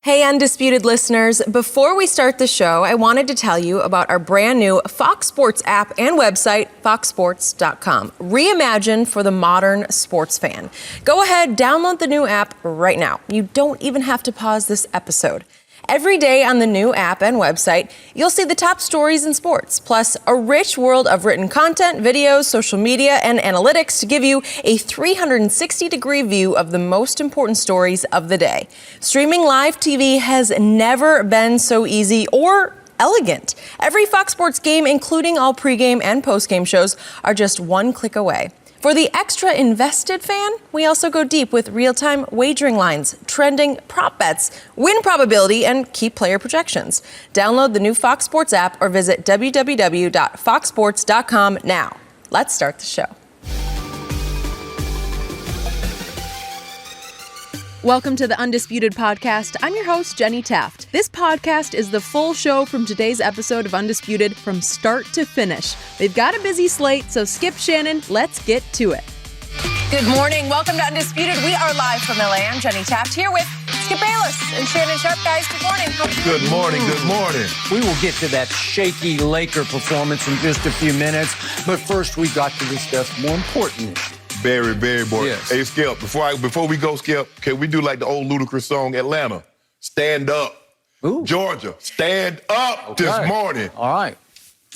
Hey, Undisputed listeners. Before we start the show, I wanted to tell you about our brand new Fox Sports app and website, foxsports.com. Reimagined for the modern sports fan. Go ahead, download the new app right now. You don't even have to pause this episode. Every day on the new app and website, you'll see the top stories in sports, plus a rich world of written content, videos, social media, and analytics to give you a 360-degree view of the most important stories of the day. Streaming live TV has never been so easy or elegant. Every Fox Sports game, including all pregame and postgame shows, are just one click away. For the extra invested fan, we also go deep with real-time wagering lines, trending prop bets, win probability, and key player projections. Download the new Fox Sports app or visit www.foxsports.com now. Let's start the show. Welcome to the Undisputed podcast. I'm your host, Jenny Taft. This podcast is the full show from today's episode of Undisputed from start to finish. They've got a busy slate, so Skip, Shannon, let's get to it. Good morning. Welcome to Undisputed. We are live from LA. I'm Jenny Taft here with Skip Bayless and Shannon Sharp. Guys, good morning. Good morning. Good morning. We will get to that shaky Laker performance in just a few minutes, but first we got to discuss more important issues. Very, very important. Yes. Hey, Skip, before we go, Skip, can we do like the old ludicrous song, Atlanta? Stand up. Ooh. Georgia, stand up this morning. All right.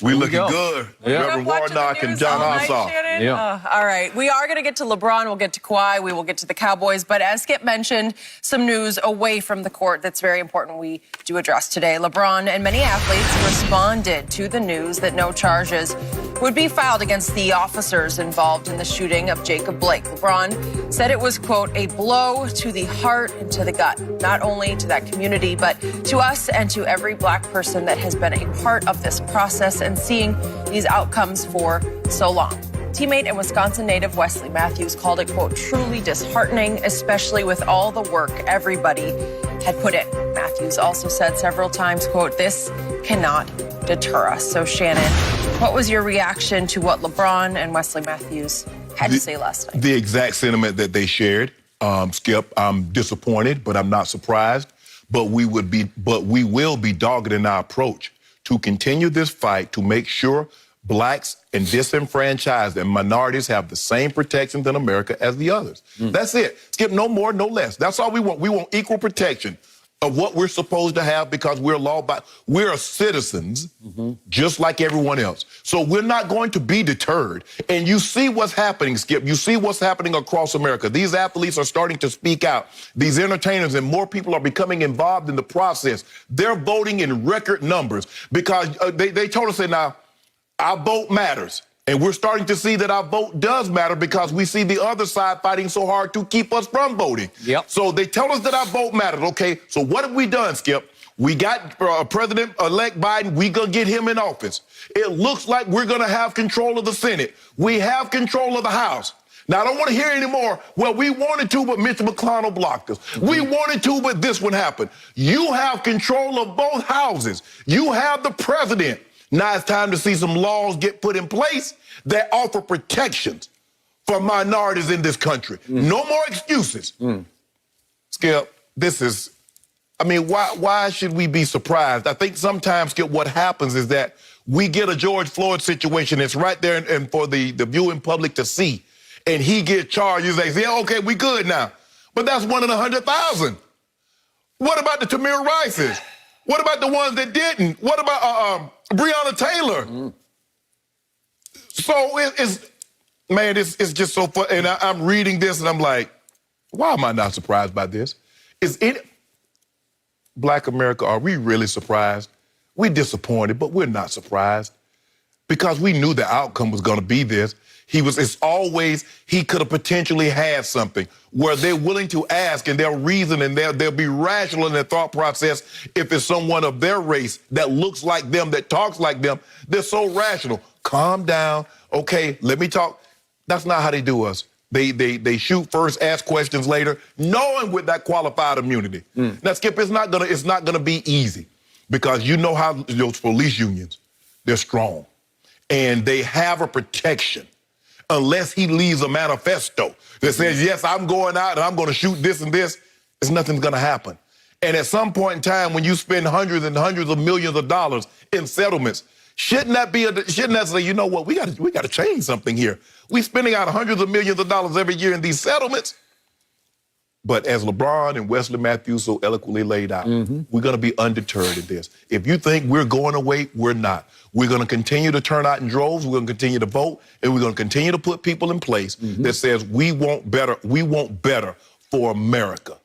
We looking good. Yeah. Reverend Warnock and John Ossoff. Yeah. All right. We are going to get to LeBron. We'll get to Kawhi. We will get to the Cowboys. But as Skip mentioned, some news away from the court that's very important we do address today. LeBron and many athletes responded to the news that no charges would be filed against the officers involved in the shooting of Jacob Blake. LeBron said it was, quote, a blow to the heart and to the gut, not only to that community, but to us and to every black person that has been a part of this process and seeing these outcomes for so long. Teammate and Wisconsin native Wesley Matthews called it, quote, truly disheartening, especially with all the work everybody had put in. Matthews also said several times, quote, this cannot deter us. So, Shannon, what was your reaction to what LeBron and Wesley Matthews had to say last night? The exact sentiment that they shared. Skip, I'm disappointed, but I'm not surprised. But we will be dogged in our approach to continue this fight to make sure blacks and disenfranchised and minorities have the same protections in America as the others. That's it. Skip, no more, no less. That's all we want. We want equal protection of what we're supposed to have because we're citizens just like everyone else. So we're not going to be deterred. And you see what's happening, Skip. You see what's happening across America. These athletes are starting to speak out. These entertainers and more people are becoming involved in the process. They're voting in record numbers because they told us that now our vote matters. And we're starting to see that our vote does matter because we see the other side fighting so hard to keep us from voting. Yep. So they tell us that our vote mattered. Okay, so what have we done, Skip? We got President-elect Biden. We gonna get him in office. It looks like we're gonna have control of the Senate. We have control of the House. Now, I don't want to hear anymore, well, we wanted to, but Mitch McConnell blocked us. We wanted to, but this one happened. You have control of both houses. You have the president. Now it's time to see some laws get put in place that offer protections for minorities in this country. No more excuses. Skip, why should we be surprised? I think sometimes, Skip, what happens is that we get a George Floyd situation. It's right there and for the viewing public to see. And he gets charged. You say, yeah, okay, we good now. But that's 1 in 100,000. What about the Tamir Rices? What about the ones that didn't? What about Breonna Taylor? So it's just so fun. And I'm reading this and I'm like, why am I not surprised by this? Black America, are we really surprised? We're disappointed, but we're not surprised because we knew the outcome was going to be this. He could have potentially had something where they're willing to ask and they'll reason and they'll be rational in their thought process. If it's someone of their race that looks like them, that talks like them, they're so rational. Calm down. Okay, let me talk. That's not how they do us. They shoot first, ask questions later, knowing with that qualified immunity. Now, Skip, it's not gonna be easy because you know how those police unions, they're strong and they have a protection. Unless he leaves a manifesto that says, yes, I'm going out and I'm going to shoot this and this, nothing's going to happen. And at some point in time, when you spend hundreds and hundreds of millions of dollars in settlements, shouldn't that say, you know what, we got to change something here? We're spending out hundreds of millions of dollars every year in these settlements. But as LeBron and Wesley Matthews so eloquently laid out, we're going to be undeterred in this. If you think we're going away, we're not. We're going to continue to turn out in droves. We're going to continue to vote, and we're going to continue to put people in place that says we want better for America.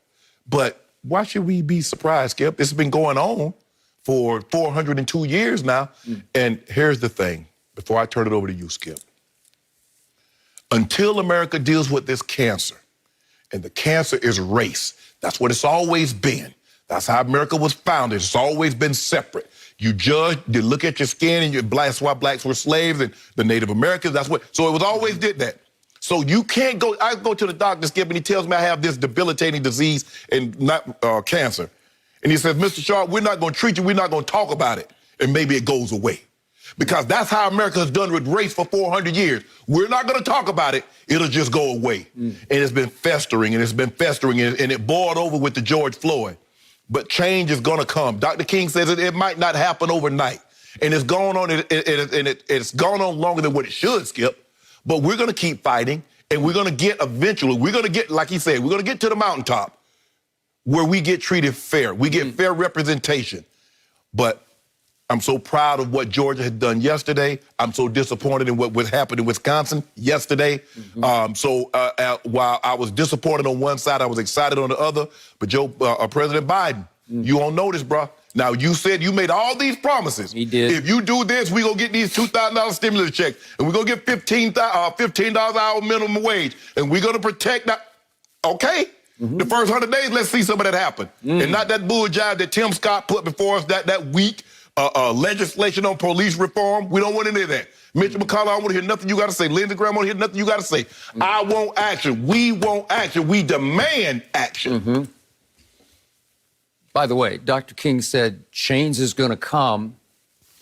But why should we be surprised, Skip? This has been going on for 402 years now. And here's the thing, before I turn it over to you, Skip. Until America deals with this cancer, and the cancer is race. That's what it's always been. That's how America was founded. It's always been separate. You judge, you look at your skin, and that's why blacks were slaves, and the Native Americans, so it was always did that. So you can't go, I go to the doctor, Skip, and he tells me I have this debilitating disease and not cancer. And he says, Mr. Sharp, we're not going to treat you, we're not going to talk about it, and maybe it goes away. Because that's how America has done with race for 400 years. We're not going to talk about it. It'll just go away. And it's been festering, and it boiled over with the George Floyd. But change is going to come. Dr. King says it might not happen overnight. And it's gone on, it's gone on longer than what it should, Skip. But we're going to keep fighting, and we're going to get eventually, like he said, we're going to get to the mountaintop where we get treated fair. We get fair representation. But I'm so proud of what Georgia had done yesterday. I'm so disappointed in what happened in Wisconsin yesterday. While I was disappointed on one side, I was excited on the other. But President Biden, you don't know this, bro. Now, you said you made all these promises. He did. If you do this, we're going to get these $2,000 stimulus checks, and we're going to get $15 an hour minimum wage, and we're going to protect that. Okay. The first 100 days, let's see some of that happen. And not that bull jive that Tim Scott put before us that week. Legislation on police reform. We don't want any of that. Mitch McConnell, I don't want to hear nothing you got to say. Lindsey Graham, I want to hear nothing you got to say. I want action. We want action. We demand action. By the way, Dr. King said change is going to come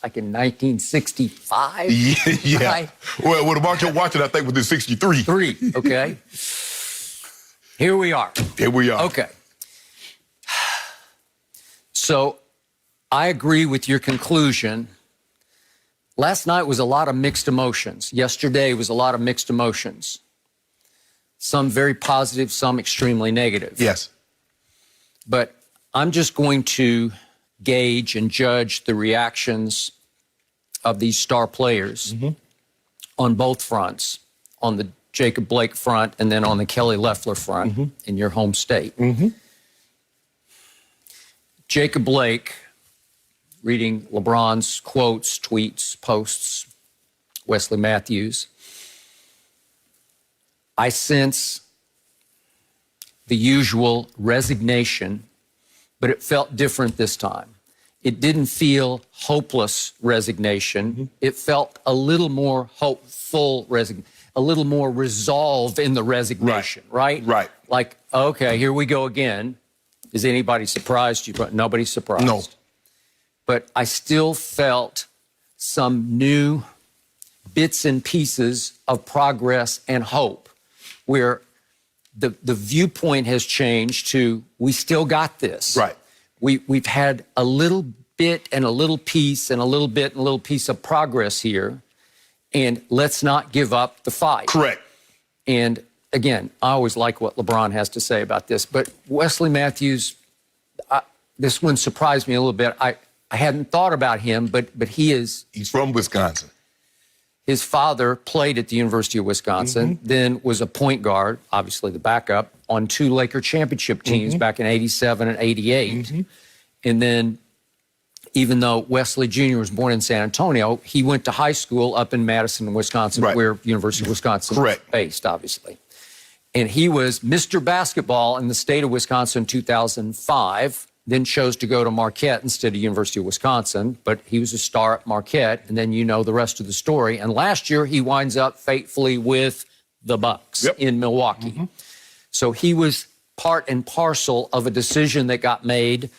like in 1965. Yeah. Right? Well, the march you're watching, I think, was in 63. Okay. Here we are. Here we are. Okay. So I agree with your conclusion. Last night was a lot of mixed emotions. Yesterday was a lot of mixed emotions. Some very positive, some extremely negative. Yes. But I'm just going to gauge and judge the reactions of these star players on both fronts, on the Jacob Blake front and then on the Kelly Loeffler front in your home state. Jacob Blake, reading LeBron's quotes, tweets, posts, Wesley Matthews, I sense the usual resignation, but it felt different this time. It didn't feel hopeless resignation. It felt a little more hopeful resignation, a little more resolve in the resignation, right? Right. Like, okay, here we go again. Is anybody surprised? Nobody's surprised. No. But I still felt some new bits and pieces of progress and hope where the viewpoint has changed to we still got this. Right. We've had a little bit and a little piece and a little bit and a little piece of progress here, and let's not give up the fight. Correct. And again, I always like what LeBron has to say about this, but Wesley Matthews, this one surprised me a little bit. I hadn't thought about him, but he is... He's from Wisconsin. His father played at the University of Wisconsin, then was a point guard, obviously the backup, on 2 Laker championship teams back in 87 and 88. And then, even though Wesley Jr. was born in San Antonio, he went to high school up in Madison, Wisconsin, where University of Wisconsin is based, obviously. And he was Mr. Basketball in the state of Wisconsin in 2005, then chose to go to Marquette instead of University of Wisconsin, but he was a star at Marquette, and then you know the rest of the story. And last year, he winds up faithfully with the Bucs in Milwaukee. So he was part and parcel of a decision that got made,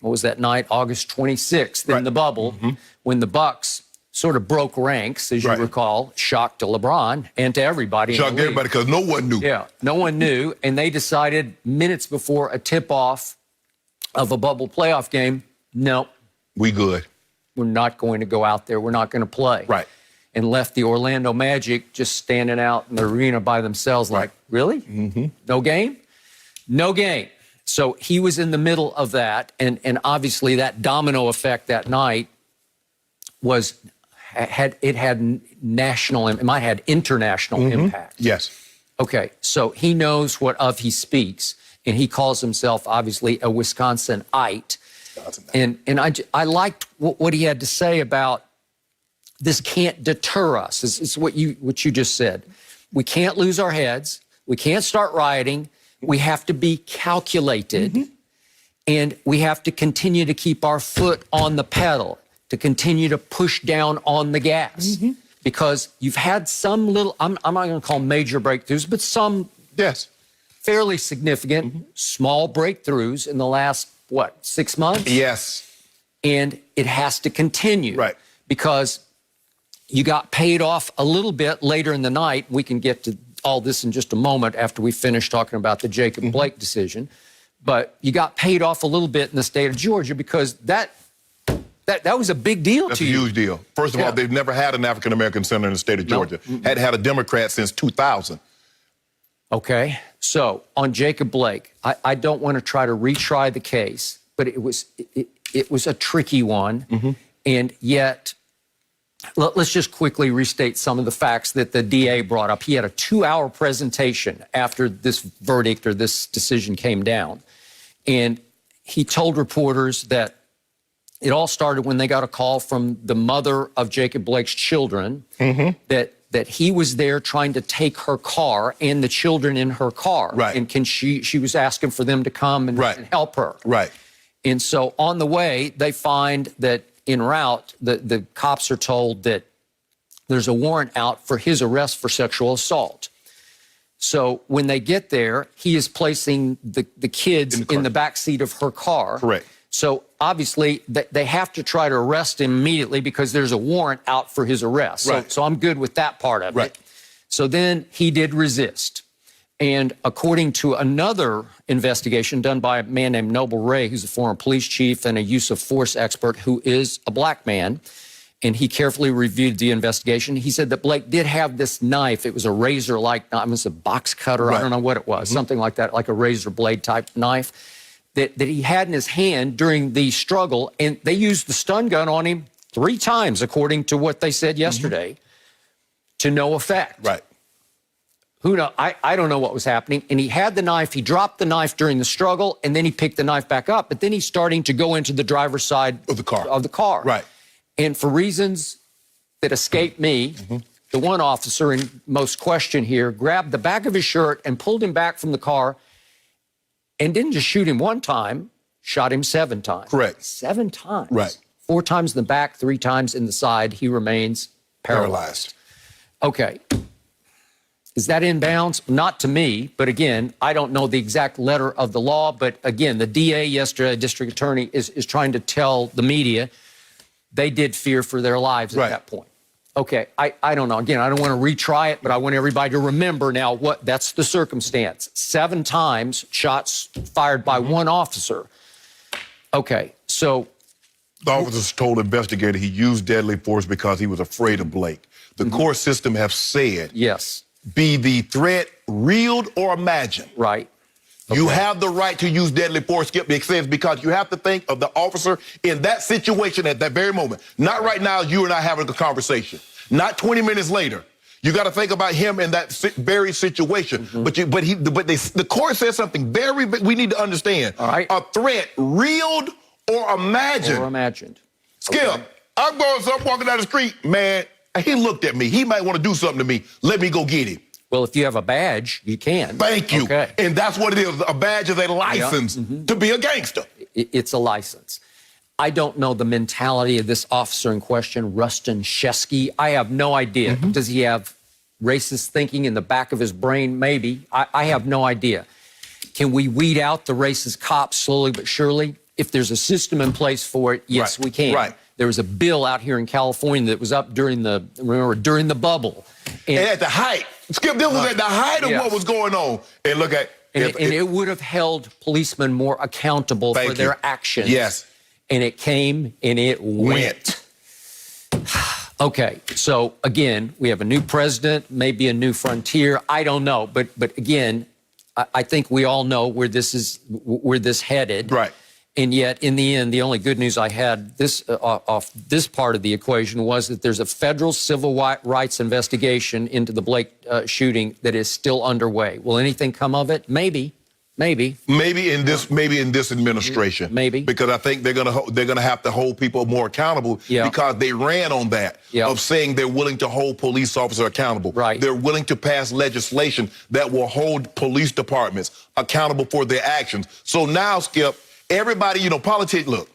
what was that night, August 26th in the bubble, when the Bucs sort of broke ranks, as you recall, shocked to LeBron and to everybody. Shocked everybody because no one knew. Yeah, no one knew, and they decided minutes before a tip-off of a bubble playoff game, no. We good. We're not going to go out there. We're not going to play. Right. And left the Orlando Magic just standing out in the arena by themselves like, really? Mm-hmm. No game? No game. So he was in the middle of that. And obviously that domino effect that night had national, it might have international impact. Yes. Okay, so he knows what of he speaks, and he calls himself, obviously, a Wisconsinite. And I liked what he had to say about this can't deter us. It's what you just said. We can't lose our heads. We can't start rioting. We have to be calculated, and we have to continue to keep our foot on the pedal, to continue to push down on the gas. Because you've had some little, I'm not going to call them major breakthroughs, but some fairly significant small breakthroughs in the last, 6 months? Yes. And it has to continue. Right. Because you got paid off a little bit later in the night. We can get to all this in just a moment after we finish talking about the Jacob Blake decision. But you got paid off a little bit in the state of Georgia because that was a big deal That's to a you. huge deal. First of all, they've never had an African-American senator in the state of Georgia. Hadn't had a Democrat since 2000. Okay, so on Jacob Blake, I don't want to try to retry the case, but it was a tricky one. And yet, let's just quickly restate some of the facts that the DA brought up. He had a 2-hour presentation after this verdict or this decision came down. And he told reporters that it all started when they got a call from the mother of Jacob Blake's children that he was there trying to take her car and the children in her car. Right. And she was asking for them to come and help her. Right. And so on the way, they find that en route, the cops are told that there's a warrant out for his arrest for sexual assault. So when they get there, he is placing the kids in the back seat of her car. Correct. So obviously they have to try to arrest him immediately because there's a warrant out for his arrest. So I'm good with that part of it. So then he did resist. And according to another investigation done by a man named Noble Ray, who's a former police chief and a use of force expert who is a black man, and he carefully reviewed the investigation, he said that Blake did have this knife. It was a razor-like knife. It was a box cutter. I don't know what it was. Something like that, like a razor blade type knife. That he had in his hand during the struggle, and they used the stun gun on him 3 times, according to what they said yesterday, to no effect. Right. Who know? I don't know what was happening. And he had the knife. He dropped the knife during the struggle, and then he picked the knife back up. But then he's starting to go into the driver's side of the car. Right. And for reasons that escape me, the one officer in most question here grabbed the back of his shirt and pulled him back from the car. And didn't just shoot him 1 time, shot him 7 times. Correct. 7 times. Right. 4 times in the back, 3 times in the side. He remains paralyzed. Okay. Is that in bounds? Not to me, but again, I don't know the exact letter of the law. But again, the DA yesterday, district attorney, is trying to tell the media they did fear for their lives at that point. Okay, I don't know. Again, I don't want to retry it, but I want everybody to remember now that's the circumstance. 7 times, shots fired by 1 officer. Okay, so... The officers told the investigator he used deadly force because he was afraid of Blake. The court system have said... Yes. Be the threat real or imagined. Right. Okay. You have the right to use deadly force, Skip, because you have to think of the officer in that situation at that very moment. Not right now, you and I having a conversation. Not 20 minutes later. You got to think about him in that very situation. But the court says something we need to understand. All right. A threat real or imagined. Or imagined. Skip, I'm walking down the street, man. He looked at me. He might want to do something to me. Let me go get him. Well, if you have a badge, you can. Thank you. Okay. And that's what it is. A badge is a license to be a gangster. It's a license. I don't know the mentality of this officer in question, Rustin Shesky. I have no idea. Does he have racist thinking in the back of his brain? Maybe. I have no idea. Can we weed out the racist cops slowly but surely? If there's a system in place for it, yes, we can. Right. There was a bill out here in California that was up during the bubble. And at the height. Skip, this was at the height of what was going on. And look at, And it would have held policemen more accountable for their actions. Yes. And it came and it went. Okay, so again, we have a new president, maybe a new frontier. I don't know, but again, I think we all know where this headed. Right. And yet, in the end, the only good news I had off this part of the equation was that there's a federal civil rights investigation into the Blake shooting that is still underway. Will anything come of it? Maybe. Maybe in this administration. Maybe, because I think they're gonna have to hold people more accountable. Because they ran on that of saying they're willing to hold police officers accountable. Right. They're willing to pass legislation that will hold police departments accountable for their actions. So now, Skip, everybody, politicians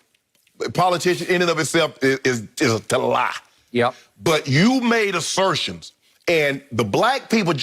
in and of itself is a lie. Yep. But you made assertions, and the black people,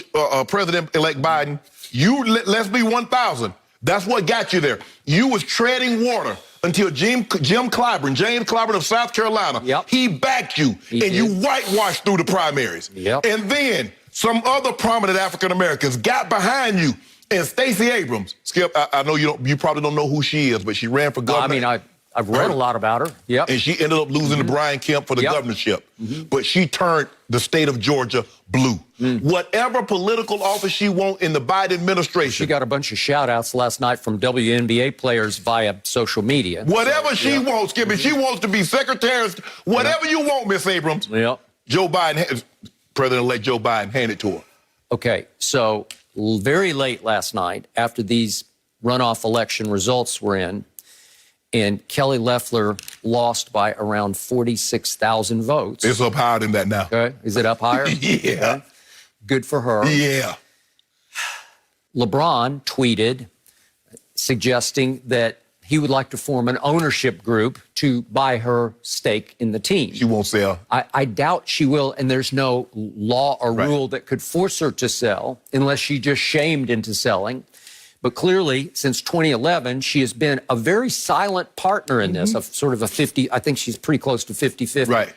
President-elect Biden. Let's be 1,000. That's what got you there. You was treading water until James Clyburn of South Carolina, he backed you, you whitewashed through the primaries. And then some other prominent African Americans got behind you. And Stacey Abrams, Skip, I know you probably don't know who she is, but she ran for governor. I mean, I've read a lot about her. Yep. And she ended up losing to Brian Kemp for the governorship. But she turned the state of Georgia blue. Whatever political office she wants in the Biden administration. She got a bunch of shout-outs last night from WNBA players via social media. Whatever she wants, Skip. If she wants to be secretary, whatever you want, Miss Abrams. Joe Biden, President-elect Joe Biden, hand it to her. Okay, so very late last night, after these runoff election results were in, and Kelly Loeffler lost by around 46,000 votes. It's up higher than that now. Okay. Is it up higher? Okay. Good for her. Yeah. LeBron tweeted suggesting that he would like to form an ownership group to buy her stake in the team. She won't sell. I doubt she will, and there's no law or rule that could force her to sell unless she just shamed into selling. But clearly, since 2011, she has been a very silent partner in this, of sort of a 50, I think she's pretty close to 50-50.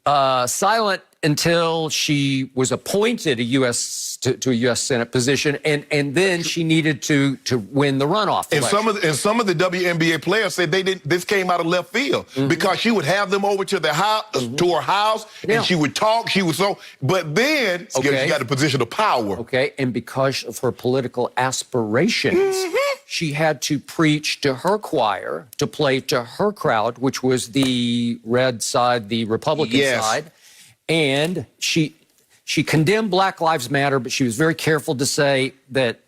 Right. Silent until she was appointed to a U.S. Senate position, and then she needed to win the runoff election. And some of the WNBA players said this came out of left field because she would have them over to their house, to her house, and she would talk. But then she got a position of power. Okay, and because of her political aspirations, she had to preach to her choir, to play to her crowd, which was the red side, the Republican side. And she condemned Black Lives Matter, but she was very careful to say that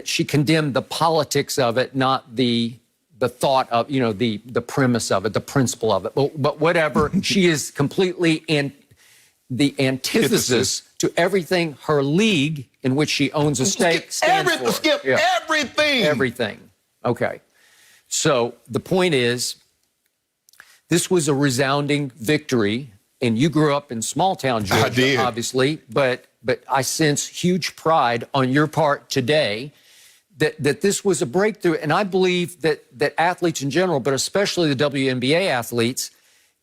she condemned the politics of it, not the thought of, the premise of it, the principle of it. But whatever, she is completely the antithesis to everything her league, in which she owns a stake, stands for. Skip, everything. Everything. Okay. So the point is, this was a resounding victory. And you grew up in small-town Georgia, obviously, but I sense huge pride on your part today that this was a breakthrough. And I believe that athletes in general, but especially the WNBA athletes,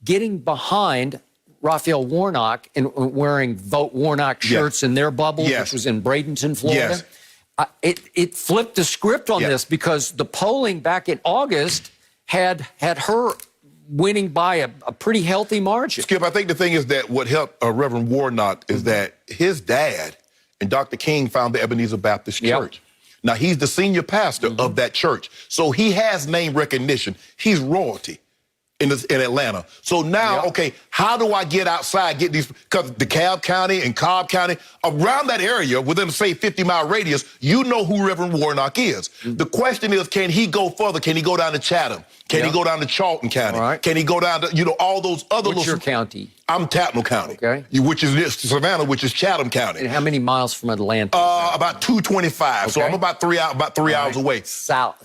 getting behind Raphael Warnock and wearing Vote Warnock shirts in their bubble, which was in Bradenton, Florida, it flipped the script on this, because the polling back in August had her winning by a pretty healthy margin. Skip, I think the thing is that what helped Reverend Warnock is that his dad and Dr. King found the Ebenezer Baptist Church. Now, he's the senior pastor of that church. So he has name recognition. He's royalty in Atlanta. So now, okay, how do I get outside, get these, because DeKalb County and Cobb County, around that area, within, say, 50-mile radius, you know who Reverend Warnock is. The question is, can he go further? Can he go down to Chatham? Can he go down to Charlton County? Can he go down to, all those other What's your county? I'm Tattnall County. Okay. Which is Savannah, which is Chatham County. And how many miles from Atlanta? About 225. Okay. So I'm about three hours away. South,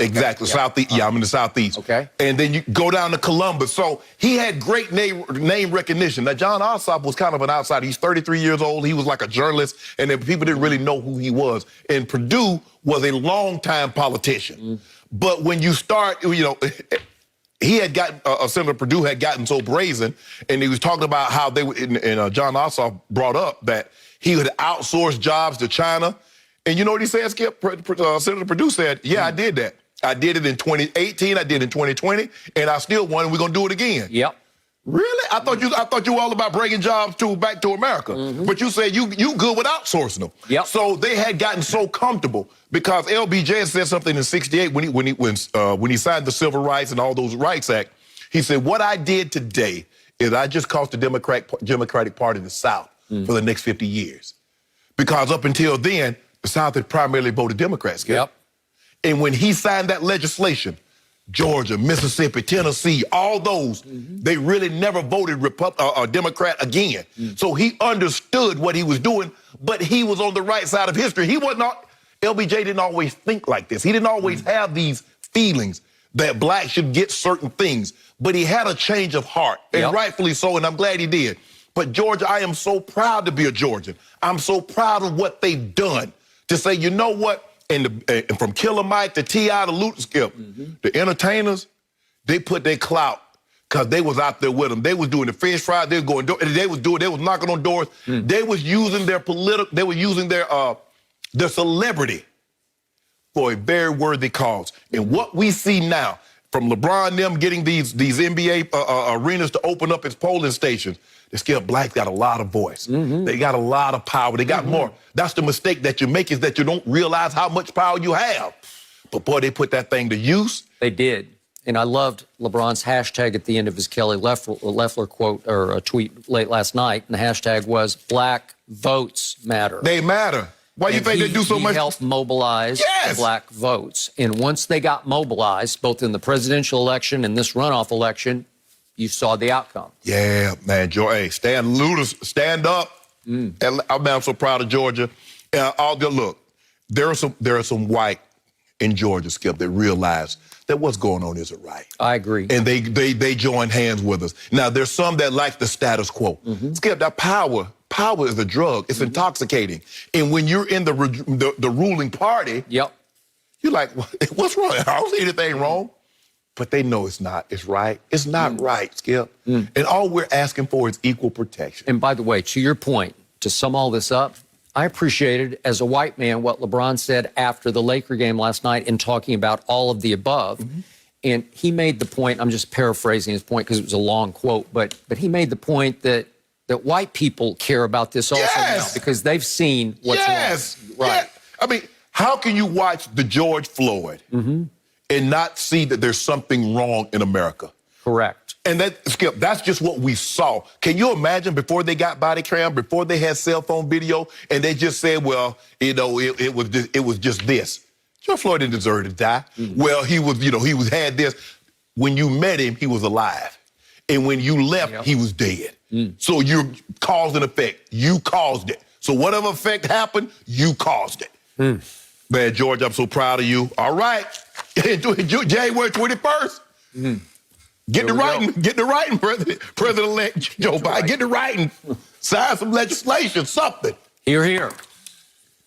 exactly. Okay. Southeast. Yeah, I'm in the southeast. Okay. And then you go down to Columbus. So he had great name recognition. Now, John Ossoff was kind of an outsider. He's 33 years old. He was like a journalist, and then people didn't really know who he was. And Purdue was a longtime politician. But when you start, he had gotten, Senator Perdue had gotten so brazen, and he was talking about how they would, and John Ossoff brought up that he would outsource jobs to China, And you know what he said, Skip? Senator Perdue said, yeah, I did that. I did it in 2018, I did it in 2020, and I still won, and we're going to do it again. Yep. Really? I thought you were all about bringing jobs back to America. But you said you good with outsourcing them. Yep. So they had gotten so comfortable because LBJ said something in '68 when he signed the Civil Rights and all those Rights Act. He said, what I did today is I just cost the Democratic Party the South for the next 50 years. Because up until then, the South had primarily voted Democrats. Yep. And when he signed that legislation, Georgia, Mississippi, Tennessee, all those, they really never voted Democrat again. So he understood what he was doing, but he was on the right side of history. LBJ didn't always think like this. He didn't always have these feelings that blacks should get certain things, but he had a change of heart, and rightfully so, and I'm glad he did. But Georgia, I am so proud to be a Georgian. I'm so proud of what they've done to say, you know what? And from Killer Mike to T.I. to Luke Skip, the entertainers, they put their clout because they was out there with them. They was doing the fish fry. They was knocking on doors. They was using their their celebrity for a very worthy cause. And what we see now, from LeBron them getting these NBA arenas to open up its polling stations, the Skip blacks got a lot of voice. They got a lot of power. They got more. That's the mistake that you make, is that you don't realize how much power you have. But boy, they put that thing to use. They did. And I loved LeBron's hashtag at the end of his Kelly Loeffler quote or a tweet late last night. And the hashtag was Black Votes Matter. They matter. Why do you think they do so much? He helped mobilize the black votes. And once they got mobilized, both in the presidential election and this runoff election, you saw the outcome. Yeah, man, Hey, stand up. I'm so proud of Georgia. Look, there are some white in Georgia, Skip, that realize that what's going on isn't right. I agree. And they join hands with us. Now, there's some that like the status quo. Skip, that power is a drug. It's intoxicating. And when you're in the ruling party, you're like, what's wrong? I don't see anything wrong. But they know it's not. It's right. It's not right, Skip. And all we're asking for is equal protection. And by the way, to your point, to sum all this up, I appreciated, as a white man, what LeBron said after the Laker game last night in talking about all of the above. And he made the point, I'm just paraphrasing his point because it was a long quote, but he made the point that white people care about this also now because they've seen what's wrong. Right. Yeah. I mean, how can you watch the George Floyd and not see that there's something wrong in America? Correct. And Skip, that's just what we saw. Can you imagine before they got body cam, before they had cell phone video, and they just said, well, you know, it was just this. George Floyd didn't deserve to die. Well, he had this. When you met him, he was alive. And when you left, he was dead. So you're cause and effect. You caused it. So whatever effect happened, you caused it. Man, George, I'm so proud of you. All right. January 21st. Get the writing, President-elect Joe Biden. Get the writing. Sign some legislation, something. Hear, hear.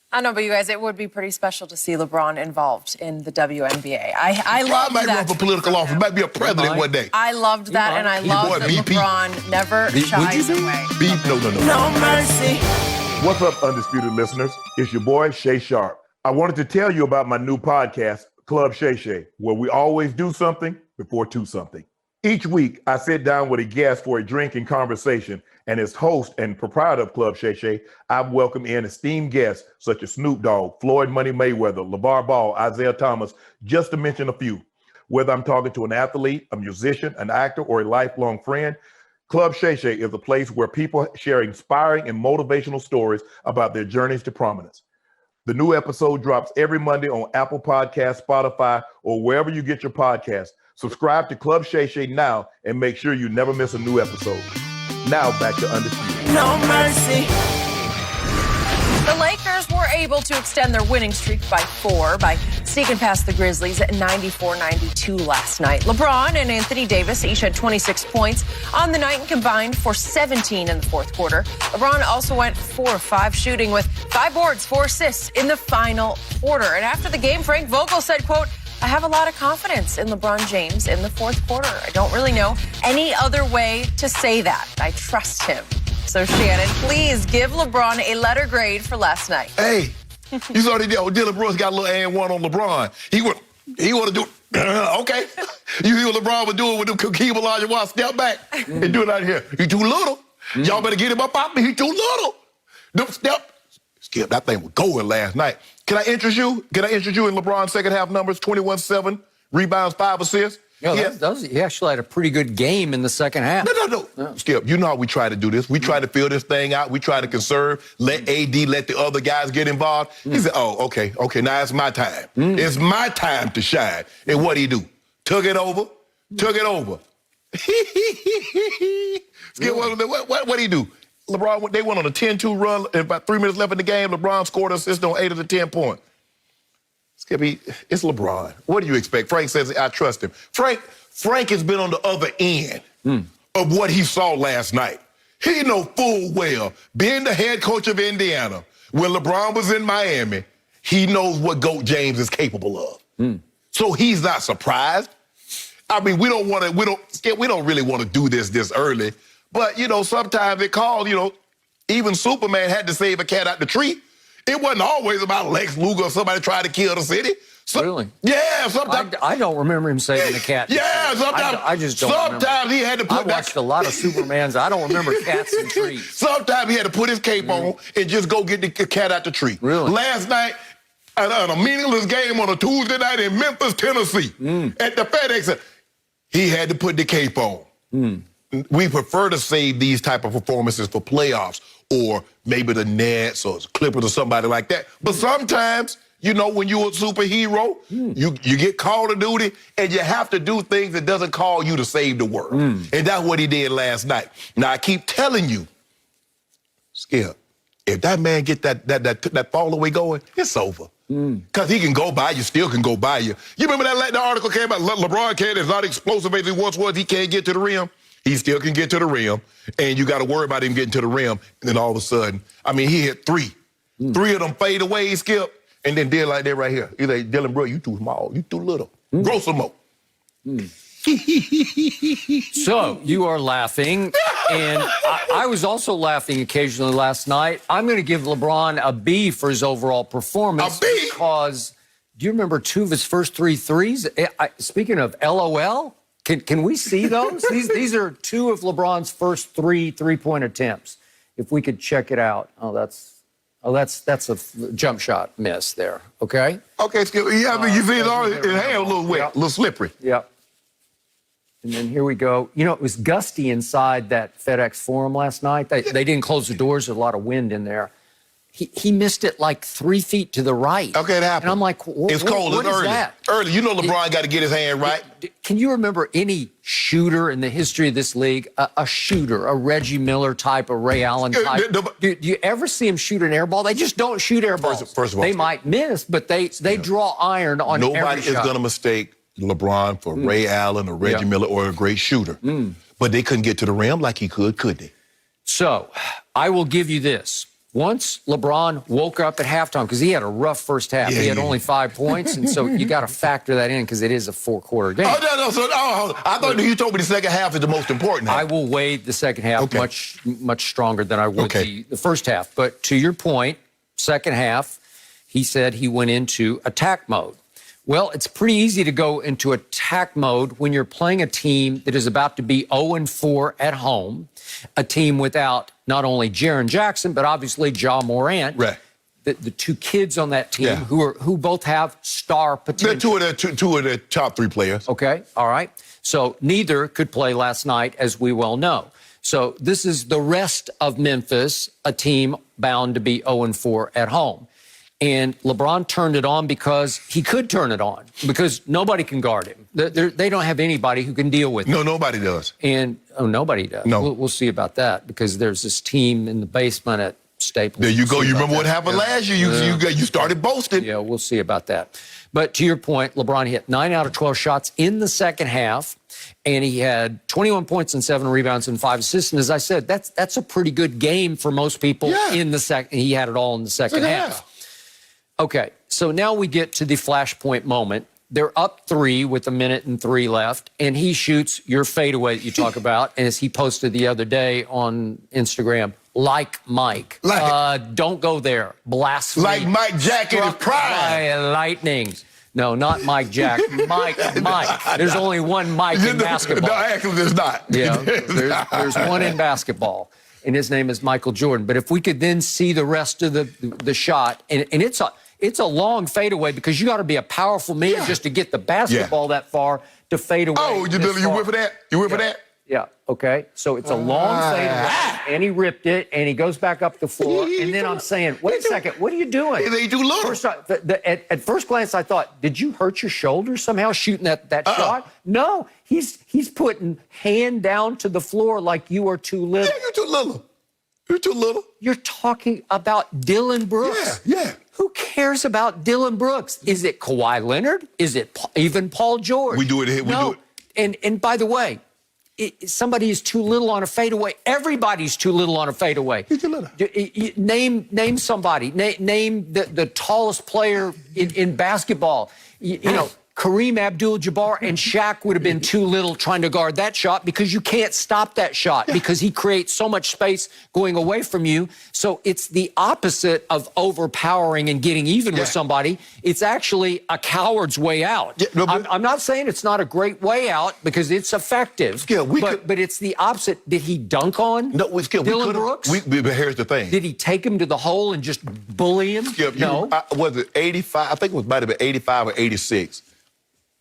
I know, but you guys, it would be pretty special to see LeBron involved in the WNBA. I love that. Might run for political office. Might be a president one day. I loved that, and I love that LeBron never shies away. No mercy. What's up, Undisputed listeners? It's your boy, Shay Sharp. I wanted to tell you about my new podcast, Club Shay Shay, where we always do something before two something. Each week, I sit down with a guest for a drink and conversation, and as host and proprietor of Club Shay Shay, I've welcomed in esteemed guests such as Snoop Dogg, Floyd Money Mayweather, LeVar Ball, Isaiah Thomas, just to mention a few. Whether I'm talking to an athlete, a musician, an actor, or a lifelong friend, Club Shay Shay is a place where people share inspiring and motivational stories about their journeys to prominence. The new episode drops every Monday on Apple Podcasts, Spotify, or wherever you get your podcasts. Subscribe to Club Shay Shay now and make sure you never miss a new episode. Now back to Undisputed. No mercy. The Lakers were able to extend their winning streak by 4 by sneaking past the Grizzlies at 94-92 last night. LeBron and Anthony Davis each had 26 points on the night and combined for 17 in the fourth quarter. LeBron also went 4 of 5 shooting with 5 boards, 4 assists in the final quarter. And after the game, Frank Vogel said, quote, I have a lot of confidence in LeBron James in the fourth quarter. I don't really know any other way to say that. I trust him. So, Shannon, please give LeBron a letter grade for last night. Hey, You saw the Dylan Brooks got a little and one on LeBron. He want to do okay. You hear what LeBron was doing with them Hakeem Olajuwon step back and do it out here. He too little. Y'all better get him up out me. He too little. Them Skip, that thing was going last night. Can I interest you? In LeBron's second half numbers? 21-7, rebounds, 5 assists. Yeah, he actually had a pretty good game in the second half. No. Skip, you know how we try to do this. We try to fill this thing out. We try to conserve, let AD, let the other guys get involved. He said, oh, okay, now it's my time. It's my time to shine. And what'd he do? Took it over. Skip, what'd he do? LeBron, they went on a 10-2 run, and about 3 minutes left in the game, LeBron scored an assist on 8 of the 10 points. Skippy, it's LeBron. What do you expect? Frank says, I trust him. Frank has been on the other end of what he saw last night. He know full well, being the head coach of Indiana, when LeBron was in Miami, he knows what GOAT James is capable of. So he's not surprised. I mean, we don't really want to do this early, but, sometimes it calls, even Superman had to save a cat out the tree. It wasn't always about Lex Luger or somebody trying to kill the city. Really? Yeah, sometimes. I don't remember him saving a cat. Yeah, sometimes. I just don't Sometimes he had to put I watched a lot of Supermans. I don't remember cats and trees. Sometimes he had to put his cape on and just go get the cat out the tree. Really? Last night, at a meaningless game on a Tuesday night in Memphis, Tennessee, at the FedEx Center, he had to put the cape on. We prefer to save these type of performances for playoffs or maybe the Nets or Clippers or somebody like that. But sometimes, when you're a superhero, you get called to duty and you have to do things that doesn't call you to save the world. And that's what he did last night. Now, I keep telling you, Skip, if that man get that fall away going, it's over. Because he can go by you, still can go by you. You remember the article came out, LeBron is not explosive as he once was, he can't get to the rim. He still can get to the rim, and you got to worry about him getting to the rim. And then all of a sudden, he hit 3. 3 of them fade away, Skip, and then did like that right here. He's like, Dylan Brooks, you too small, you too little. Grow some more. So you are laughing, and I was also laughing occasionally last night. I'm going to give LeBron a B for his overall performance. A B? Because do you remember 2 of his first 3 threes? Speaking of LOL, can we see those? These are 2 of LeBron's first 3 three-point attempts. If we could check it out. That's a jump shot miss there. Okay. Okay, Skip. Yeah, you see it all. His hand a little wet, a little slippery. Yep. And then here we go. It was gusty inside that FedEx Forum last night. They didn't close the doors. There's a lot of wind in there. He missed it like 3 feet to the right. Okay, it happened. And I'm like, it's cold. It's early. That? Early. LeBron got to get his hand right. Can you remember any shooter in the history of this league, a shooter, a Reggie Miller type, a Ray Allen type? Do you ever see him shoot an air ball? They just don't shoot air balls. First of all, they might miss, but they draw iron on every shot. Nobody is going to mistake LeBron for Ray Allen or Reggie Miller or a great shooter. But they couldn't get to the rim like he could they? So I will give you this. Once LeBron woke up at halftime, because he had a rough first half. He had only 5 points, and so you got to factor that in because it is a 4-quarter game. I thought you told me the second half is the most important half. I will weigh the second half much stronger than I would the first half. But to your point, second half, he said he went into attack mode. Well, it's pretty easy to go into attack mode when you're playing a team that is about to be 0-4 at home, a team without not only Jaren Jackson, but obviously Ja Morant. Right. The 2 kids on that team who both have star potential. They're two of the top 3 players. Okay, all right. So neither could play last night, as we well know. So this is the rest of Memphis, a team bound to be 0-4 at home. And LeBron turned it on because he could turn it on, because nobody can guard him. They don't have anybody who can deal with him. No, nobody does. And, nobody does. No. We'll see about that, because there's this team in the basement at Staples. There you go. You remember what happened last year? You started boasting. Yeah, we'll see about that. But to your point, LeBron hit 9 out of 12 shots in the second half, and he had 21 points and 7 rebounds and 5 assists. And as I said, that's a pretty good game for most people in the second. He had it all in the second half. Okay, so now we get to the flashpoint moment. They're up 3 with 1 minute and 3 left, and he shoots your fadeaway that you talk about, and as he posted the other day on Instagram, like Mike. Don't go there. Blasphemy. Like Mike Jack in his prime. By lightnings. No, not Mike Jack. Mike. There's only one Mike in basketball. No, actually, there's not. Yeah, there's one in basketball, and his name is Michael Jordan. But if we could then see the rest of the shot, and it's a long fadeaway because you got to be a powerful man just to get the basketball that far to fade away. Oh, you whip for that? You whip for that? Yeah, okay. So it's a long fadeaway, and he ripped it, and he goes back up the floor. And then I'm saying, wait a second, what are you doing? They do little. First, at first glance, I thought, did you hurt your shoulder somehow shooting that shot? No, he's putting hand down to the floor like you are too little. Yeah, you're too little. You're too little. You're talking about Dylan Brooks. Yeah. Who cares about Dylan Brooks? Is it Kawhi Leonard? Is it even Paul George? We do it here. No. And by the way, somebody is too little on a fadeaway. Everybody's too little on a fadeaway. You're too little. Name somebody. Name the tallest player in basketball. You know, Kareem Abdul-Jabbar and Shaq would have been too little trying to guard that shot because you can't stop that shot because he creates so much space going away from you. So it's the opposite of overpowering and getting even with somebody. It's actually a coward's way out. Yeah, I'm not saying it's not a great way out because it's effective, but it's the opposite. Did he dunk on Dylan Brooks? But here's the thing. Did he take him to the hole and just bully him? No. Was it 85? I think it might have been 85 or 86.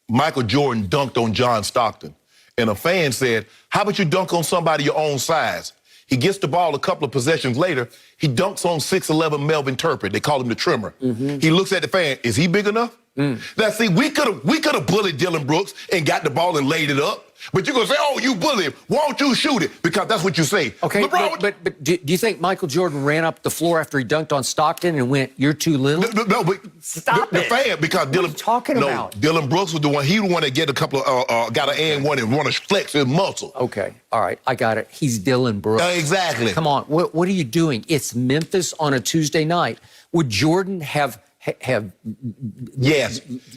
Michael Jordan dunked on John Stockton. And a fan said, how about you dunk on somebody your own size? He gets the ball a couple of possessions later. He dunks on 6'11" Melvin Turpin. They call him the trimmer. He looks at the fan. Is he big enough? Now, see, we could have bullied Dylan Brooks and got the ball and laid it up. But you're going to say, oh, you bully him. Why don't you shoot it? Because that's what you say. Okay, but do you think Michael Jordan ran up the floor after he dunked on Stockton and went, you're too little? No, but stop the fan, because Dylan... What are you talking about? Dylan Brooks was the one. He the one that get a couple of, got an and one and want to flex his muscle. Okay, all right, I got it. He's Dylan Brooks. Exactly. Come on, what are you doing? It's Memphis on a Tuesday night. Would Jordan have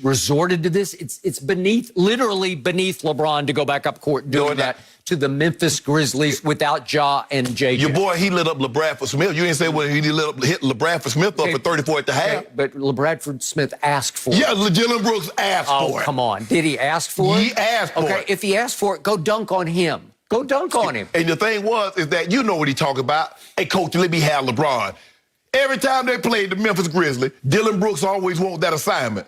resorted to this? It's literally beneath LeBron to go back up court doing that to the Memphis Grizzlies without Ja and JJ. Your boy, he lit up LeBradford Smith. You didn't say when he hit LeBradford Smith up for 34 at the half. But LeBradford Smith asked for it. Yeah, Dylan Brooks asked for it. Oh, come on. Did he ask for it? He asked for it. Okay, if he asked for it, go dunk on him. Go dunk on him. And the thing is that you know what he talking about. Hey, coach, let me have LeBron. Every time they played the Memphis Grizzlies, Dylan Brooks always wanted that assignment.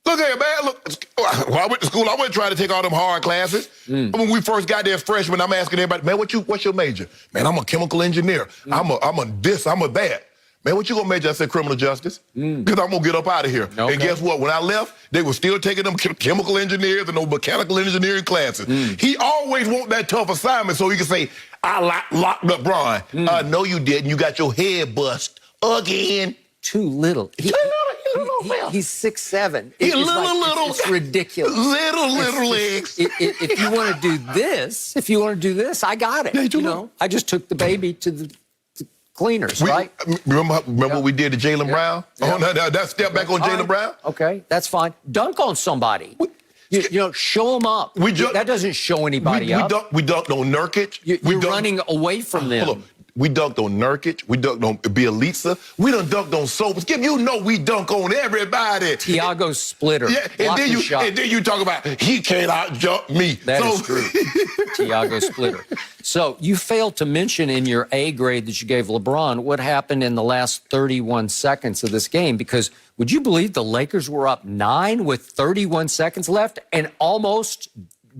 Look here, man. Look, when I went to school, I wasn't trying to take all them hard classes. When we first got there as freshmen, I'm asking everybody, man, what's your major? Man, I'm a chemical engineer. I'm a this, I'm a that. Man, what you gonna major? I said criminal justice. Because I'm gonna get up out of here. Okay. And guess what? When I left, they were still taking them chemical engineers and those mechanical engineering classes. He always want that tough assignment so he can say, I locked up Brian. No, you didn't. You got your head bust again. Too little. He's 6'7". He's little. It's ridiculous. Little legs. If you want to do this, I got it. Yeah, I just took the baby to the cleaners, right? Remember what we did to Jaylen Brown? Oh, no, that step back on Jaylen Brown? Okay, that's fine. Dunk on somebody. Show them up. That doesn't show anybody up. We dunked on Nurkic. You're running away from them. Hold on. We dunked on Nurkic. We dunked on Bielitsa. We done dunked on Sobers. You know we dunk on everybody. Tiago Splitter. Yeah, and then you talk about he can't out-jump me. That is true. Tiago Splitter. So you failed to mention in your A grade that you gave LeBron what happened in the last 31 seconds of this game, because would you believe the Lakers were up 9 with 31 seconds left and almost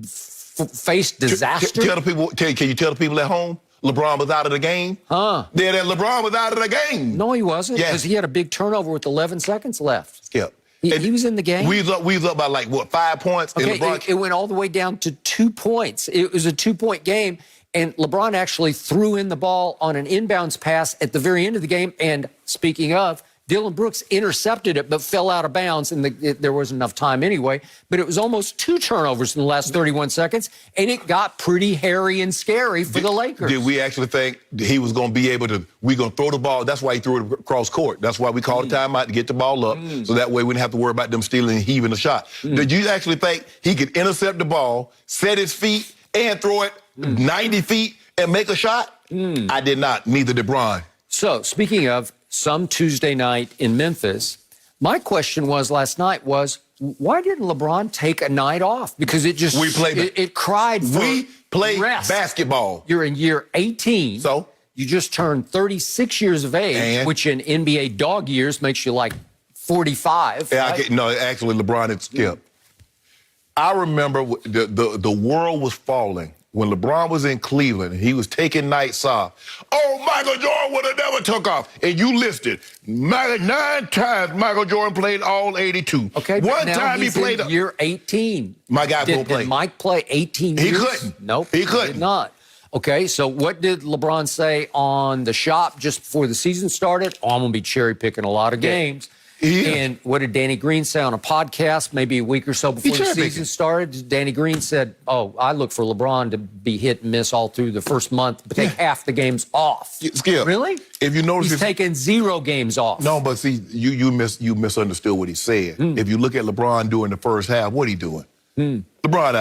faced disaster? Can you tell the people at home? LeBron was out of the game? Huh. Yeah, that LeBron was out of the game. No, he wasn't, because he had a big turnover with 11 seconds left. Skip. He was in the game. We was up by 5 points? Okay, and LeBron... it went all the way down to 2 points. It was a 2-point game, and LeBron actually threw in the ball on an inbounds pass at the very end of the game, and speaking of, Dylan Brooks intercepted it but fell out of bounds, and there wasn't enough time anyway. But it was almost 2 turnovers in the last 31 seconds, and it got pretty hairy and scary for the Lakers. Did we actually think he was going to be able to, we're going to throw the ball? That's why he threw it across court. That's why we called a timeout to get the ball up, so that way we didn't have to worry about them stealing and heaving a shot. Did you actually think he could intercept the ball, set his feet, and throw it 90 feet and make a shot? I did not. Neither did Bron. So, speaking of some Tuesday night in Memphis, my question was last night was, why didn't LeBron take a night off? Because it just it cried for We played rest. basketball. You're in year 18. So? You just turned 36 years of age, And? which in NBA dog years makes you like 45. Yeah, right? no, actually, LeBron had skipped. I remember the world was falling when LeBron was in Cleveland. He was taking nights off. Oh, Michael Jordan would have never took off. And you listed 9 times Michael Jordan played all 82. Okay, one now time he he's played. in year 18. My guy did, won't play. Did Mike play 18 years? He couldn't. Nope. He couldn't. Did not. Okay, so what did LeBron say on the shop just before the season started? Oh, I'm going to be cherry picking a lot of games. Yeah. And what did Danny Green say on a podcast maybe a week or so before the season started? Danny Green said, oh, I look for LeBron to be hit and miss all through the first month, but take half the games off. Skip. Really? If you notice, he's taking 0 games off. No, but see, you misunderstood what he said. If you look at LeBron during the first half, what he doing? LeBron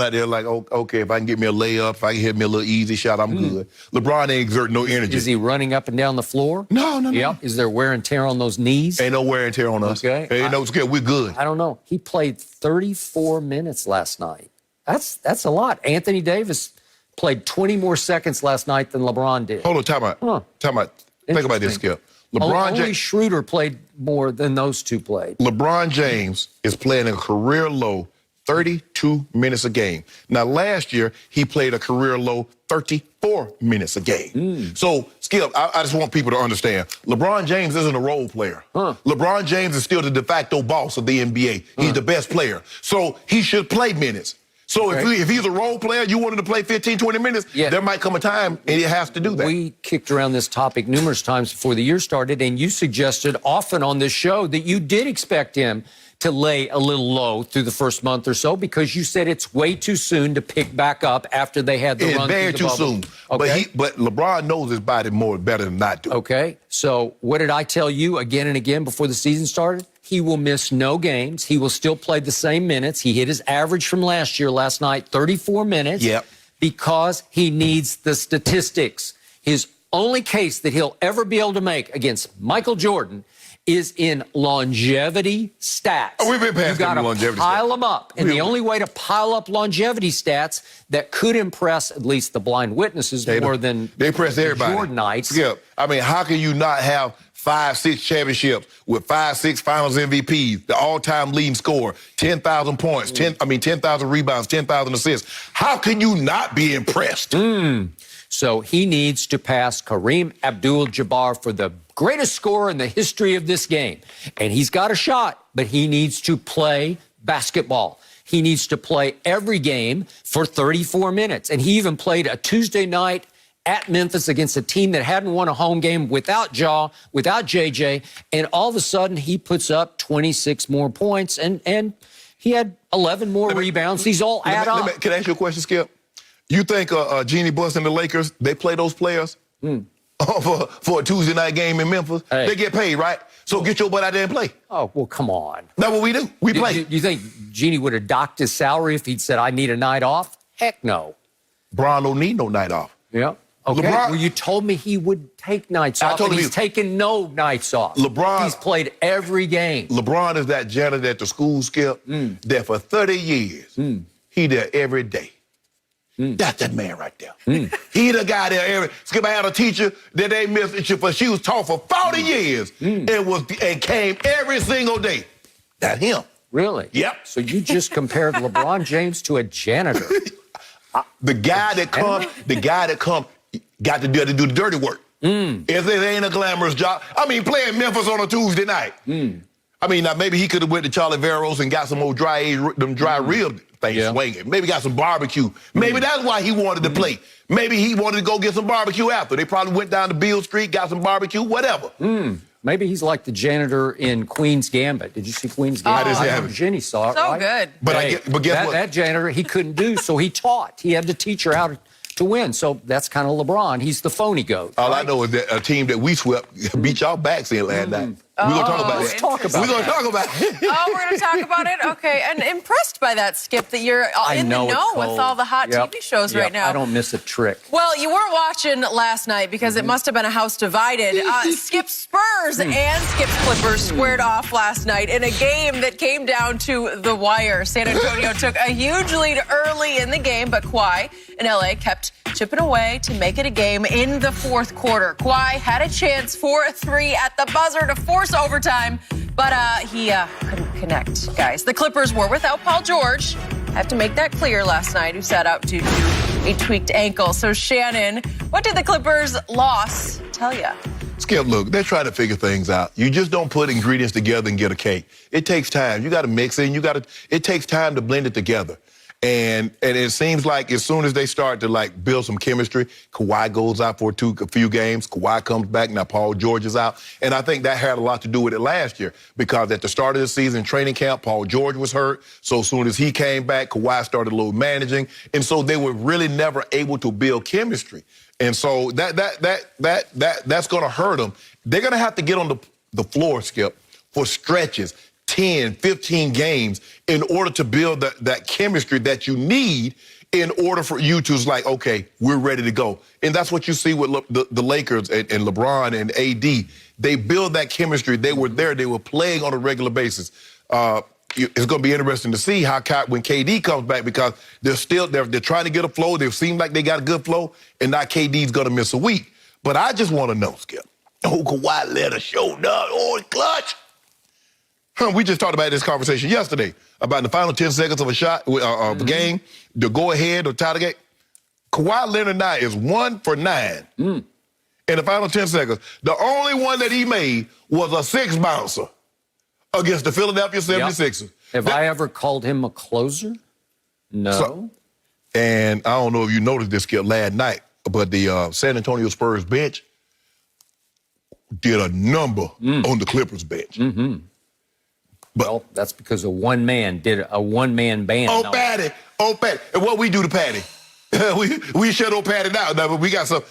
out there like, oh, okay, if I can get me a layup, if I can hit me a little easy shot, I'm good. LeBron ain't exerting no energy. Is he running up and down the floor? No. Yep. Is there wear and tear on those knees? Ain't no wear and tear on us. Okay. Ain't no Skip, we're good. I don't know. He played 34 minutes last night. That's a lot. Anthony Davis played 20 more seconds last night than LeBron did. Hold on, time out. Time out. Think about this, Skip. Only Schroeder played more than those two played. LeBron James is playing a career low 32 minutes a game. Now, last year, he played a career low 34 minutes a game. So, Skip, I just want people to understand, LeBron James isn't a role player. LeBron James is still the de facto boss of the NBA. He's the best player. So, he should play minutes. So, if he's a role player, you want him to play 15, 20 minutes, there might come a time and he has to do that. We kicked around this topic numerous times before the year started, and you suggested often on this show that you did expect him to lay a little low through the first month or so because you said it's way too soon to pick back up after they had the run very through the too bubble. soon. Okay. But LeBron knows his body better than I do. Okay. So what did I tell you again and again before the season started? He will miss no games. He will still play the same minutes. He hit his average from last year, last night, 34 minutes. Yep. Because he needs the statistics. His only case that he'll ever be able to make against Michael Jordan is in longevity stats. Oh, we've been past you got to longevity pile stats. them up. And the only way to pile up longevity stats that could impress at least the blind witnesses more than they impress everybody. Jordanites. Skip, I mean, how can you not have 5, 6 championships with 5, 6 finals MVPs, the all-time leading scorer, 10,000 points, 10,000 rebounds, 10,000 assists? How can you not be impressed? So he needs to pass Kareem Abdul-Jabbar for the greatest scorer in the history of this game. And he's got a shot, but he needs to play basketball. He needs to play every game for 34 minutes. And he even played a Tuesday night at Memphis against a team that hadn't won a home game without Ja, without JJ. And all of a sudden, he puts up 26 more points, and he had 11 more rebounds. These all add up. Can I ask you a question, Skip? You think Jeannie Buss and the Lakers, they play those players for a Tuesday night game in Memphis? Hey. They get paid, right? So get your butt out there and play. Oh, well, come on. That's what we do. We play. You think Jeannie would have docked his salary if he'd said, I need a night off? Heck no. Bron don't need no night off. Yeah. Okay. LeBron- Well, you told me he would take nights off, told and him he's taken no nights off. He's played every game. LeBron is that janitor at the school, Skip, that for 30 years, he there every day. That's that man right there. He the guy there Skip, I had a teacher that they missed, but she was taught for 40 years and came every single day. That's him. Really? Yep. So you just compared LeBron James to a janitor. The guy that come got to do the dirty work. If it ain't a glamorous job. I mean, playing Memphis on a Tuesday night. I mean, now maybe he could have went to Charlie Veros and got some old dry rib things swinging. Maybe got some barbecue. Maybe that's why he wanted to play. Maybe he wanted to go get some barbecue after. They probably went down to Beale Street, got some barbecue, whatever. Maybe he's like the janitor in Queen's Gambit. Did you see Queen's Gambit? I just haven't. Jenny saw it, So right? good. But guess what? That janitor, he couldn't do, so he taught. He had to teach her how to win. So that's kind of LeBron. He's the phony goat. All I know is that a team that we swept beat y'all backs in last night. We're going to talk about Oh, it. Let's talk about We're going to that. talk about it. Oh, we're going to talk about it? Okay. And impressed by that, Skip, that you're in the know with all the hot TV shows right now. I don't miss a trick. Well, you weren't watching last night because it must have been a house divided. Skip's Spurs and Skip's Clippers squared off last night in a game that came down to the wire. San Antonio took a huge lead early in the game, but Kawhi in LA kept chipping away to make it a game in the fourth quarter. Kawhi had a chance for a three at the buzzer to force overtime, but he couldn't connect, guys. The Clippers were without Paul George. I have to make that clear last night, who sat out due to a tweaked ankle. So, Shannon, what did the Clippers' loss tell you? Skip, look, they're trying to figure things out. You just don't put ingredients together and get a cake. It takes time. You got to mix it. It takes time to blend it together. And it seems like as soon as they start to build some chemistry, Kawhi goes out for a few games. Kawhi comes back. Now Paul George is out. And I think that had a lot to do with it last year because at the start of the season, training camp, Paul George was hurt. So as soon as he came back, Kawhi started a little managing. And so they were really never able to build chemistry. And so that's going to hurt them. They're going to have to get on the floor, Skip, for stretches. 10, 15 games in order to build that chemistry that you need in order for you to okay, we're ready to go. And that's what you see with the Lakers and LeBron and AD. They build that chemistry. They were there. They were playing on a regular basis. It's going to be interesting to see how when KD comes back because they're trying to get a flow. They seem like they got a good flow, and now KD's going to miss a week. But I just want to know, Skip. Oh, Kawhi let us show up. Oh, clutch. We just talked about this conversation yesterday about in the final 10 seconds of a shot of a game, the go-ahead or tie the game. Kawhi Leonard now is 1 for 9 in the final 10 seconds. The only one that he made was a 6 bouncer against the Philadelphia 76ers. Yep. Have I ever called him a closer? No. And I don't know if you noticed this, Skip, last night, but the San Antonio Spurs bench did a number on the Clippers bench. Well, that's because a one-man band. Oh, Patty. And what we do to Patty? we shut old Patty down. Now, but we got some.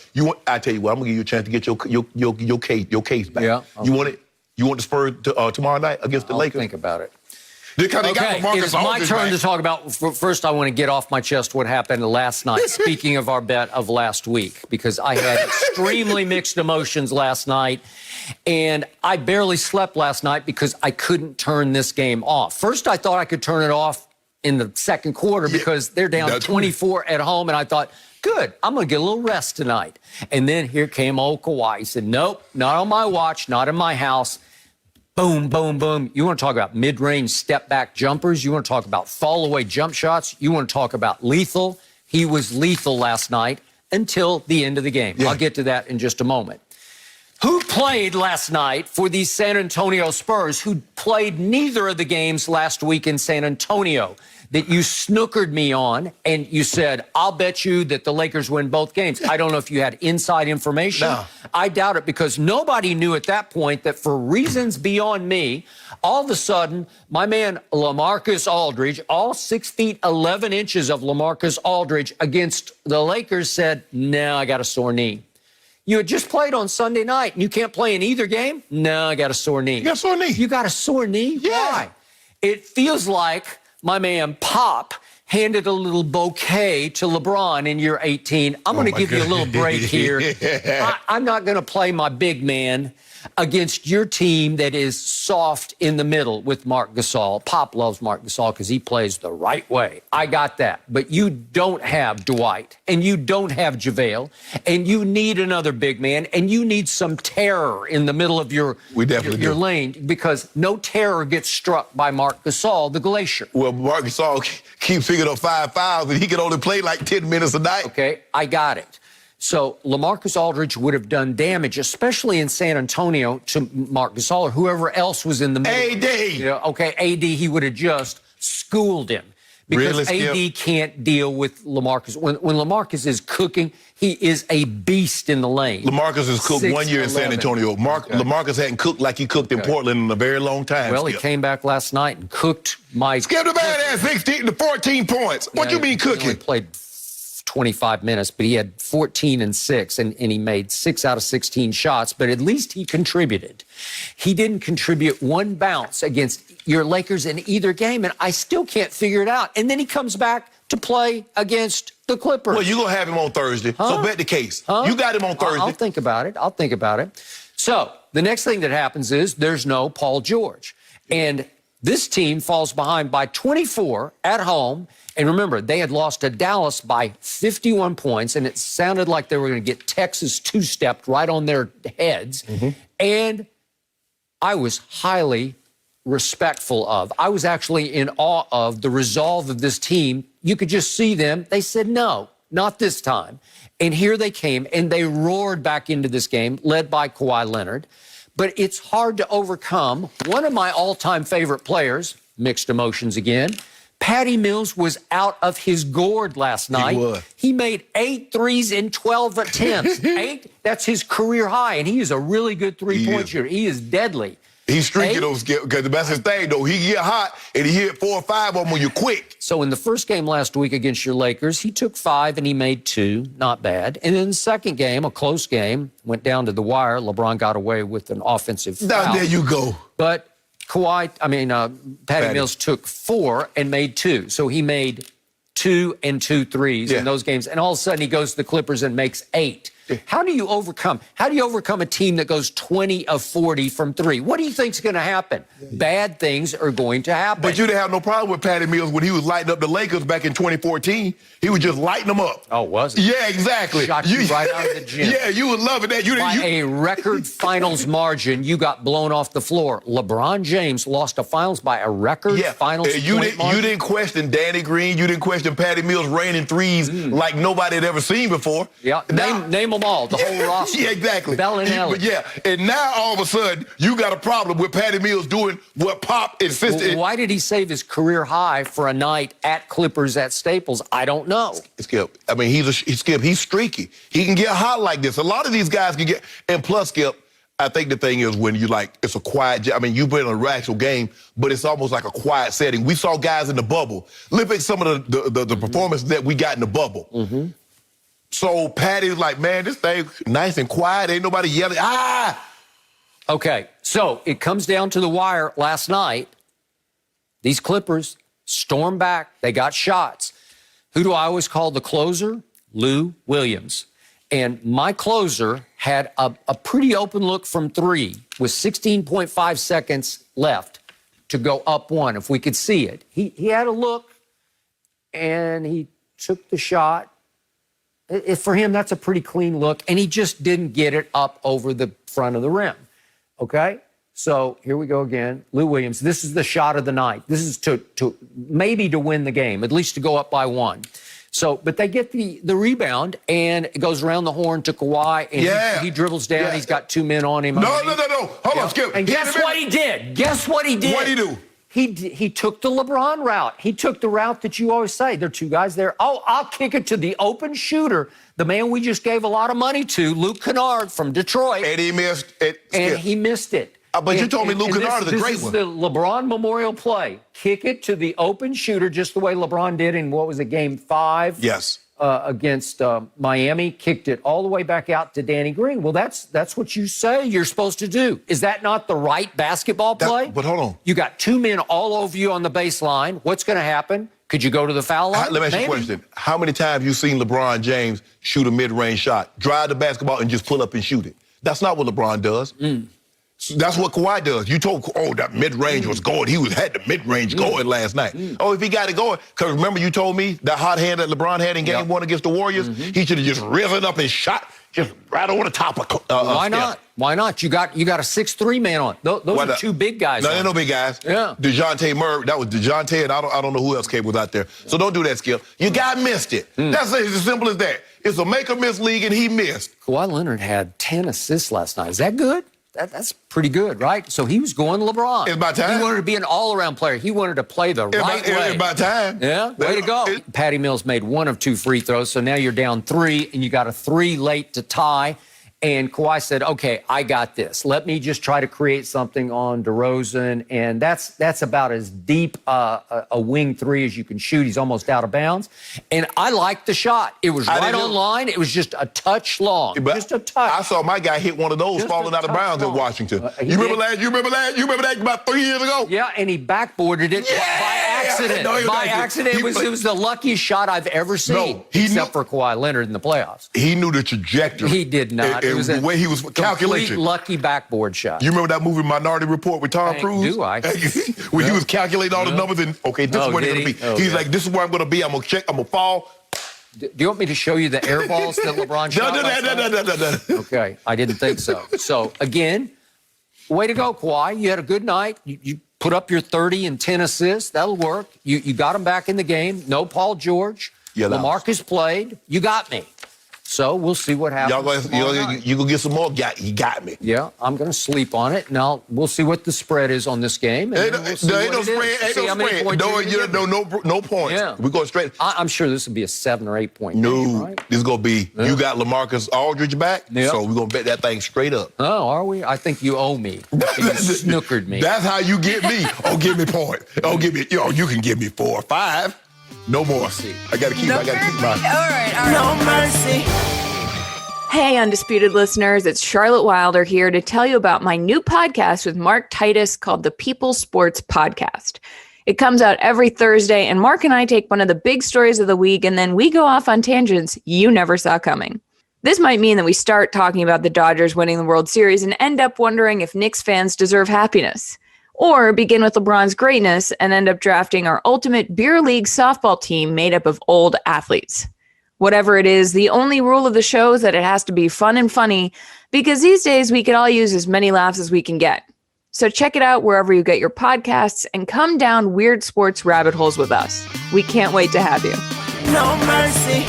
I tell you what, I'm gonna give you a chance to get your case back. Yeah. Okay. You want it? You want the Spurs tomorrow night against the Lakers? Think about it. Because Okay, it is my turn to talk about. First, I want to get off my chest what happened last night. Speaking of our bet of last week, because I had extremely mixed emotions last night, and I barely slept last night because I couldn't turn this game off. First, I thought I could turn it off in the second quarter because they're down 24 at home, and I thought, good, I'm going to get a little rest tonight. And then here came old Kawhi. He said, nope, not on my watch, not in my house. Boom, boom, boom. You want to talk about mid-range step-back jumpers? You want to talk about fall-away jump shots? You want to talk about lethal? He was lethal last night until the end of the game. Yeah. I'll get to that in just a moment. Who played last night for the San Antonio Spurs, who played neither of the games last week in San Antonio, that you snookered me on, and you said, I'll bet you that the Lakers win both games. I don't know if you had inside information. No. I doubt it, because nobody knew at that point that for reasons beyond me, all of a sudden, my man LaMarcus Aldridge, all 6 feet 11 inches of LaMarcus Aldridge against the Lakers, said, no, I got a sore knee. You had just played on Sunday night, and you can't play in either game? No, I got a sore knee. You got a sore knee? You got a sore knee? Yeah. Why? It feels like my man Pop handed a little bouquet to LeBron in year 18. I'm going to give you a little break here. Yeah. I'm not going to play my big man against your team that is soft in the middle with Marc Gasol. Pop loves Marc Gasol because he plays the right way. I got that. But you don't have Dwight, and you don't have JaVale, and you need another big man, and you need some terror in the middle of your lane, because no terror gets struck by Marc Gasol, the Glacier. Well, Marc Gasol keeps picking up 5 fouls, and he can only play like 10 minutes a night. Okay, I got it. So LaMarcus Aldridge would have done damage, especially in San Antonio, to Marc Gasol or whoever else was in the middle. AD. You know, okay, AD, he would have just schooled him. Because really, AD can't deal with LaMarcus. When LaMarcus is cooking, he is a beast in the lane. LaMarcus has cooked 1 year in San Antonio. LaMarcus hadn't cooked like he cooked in Portland in a very long time. Well, he came back last night and cooked my... Skip the man had 16 to 14 points. What you mean cooking? He played 25 minutes, but he had 14 and 6, and he made 6 out of 16 shots, but at least he contributed. He didn't contribute one bounce against your Lakers in either game, and I still can't figure it out. And then he comes back to play against the Clippers. Well, you're going to have him on Thursday, so bet the case. You got him on Thursday. I'll think about it. I'll think about it. So the next thing that happens is there's no Paul George. And this team falls behind by 24 at home. And remember, they had lost to Dallas by 51 points, and it sounded like they were going to get Texas two-stepped right on their heads. And I was highly respectful of. I was actually in awe of the resolve of this team. You could just see them. They said, no, not this time. And here they came, and they roared back into this game, led by Kawhi Leonard. But it's hard to overcome. One of my all-time favorite players, mixed emotions again, Patty Mills was out of his gourd last night. He made 8 threes in 12 attempts. 8, that's his career high, and he is a really good three-point shooter. He is deadly. He's streaky, those, because that's his thing, though. He get hot, and he hit 4 or 5 of them when you're quick. So in the first game last week against your Lakers, he took 5 and he made 2. Not bad. And in the second game, a close game, went down to the wire. LeBron got away with an offensive foul. Now, there you go. But Patty Mills took 4 and made 2. So he made 2 and 2 threes in those games. And all of a sudden, he goes to the Clippers and makes 8. How do you overcome a team that goes 20 of 40 from 3? What do you think's going to happen? Bad things are going to happen. But you didn't have no problem with Patty Mills when he was lighting up the Lakers back in 2014. He was just lighting them up. Oh, was he? Yeah, exactly. Shot you right out of the gym. Yeah, you were loving that. By a record finals margin, you got blown off the floor. LeBron James lost a finals by a record finals point margin. You didn't question Danny Green. You didn't question Patty Mills raining threes like nobody had ever seen before. Yeah, name them all, the whole roster. Yeah, exactly. Bellinelli. And now all of a sudden, you got a problem with Patty Mills doing what Pop insisted. Well, why did he save his career high for a night at Clippers at Staples? I don't know. Skip, I mean, he's streaky. He can get hot like this. A lot of these guys can get, and plus, Skip, I think the thing is when you it's a quiet, I mean, you've been in a actual game, but it's almost like a quiet setting. We saw guys in the bubble. Look at some of the performances that we got in the bubble. So Patty's like, man, this thing nice and quiet. Ain't nobody yelling, ah! Okay, so it comes down to the wire last night. These Clippers stormed back. They got shots. Who do I always call the closer? Lou Williams. And my closer had a pretty open look from 3 with 16.5 seconds left to go up 1, if we could see it. He had a look, and he took the shot. For him, that's a pretty clean look, and he just didn't get it up over the front of the rim, okay? So here we go again. Lou Williams, this is the shot of the night. This is to maybe to win the game, at least to go up by 1. So, but they get the rebound, and it goes around the horn to Kawhi, and he dribbles down. He's got 2 men on him. No. Hold on, Skip. And guess what he did? Guess what he did? What did he do? He took the LeBron route. He took the route that you always say. There are 2 guys there. Oh, I'll kick it to the open shooter, the man we just gave a lot of money to, Luke Kennard from Detroit. And he missed it. And he missed it. But you told me Luke Kennard is a great one. This is the LeBron Memorial play. Kick it to the open shooter, just the way LeBron did in, what was it, Game 5? Yes. Against Miami, kicked it all the way back out to Danny Green. Well, that's what you say you're supposed to do. Is that not the right basketball play? But hold on. You got 2 men all over you on the baseline. What's going to happen? Could you go to the foul line? Let me ask you a question. How many times have you seen LeBron James shoot a mid-range shot, drive the basketball, and just pull up and shoot it? That's not what LeBron does. So that's what Kawhi does. You told, that mid-range was going. He had the mid-range going last night. Oh, if he got it going, because remember you told me that hot hand that LeBron had in Game 1 against the Warriors? He should have just risen up and shot just right over the top of Why not? Why not? You got a 6'3" man on. Those are 2 big guys. No, they're no big guys. Yeah. DeJounte Murray, that was DeJounte, and I don't know who else came out there. So don't do that, Skip. Your guy missed it. That's as simple as that. It's a make-or-miss league, and he missed. Kawhi Leonard had 10 assists last night. Is that good? That's pretty good, right? So he was going to LeBron. It's about time. He wanted to be an all-around player. He wanted to play the right way. It's about time. Yeah, way to go. Patty Mills made 1 of 2 free throws, so now you're down 3, and you got a 3 late to tie. And Kawhi said, okay, I got this. Let me just try to create something on DeRozan. And that's about as deep a wing three as you can shoot. He's almost out of bounds. And I liked the shot. It was right on line. It was just a touch long. But just a touch. I saw my guy hit one of those Just falling out of bounds in Washington. You remember that about 3 years ago? Yeah, and he backboarded it by accident. No, by accident. It was the luckiest shot I've ever seen, except for Kawhi Leonard in the playoffs. He knew the trajectory. He did not. It was the way he was calculating. Lucky backboard shot. You remember that movie Minority Report with Tom Cruise? Do I? When he was calculating all the numbers and, okay, this is where they're going to be. Oh, He's like, this is where I'm going to be. I'm going to check. I'm going to fall. Do you want me to show you the air balls that LeBron shot? No. Okay, I didn't think so. So, again, way to go, Kawhi. You had a good night. You put up your 30 and 10 assists. That'll work. You got him back in the game. No Paul George. Yeah, LaMarcus played. You got me. So we'll see what happens. You gonna get some more? You got me. Yeah, I'm going to sleep on it. Now we'll see what the spread is on this game. And Ain't no spread. No points. Yeah. We go straight. I'm sure this will be a 7 or 8 point No, game, right? this is gonna be. Yeah. You got LaMarcus Aldridge back, so we're gonna bet that thing straight up. Oh, are we? I think you owe me. You snookered me. That's how you get me. Oh, give me point. Oh, give me. You can give me 4 or 5. No more. I gotta keep. I gotta keep my. All right. No mercy. Hey, Undisputed listeners, it's Charlotte Wilder here to tell you about my new podcast with Mark Titus called the People Sports Podcast. It comes out every Thursday, and Mark and I take one of the big stories of the week, and then we go off on tangents you never saw coming. This might mean that we start talking about the Dodgers winning the World Series and end up wondering if Knicks fans deserve happiness. Or begin with LeBron's greatness and end up drafting our ultimate beer league softball team made up of old athletes. Whatever it is, the only rule of the show is that it has to be fun and funny, because these days we could all use as many laughs as we can get. So check it out wherever you get your podcasts and come down weird sports rabbit holes with us. We can't wait to have you. No mercy.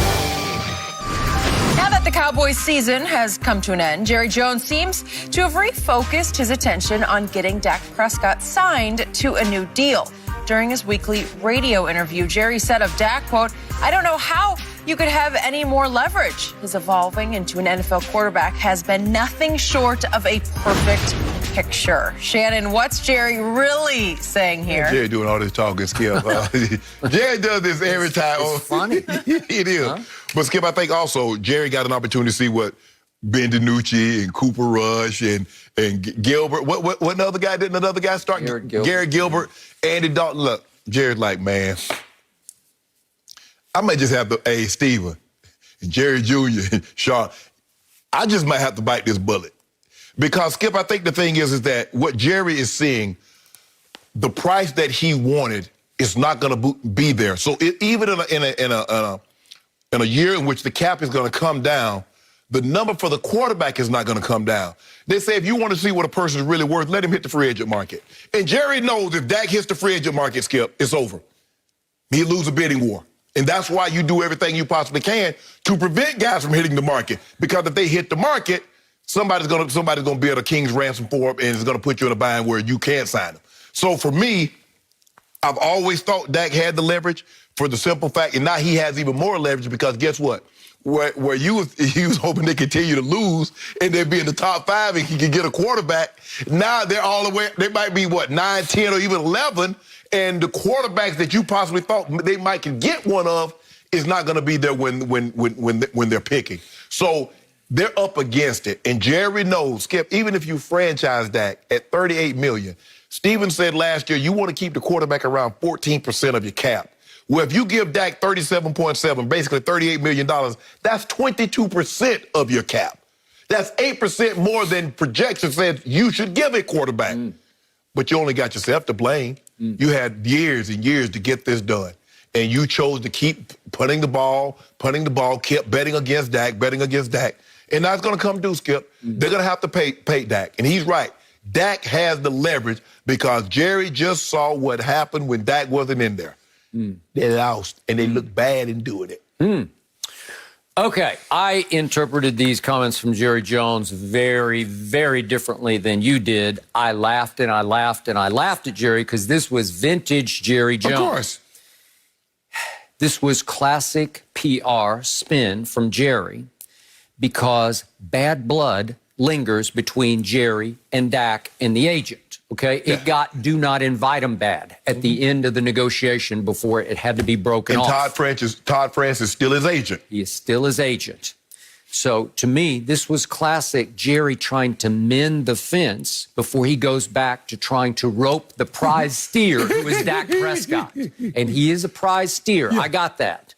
Now that the Cowboys season has come to an end, Jerry Jones seems to have refocused his attention on getting Dak Prescott signed to a new deal. During his weekly radio interview, Jerry said of Dak, quote, "I don't know how you could have any more leverage. His evolving into an NFL quarterback has been nothing short of a perfect picture." Shannon, what's Jerry really saying here? Jerry doing all this talking, Skip. Jerry does this every time. It's funny. It is. Huh? But, Skip, I think also Jerry got an opportunity to see what Ben DiNucci and Cooper Rush and Gilbert. What another guy didn't another guy start? Garrett Gilbert, Andy Dalton. Look, Jerry's like, man, I might just have to, hey, Steven, and Jerry Jr., and Sean, I just might have to bite this bullet. Because, Skip, I think the thing is that what Jerry is seeing, the price that he wanted is not going to be there. So even in a year in which the cap is going to come down, the number for the quarterback is not going to come down. They say if you want to see what a person is really worth, let him hit the free agent market. And Jerry knows if Dak hits the free agent market, Skip, it's over. He'll lose a bidding war. And that's why you do everything you possibly can to prevent guys from hitting the market. Because if they hit the market, somebody's gonna be at a king's ransom for him, and it's gonna put you in a bind where you can't sign him. So for me, I've always thought Dak had the leverage for the simple fact, and now he has even more leverage because guess what? Where he was hoping they continue to lose and they'd be in the top 5 and he could get a quarterback. Now they're all the way, they might be 9, 10, or even 11. And the quarterbacks that you possibly thought they might could get one of is not going to be there when they're picking. So they're up against it. And Jerry knows, Skip, even if you franchise Dak at $38 million, Steven said last year you want to keep the quarterback around 14% of your cap. Well, if you give Dak $37.7, basically $38 million, that's 22% of your cap. That's 8% more than projections said you should give a quarterback. But you only got yourself to blame. You had years and years to get this done. And you chose to keep punting the ball, kept betting against Dak. And now it's going to come due, Skip. They're going to have to pay Dak. And he's right. Dak has the leverage because Jerry just saw what happened when Dak wasn't in there. They lost, and they looked bad in doing it. Okay, I interpreted these comments from Jerry Jones very, very differently than you did. I laughed and I laughed and I laughed at Jerry because this was vintage Jerry Jones. Of course. This was classic PR spin from Jerry because bad blood lingers between Jerry and Dak and the agent, okay? Yeah. It got do not invite him bad at the end of the negotiation before it had to be broken off. Todd France is still his agent. He is still his agent. So to me, this was classic Jerry trying to mend the fence before he goes back to trying to rope the prize steer, who is Dak Prescott. And he is a prize steer. I got that.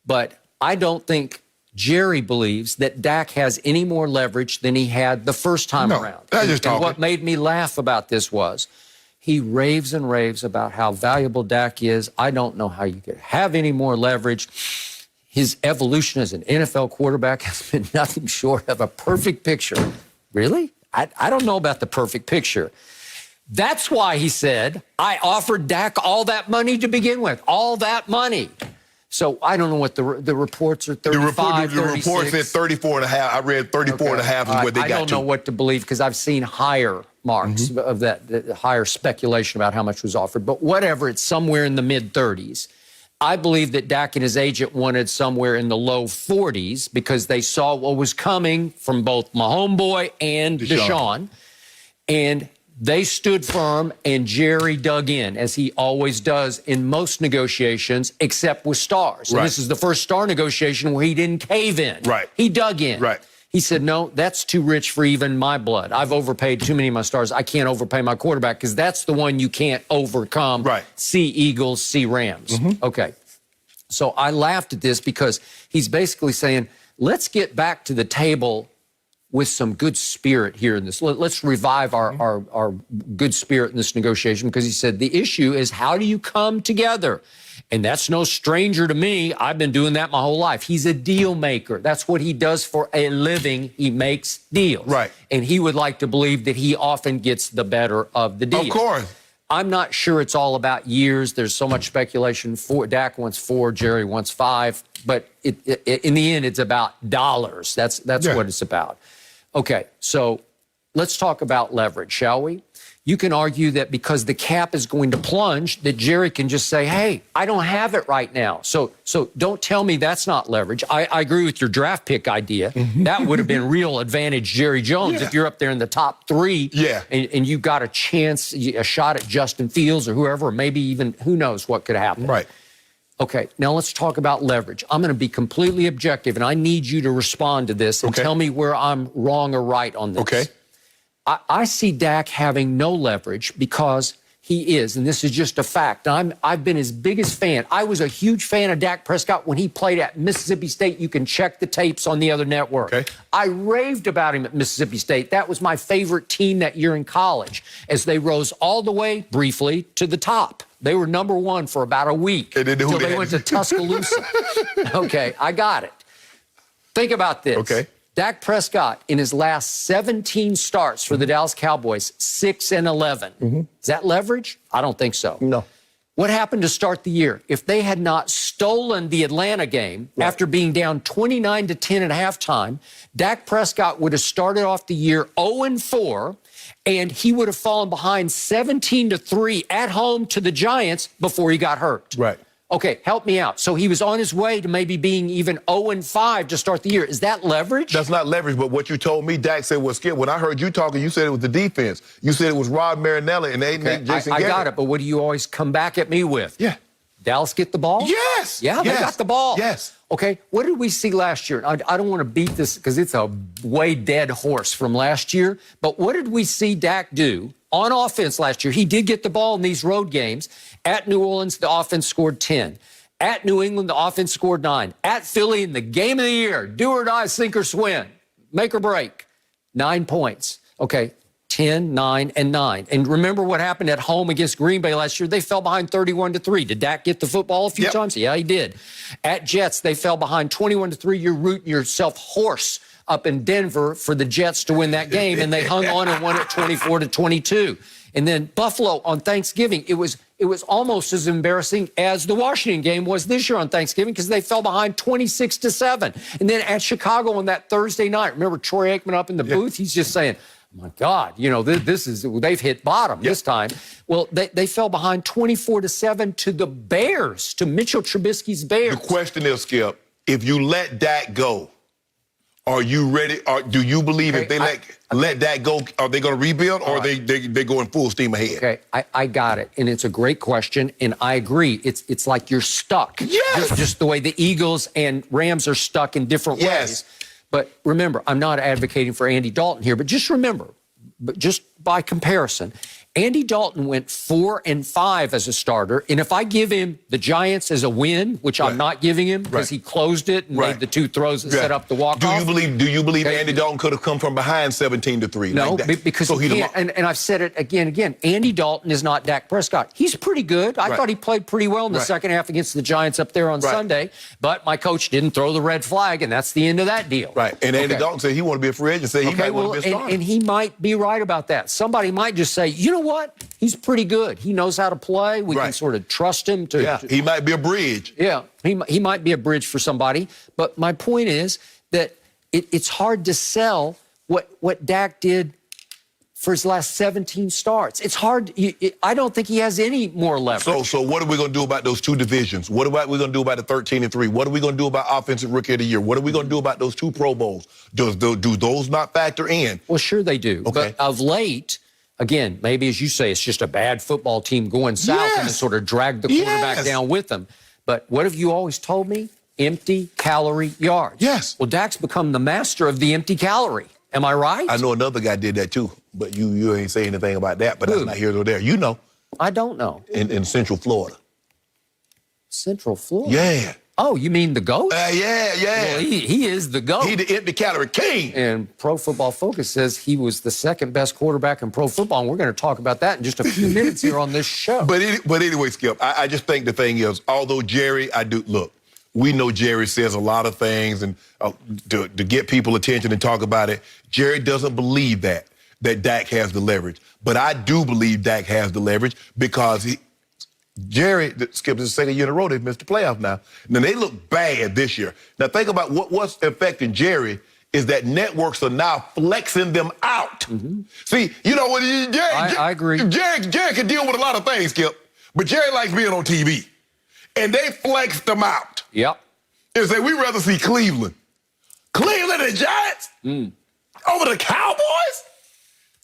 But I don't think Jerry believes that Dak has any more leverage than he had the first time around. And what made me laugh about this was he raves and raves about how valuable Dak is. I don't know how you could have any more leverage. His evolution as an NFL quarterback has been nothing short of a perfect picture. Really? I don't know about the perfect picture. That's why he said, I offered Dak all that money to begin with, all that money. So I don't know what the reports are, 35, The report said 34 and a half. I read 34 and a half is what they got to. I don't know what to believe because I've seen higher marks of that, higher speculation about how much was offered. But whatever, it's somewhere in the mid-30s. I believe that Dak and his agent wanted somewhere in the low 40s because they saw what was coming from both my homeboy and Deshaun. And they stood firm, and Jerry dug in, as he always does in most negotiations, except with stars. And this is the first star negotiation where he didn't cave in. He dug in. He said, no, that's too rich for even my blood. I've overpaid too many of my stars. I can't overpay my quarterback because that's the one you can't overcome. See Eagles, see Rams. Okay. So I laughed at this because he's basically saying, let's get back to the table with some good spirit here in this. Let's revive our good spirit in this negotiation, because he said the issue is how do you come together? And that's no stranger to me. I've been doing that my whole life. He's a deal maker. That's what he does for a living. He makes deals. And he would like to believe that he often gets the better of the deal. Of course. I'm not sure it's all about years. There's so much speculation. Dak wants 4, Jerry wants 5. But in the end, it's about dollars. That's what it's about. Okay, so let's talk about leverage, shall we? You can argue that because the cap is going to plunge, that Jerry can just say, hey, I don't have it right now. So don't tell me that's not leverage. I agree with your draft pick idea. That would have been real advantage Jerry Jones if you're up there in the top 3 and you got a chance, a shot at Justin Fields or whoever, or maybe even who knows what could happen. Okay, now let's talk about leverage. I'm going to be completely objective, and I need you to respond to this and tell me where I'm wrong or right on this. I see Dak having no leverage because he is, and this is just a fact. I've been his biggest fan. I was a huge fan of Dak Prescott when he played at Mississippi State. You can check the tapes on the other network. I raved about him at Mississippi State. That was my favorite team that year in college, as they rose all the way, briefly, to the top. They were #1 for about a week until they went to Tuscaloosa. Okay, I got it. Think about this. Dak Prescott, in his last 17 starts for the Dallas Cowboys, 6-11. Is that leverage? I don't think so. No. What happened to start the year? If they had not stolen the Atlanta game after being down 29-10 at halftime, Dak Prescott would have started off the year 0-4, and he would have fallen behind 17-3 at home to the Giants before he got hurt. Okay, help me out. So he was on his way to maybe being even 0-5 to start the year. Is that leverage? That's not leverage, but what you told me, Dak said was Skip. When I heard you talking, you said it was the defense. You said it was Rod Marinelli and Jason I Garrett. got it, but what do you always come back at me with? Dallas get the ball? Yes. Yeah, they got the ball. Yes. Okay, what did we see last year? I don't want to beat this because it's a way dead horse from last year, but what did we see Dak do on offense last year? He did get the ball in these road games. At New Orleans, the offense scored 10. At New England, the offense scored 9. At Philly, in the game of the year, do or die, sink or swim, make or break, 9 points. Okay, 10, 9, and 9. And remember what happened at home against Green Bay last year? They fell behind 31-3. Did Dak get the football a few times? Yeah, he did. At Jets, they fell behind 21-3. You're rooting yourself hoarse up in Denver for the Jets to win that game, and they hung on and won it 24-22. And then Buffalo on Thanksgiving, it was almost as embarrassing as the Washington game was this year on Thanksgiving because they fell behind 26-7. And then at Chicago on that Thursday night, remember Troy Aikman up in the booth? He's just saying, oh my God, you know, they've hit bottom this time. Well, they fell behind 24-7 to the Bears, to Mitchell Trubisky's Bears. The question is, Skip, if you let Dak go, Are you ready? Do you believe if they let that go, are they going to rebuild, or they going full steam ahead? Okay, I got it, and it's a great question, and I agree. It's like you're stuck. Yes. Just the way the Eagles and Rams are stuck in different ways. But remember, I'm not advocating for Andy Dalton here, but just remember, just by comparison, Andy Dalton went 4-5 as a starter, and if I give him the Giants as a win, which I'm not giving him because he closed it and made the 2 throws that set up the walk-off. Do you believe Andy Dalton could have come from behind 17-3? No, like that? because he can't. And I've said it again. Andy Dalton is not Dak Prescott. He's pretty good. I thought he played pretty well in the second half against the Giants up there on Sunday, but my coach didn't throw the red flag, and that's the end of that deal. Right, and Andy Dalton said he wanted to be a free agent, said he might want to be a starter. And he might be right about that. Somebody might just say, you know what? He's pretty good. He knows how to play. We can sort of trust him to. Yeah, he might be a bridge. Yeah, he might be a bridge for somebody. But my point is that it's hard to sell what Dak did for his last 17 starts. It's hard. I don't think he has any more leverage. So what are we going to do about those 2 divisions? What are we going to do about the 13-3? What are we going to do about Offensive Rookie of the Year? What are we going to do about those 2 Pro Bowls? Do those not factor in? Well, sure they do. Okay. But of late, again, maybe as you say, it's just a bad football team going south and it sort of dragged the quarterback down with them. But what have you always told me? Empty calorie yards. Yes. Well, Dak's become the master of the empty calorie. Am I right? I know another guy did that too, but you ain't saying anything about that, but that's not here nor there. You know. I don't know. In Central Florida. Central Florida? Yeah. Oh, you mean the GOAT? Yeah. Well, he is the GOAT. He the empty calorie king. And Pro Football Focus says he was the second best quarterback in pro football, and we're going to talk about that in just a few minutes here on this show. But anyway, Skip, I just think the thing is, although Jerry, we know Jerry says a lot of things and to get people attention and talk about it. Jerry doesn't believe that Dak has the leverage. But I do believe Dak has the leverage because Jerry, Skip, is the second year in a row they've missed the playoff now. Now, they look bad this year. Now, think about what's affecting Jerry is that networks are now flexing them out. Mm-hmm. See, you know, I agree. Jerry can deal with a lot of things, Skip, but Jerry likes being on TV. And they flexed them out. Yep. And say, we'd rather see Cleveland. Cleveland and Giants? Over the Cowboys?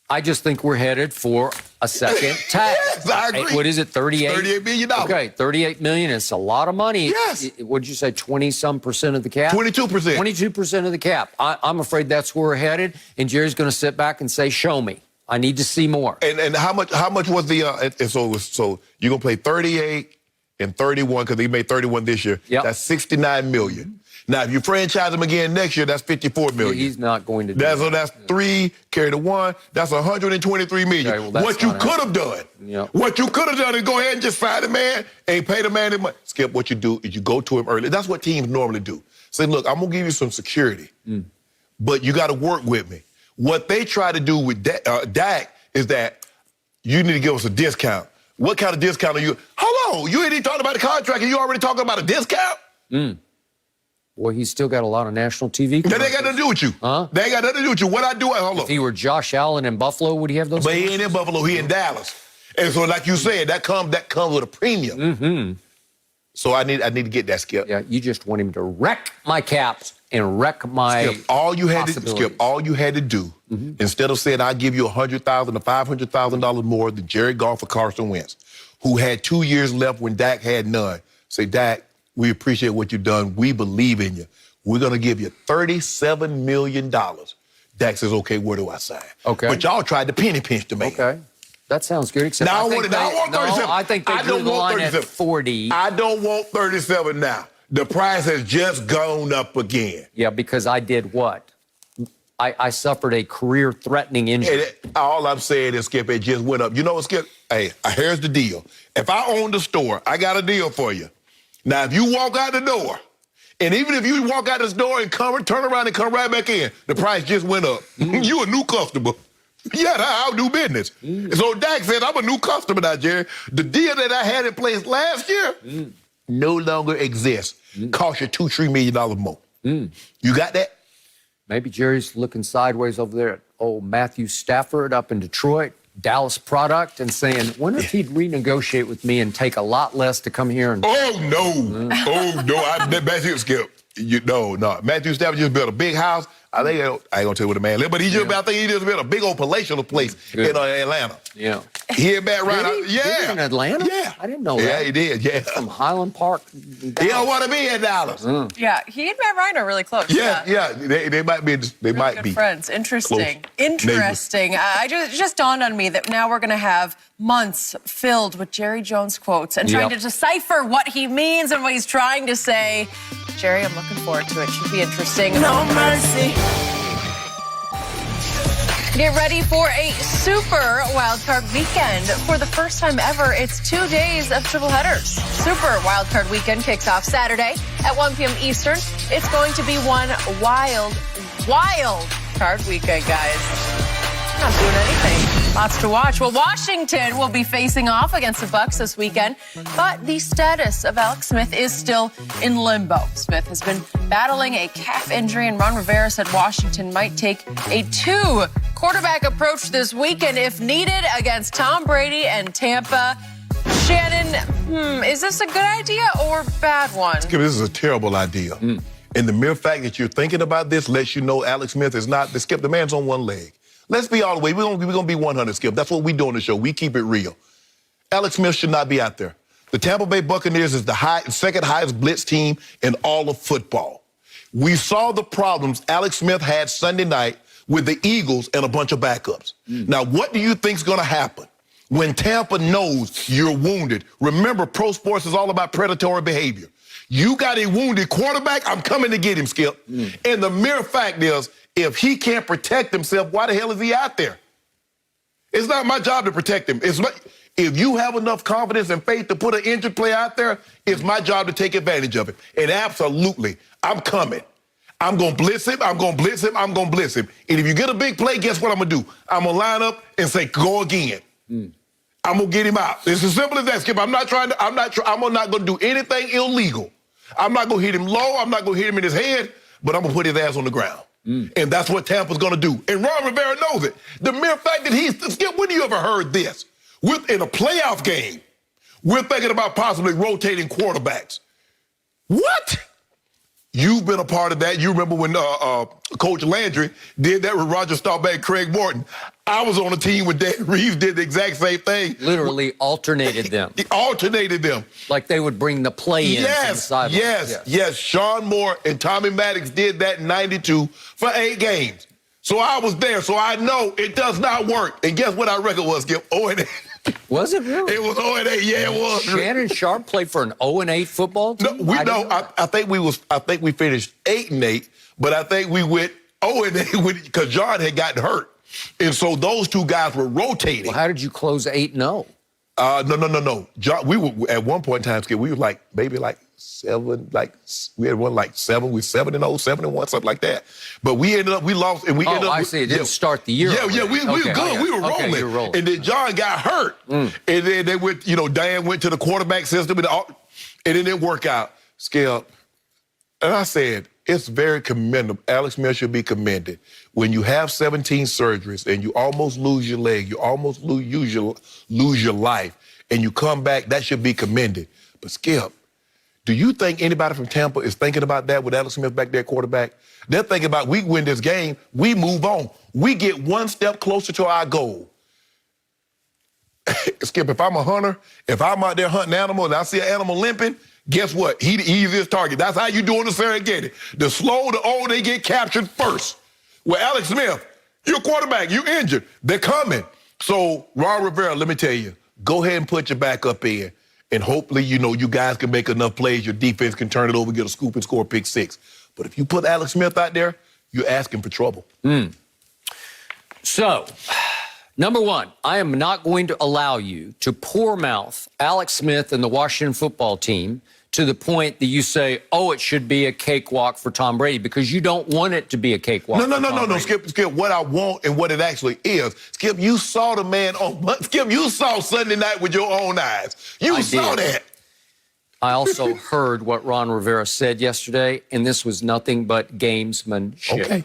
I just think we're headed for a second tag. Yes, I agree. What is it, 38? $38 million. Okay, $38 million. It's a lot of money. Yes. What'd you say, 20-some% of the cap? 22%. 22% of the cap. I'm afraid that's where we're headed, and Jerry's going to sit back and say, show me. I need to see more. And how much was the so you're going to play 38 and 31 because they made 31 this year. Yep. That's $69 million. Now, if you franchise him again next year, that's $54 million. He's not going to do that. So that's 3 carry to 1. That's $123 million. Okay, well, what you could have done, what you could have done is go ahead and just fire the man and pay the man his money. Skip, what you do is you go to him early. That's what teams normally do. Say, look, I'm going to give you some security, but you got to work with me. What they try to do with Dak is that you need to give us a discount. What kind of discount are you? Hold on, you ain't even talking about the contract and you already talking about a discount? Well, he's still got a lot of national TV. That ain't got nothing to do with you. Huh? They ain't got nothing to do with you. What I do, hold on. If he were Josh Allen in Buffalo, would he have those? But he ain't in Buffalo, he in Dallas. And so like you said, that comes with a premium. Mm-hmm. So I need to get that, Skip. Yeah, you just want him to wreck my caps and wreck my Skip, all you had to do, instead of saying I'll give you $100,000 to $500,000 more than Jared Goff or Carson Wentz, who had 2 years left when Dak had none, say, Dak, we appreciate what you've done. We believe in you. We're going to give you $37 million. Dak says, okay, where do I sign? Okay. But y'all tried to penny pinch the man. Okay. That sounds good. Except Now I want 37. I think they drew the line at 40. I don't want 37 now. The price has just gone up again. Yeah, because I did what? I suffered a career-threatening injury. All I'm saying is, Skip, it just went up. You know what, Skip? Hey, here's the deal. If I own the store, I got a deal for you. Now, if you walk out the door, and even if you walk out this door and turn around and come right back in, the price just went up. You a new customer. Yeah, I'll do business. So Dak said, I'm a new customer now, Jerry. The deal that I had in place last year no longer exists. Cost you $2-3 million more. You got that? Maybe Jerry's looking sideways over there at old Matthew Stafford up in Detroit, Dallas product, and saying, wonder if he'd renegotiate with me and take a lot less to come here and... Oh, no. Oh, no. Matthew Skip. No. Matthew Stafford just built a big house. I think I ain't gonna tell you where the man live, but I think he just been a big old palatial place in Atlanta. Yeah. He had Matt Ryan. Did he? Did he in Atlanta? Yeah. I didn't know that. Yeah, he did. Yeah. From Highland Park. He don't want to be in Dallas. Yeah, he and Matt Ryan are really close. Yeah. They might be. They might Good be friends. Interesting. close Interesting. I it just dawned on me that now we're going to have months filled with Jerry Jones quotes and trying to decipher what he means and what he's trying to say. Jerry, I'm looking forward to it. Should be interesting. No mercy. Get ready for a super wildcard weekend. For the first time ever, it's 2 days of triple headers. Super wildcard weekend kicks off Saturday at 1 p.m. Eastern. It's going to be one wild card weekend, guys. Not doing anything. Lots to watch. Well, Washington will be facing off against the Bucs this weekend, but the status of Alex Smith is still in limbo. Smith has been battling a calf injury, and Ron Rivera said Washington might take a two-quarterback approach this weekend if needed against Tom Brady and Tampa. Shannon, is this a good idea or bad one? Skip, this is a terrible idea. And the mere fact that you're thinking about this lets you know Alex Smith is not. Skip, the man's on one leg. Let's be all the way. We're gonna be 100, Skip. That's what we do on the show. We keep it real. Alex Smith should not be out there. The Tampa Bay Buccaneers is the second highest blitz team in all of football. We saw the problems Alex Smith had Sunday night with the Eagles and a bunch of backups. Now, what do you think's gonna happen when Tampa knows you're wounded? Remember, pro sports is all about predatory behavior. You got a wounded quarterback, I'm coming to get him, Skip. And the mere fact is, if he can't protect himself, why the hell is he out there? It's not my job to protect him. If you have enough confidence and faith to put an injured player out there, it's my job to take advantage of it. And absolutely, I'm coming. I'm going to blitz him. I'm going to blitz him. I'm going to blitz him. And if you get a big play, guess what I'm going to do? I'm going to line up and say, go again. I'm going to get him out. It's as simple as that, Skip. I'm not going to do anything illegal. I'm not going to hit him low. I'm not going to hit him in his head, but I'm going to put his ass on the ground. And that's what Tampa's going to do. And Ron Rivera knows it. The mere fact that Skip, when you ever heard this? In a playoff game, we're thinking about possibly rotating quarterbacks. What? You've been a part of that. You remember when Coach Landry did that with Roger Staubach and Craig Morton. I was on a team when Dan Reeves did the exact same thing. Literally alternated them. He alternated them. Like they would bring the play in. Yes. Sean Moore and Tommy Maddox did that in 92 for 8 games. So I was there, so I know it does not work. And guess what our record was, Skip? 0-8. Was it really? It was 0-8. Yeah, it was. Shannon Sharp played for an 0-8 football team? I think we finished 8-8, but I think we went 0-8 because John had gotten hurt. And so those two guys were rotating. Well, how did you close 8-0? No. John, we were at one point in time, Skip, we were like maybe like 7, we had one like 7, we were 7-0, 7-1, something like that. But we lost, and we ended up. I see. It didn't start the year. Yeah, we were good. We were rolling. Okay, you were rolling. And then John got hurt. And then they went, Dan went to the quarterback system, and it didn't work out. Skip. And I said, it's very commendable. Alex Smith should be commended. When you have 17 surgeries and you almost lose your leg, you almost lose your life, and you come back, that should be commended. But Skip, do you think anybody from Tampa is thinking about that with Alex Smith back there, quarterback? They're thinking about, we win this game, we move on. We get one step closer to our goal. Skip, if I'm a hunter, if I'm out there hunting animals and I see an animal limping, guess what? He the easiest target. That's how you do in the Serengeti. The slow, the old, they get captured first. Well, Alex Smith, you're a quarterback, you're injured. They're coming. So, Ron Rivera, let me tell you, go ahead and put your back up in. And hopefully, you guys can make enough plays, your defense can turn it over, get a scoop and score a pick 6. But if you put Alex Smith out there, you're asking for trouble. So, number one, I am not going to allow you to poor mouth Alex Smith and the Washington football team to the point that you say, it should be a cakewalk for Tom Brady, because you don't want it to be a cakewalk. No, Skip, what I want and what it actually is. Skip, you saw the man Skip, you saw Sunday night with your own eyes. You saw that. I also heard what Ron Rivera said yesterday, and this was nothing but gamesmanship. Okay.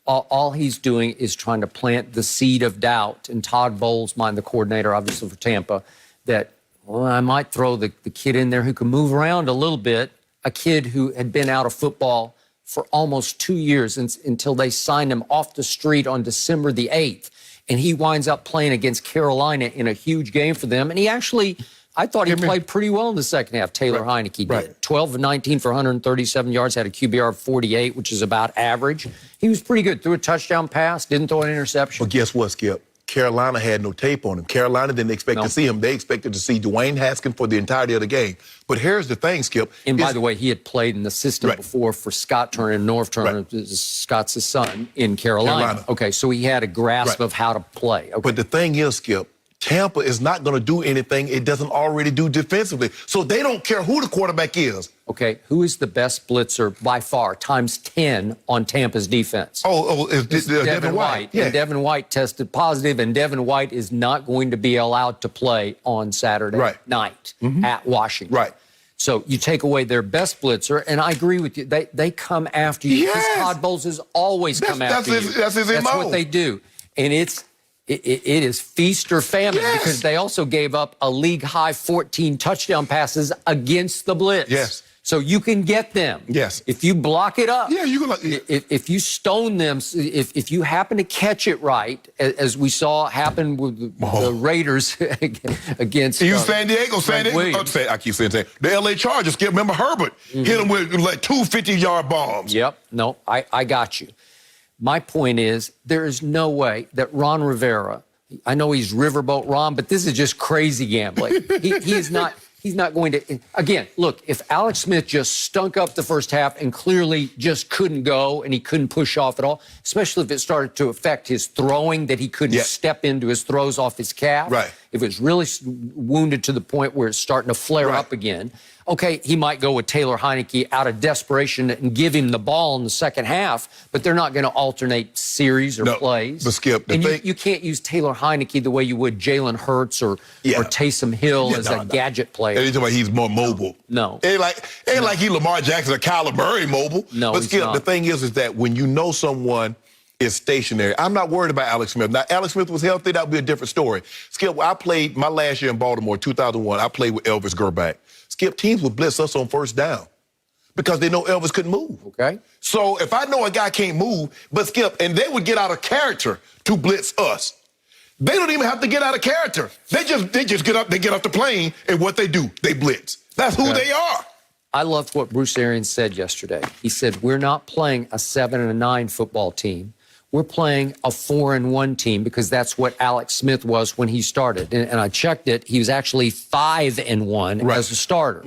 All he's doing is trying to plant the seed of doubt in Todd Bowles' mind, the coordinator, obviously, for Tampa, that, I might throw the kid in there who can move around a little bit, a kid who had been out of football for almost 2 years until they signed him off the street on December the 8th. And he winds up playing against Carolina in a huge game for them. And he actually, I thought he played pretty well in the second half. Taylor Heineke did. Right. 12 of 19 for 137 yards, had a QBR of 48, which is about average. He was pretty good. Threw a touchdown pass, didn't throw an interception. But guess what, Skip? Carolina had no tape on him. Carolina didn't expect to see him. They expected to see Dwayne Haskins for the entirety of the game. But here's the thing, Skip. And by the way, he had played in the system before for Scott Turner and North Turner, Scott's his son, in Carolina. Okay, so he had a grasp of how to play. Okay. But the thing is, Skip, Tampa is not going to do anything it doesn't already do defensively. So they don't care who the quarterback is. Okay, who is the best blitzer by far, times 10 on Tampa's defense? It's Devin White. Yeah. And Devin White tested positive, and Devin White is not going to be allowed to play on Saturday night at Washington. Right. So you take away their best blitzer, and I agree with you. They come after you. Yes. Todd Bowles has always come after you. That's his That's MO. what they do. And it is feast or famine because they also gave up a league-high 14 touchdown passes against the blitz. Yes. So you can get them. Yes. If you block it up. Yeah, you can. If you stone them, if you happen to catch it right, as we saw happen with the Raiders against San Diego. I keep saying that. The L.A. Chargers, remember Herbert hit him with like 2 50-yard bombs. Yep. No, I got you. My point is, there is no way that Ron Rivera, I know he's Riverboat Ron, but this is just crazy gambling. He is not. He's not going to, again, look, if Alex Smith just stunk up the first half and clearly just couldn't go and he couldn't push off at all, especially if it started to affect his throwing, that he couldn't step into his throws off his calf. Right. If it's really wounded to the point where it's starting to flare up again, okay, he might go with Taylor Heineke out of desperation and give him the ball in the second half, but they're not going to alternate series or plays. But Skip, you can't use Taylor Heineke the way you would Jalen Hurts or Taysom Hill as a gadget player. He's more mobile. No. Ain't like he Lamar Jackson or Kyler Murray mobile. No, but Skip, the thing is that when you know someone is stationary, I'm not worried about Alex Smith. Now, Alex Smith was healthy, that would be a different story. Skip, I played my last year in Baltimore, 2001, I played with Elvis Grbac. Skip, teams would blitz us on first down because they know Elvis couldn't move. Okay. So if I know a guy can't move, but Skip, and they would get out of character to blitz us. They don't even have to get out of character. They just get up the plane, and what they do, they blitz. That's who they are. I loved what Bruce Arians said yesterday. He said, we're not playing a 7-9 football team. We're playing a 4-1 team because that's what Alex Smith was when he started. And I checked it. He was actually 5-1 as a starter.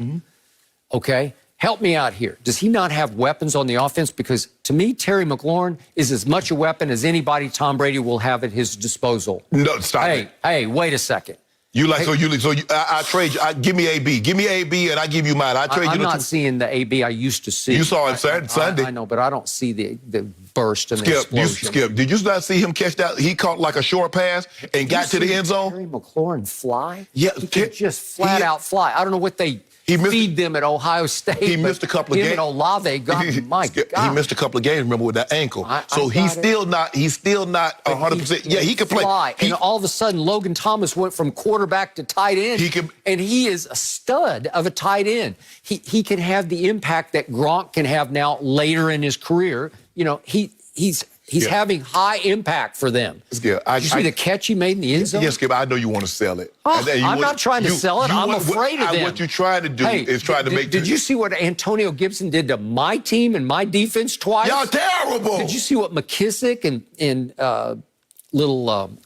Okay? Help me out here. Does he not have weapons on the offense? Because to me, Terry McLaurin is as much a weapon as anybody Tom Brady will have at his disposal. No, stop it. Hey, wait a second. I trade you. Give me AB. Give me AB, and I give you mine. I'm not seeing the AB I used to see. You saw it Sunday. I know, but I don't see the burst and the explosion. Skip, did you not see him catch that? He caught like a short pass and got to the end zone. Terry McLaurin fly? Yeah, he could just flat out fly. I don't know what they feed them at Ohio State. He missed a couple of games. Him and Olave got my God. He missed a couple of games. Remember with that ankle. He's still not 100%. Yeah, he can play. And all of a sudden, Logan Thomas went from quarterback to tight end. And he is a stud of a tight end. He can have the impact that Gronk can have now later in his career. You know, he's having high impact for them. Did you see the catch he made in the end zone? Yes, Skip, I know you want to sell it. I'm not trying to sell it. I'm afraid of them. What you're trying to do is trying to make... Did you see what Antonio Gibson did to my team and my defense twice? Y'all terrible! Did you see what McKissick and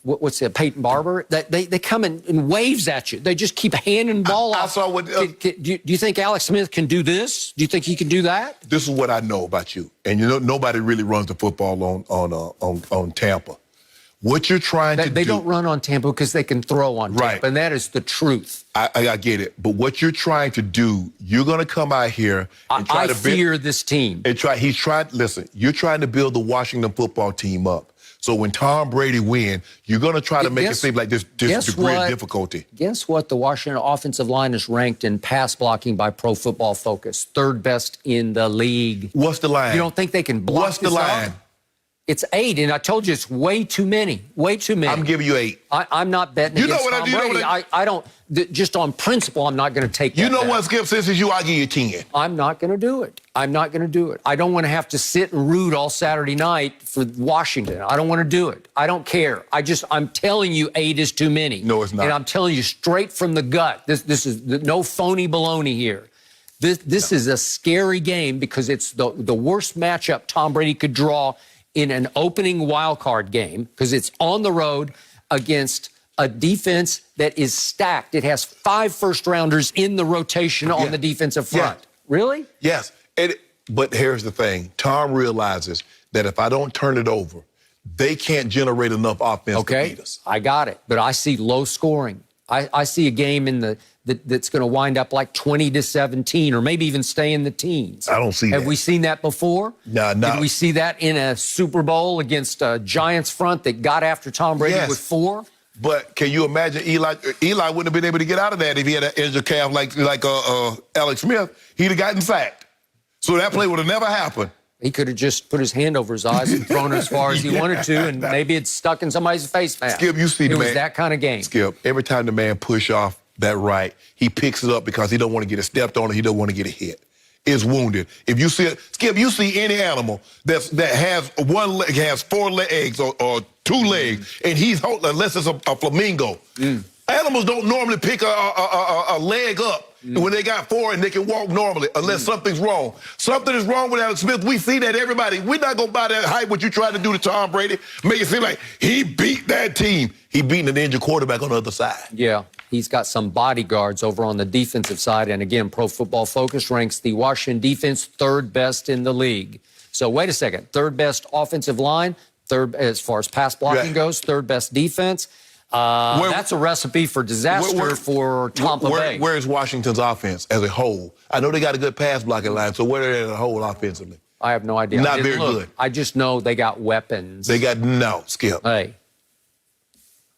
what's that, Peyton Barber? They come in waves at you. They just keep handing the ball off. I saw what... do you think Alex Smith can do this? Do you think he can do that? This is what I know about you. And you know, nobody really runs the football on Tampa. What you're trying to do... They don't run on Tampa because they can throw on Tampa, and that is the truth. I get it. But what you're trying to do, you're going to come out here and try to... I fear this team. Listen, you're trying to build the Washington football team up. So when Tom Brady wins, you're going to try to make it seem like this degree of difficulty. Guess what? The Washington offensive line is ranked in pass blocking by Pro Football Focus. 3rd best in the league. What's the line? You don't think they can block What's the line? It's 8, and I told you it's way too many. Way too many. I'm giving you 8. I'm not betting against Tom Brady. I don't. Just on principle, I'm not going to take that. You know bet. what, Skip? Since it's you, I'll give you 10. I'm not going to do it. I'm not going to do it. I don't want to have to sit and root all Saturday night for Washington. I don't want to do it. I don't care. I'm telling you, 8 is too many. No, it's not. And I'm telling you straight from the gut. This is no phony baloney here. This is a scary game because it's the worst matchup Tom Brady could draw in an opening wild card game because it's on the road against a defense that is stacked. It has 5 first-rounders in the rotation on the defensive front. Yeah. Really? Yes. But here's the thing. Tom realizes that if I don't turn it over, they can't generate enough offense to beat us. I got it. But I see low scoring. I see a game that's going to wind up like 20-17 or maybe even stay in the teens. I don't see that. Have we seen that before? No. Did we see that in a Super Bowl against a Giants front that got after Tom Brady with 4? But can you imagine Eli wouldn't have been able to get out of that if he had an injured calf like Alex Smith. He'd have gotten sacked. So that play would have never happened. He could have just put his hand over his eyes and thrown it as far as he wanted to, and maybe it's stuck in somebody's face mask. Skip, you see the man. It was that kind of game. Skip, every time the man push off that right, he picks it up because he don't want to get it stepped on or he don't want to get it hit. Is wounded. If you see it, Skip, you see any animal that has 1 leg, has 4 legs or 2 legs, and he's holding, unless it's a flamingo. Animals don't normally pick a leg up when they got 4 and they can walk normally unless something's wrong. Something is wrong with Alex Smith. We see that, everybody. We're not going to buy that hype what you tried to do to Tom Brady. Make it seem like he beat that team. He beating an injured quarterback on the other side. Yeah, he's got some bodyguards over on the defensive side. And again, Pro Football Focus ranks the Washington defense 3rd best in the league. So wait a second. 3rd best offensive line, 3rd as far as pass blocking goes, 3rd best defense. That's a recipe for disaster for Tampa Bay. Where is Washington's offense as a whole? I know they got a good pass blocking line, so where are they as a whole offensively? I have no idea. Not very good. I just know they got weapons. They got Skip. Hey,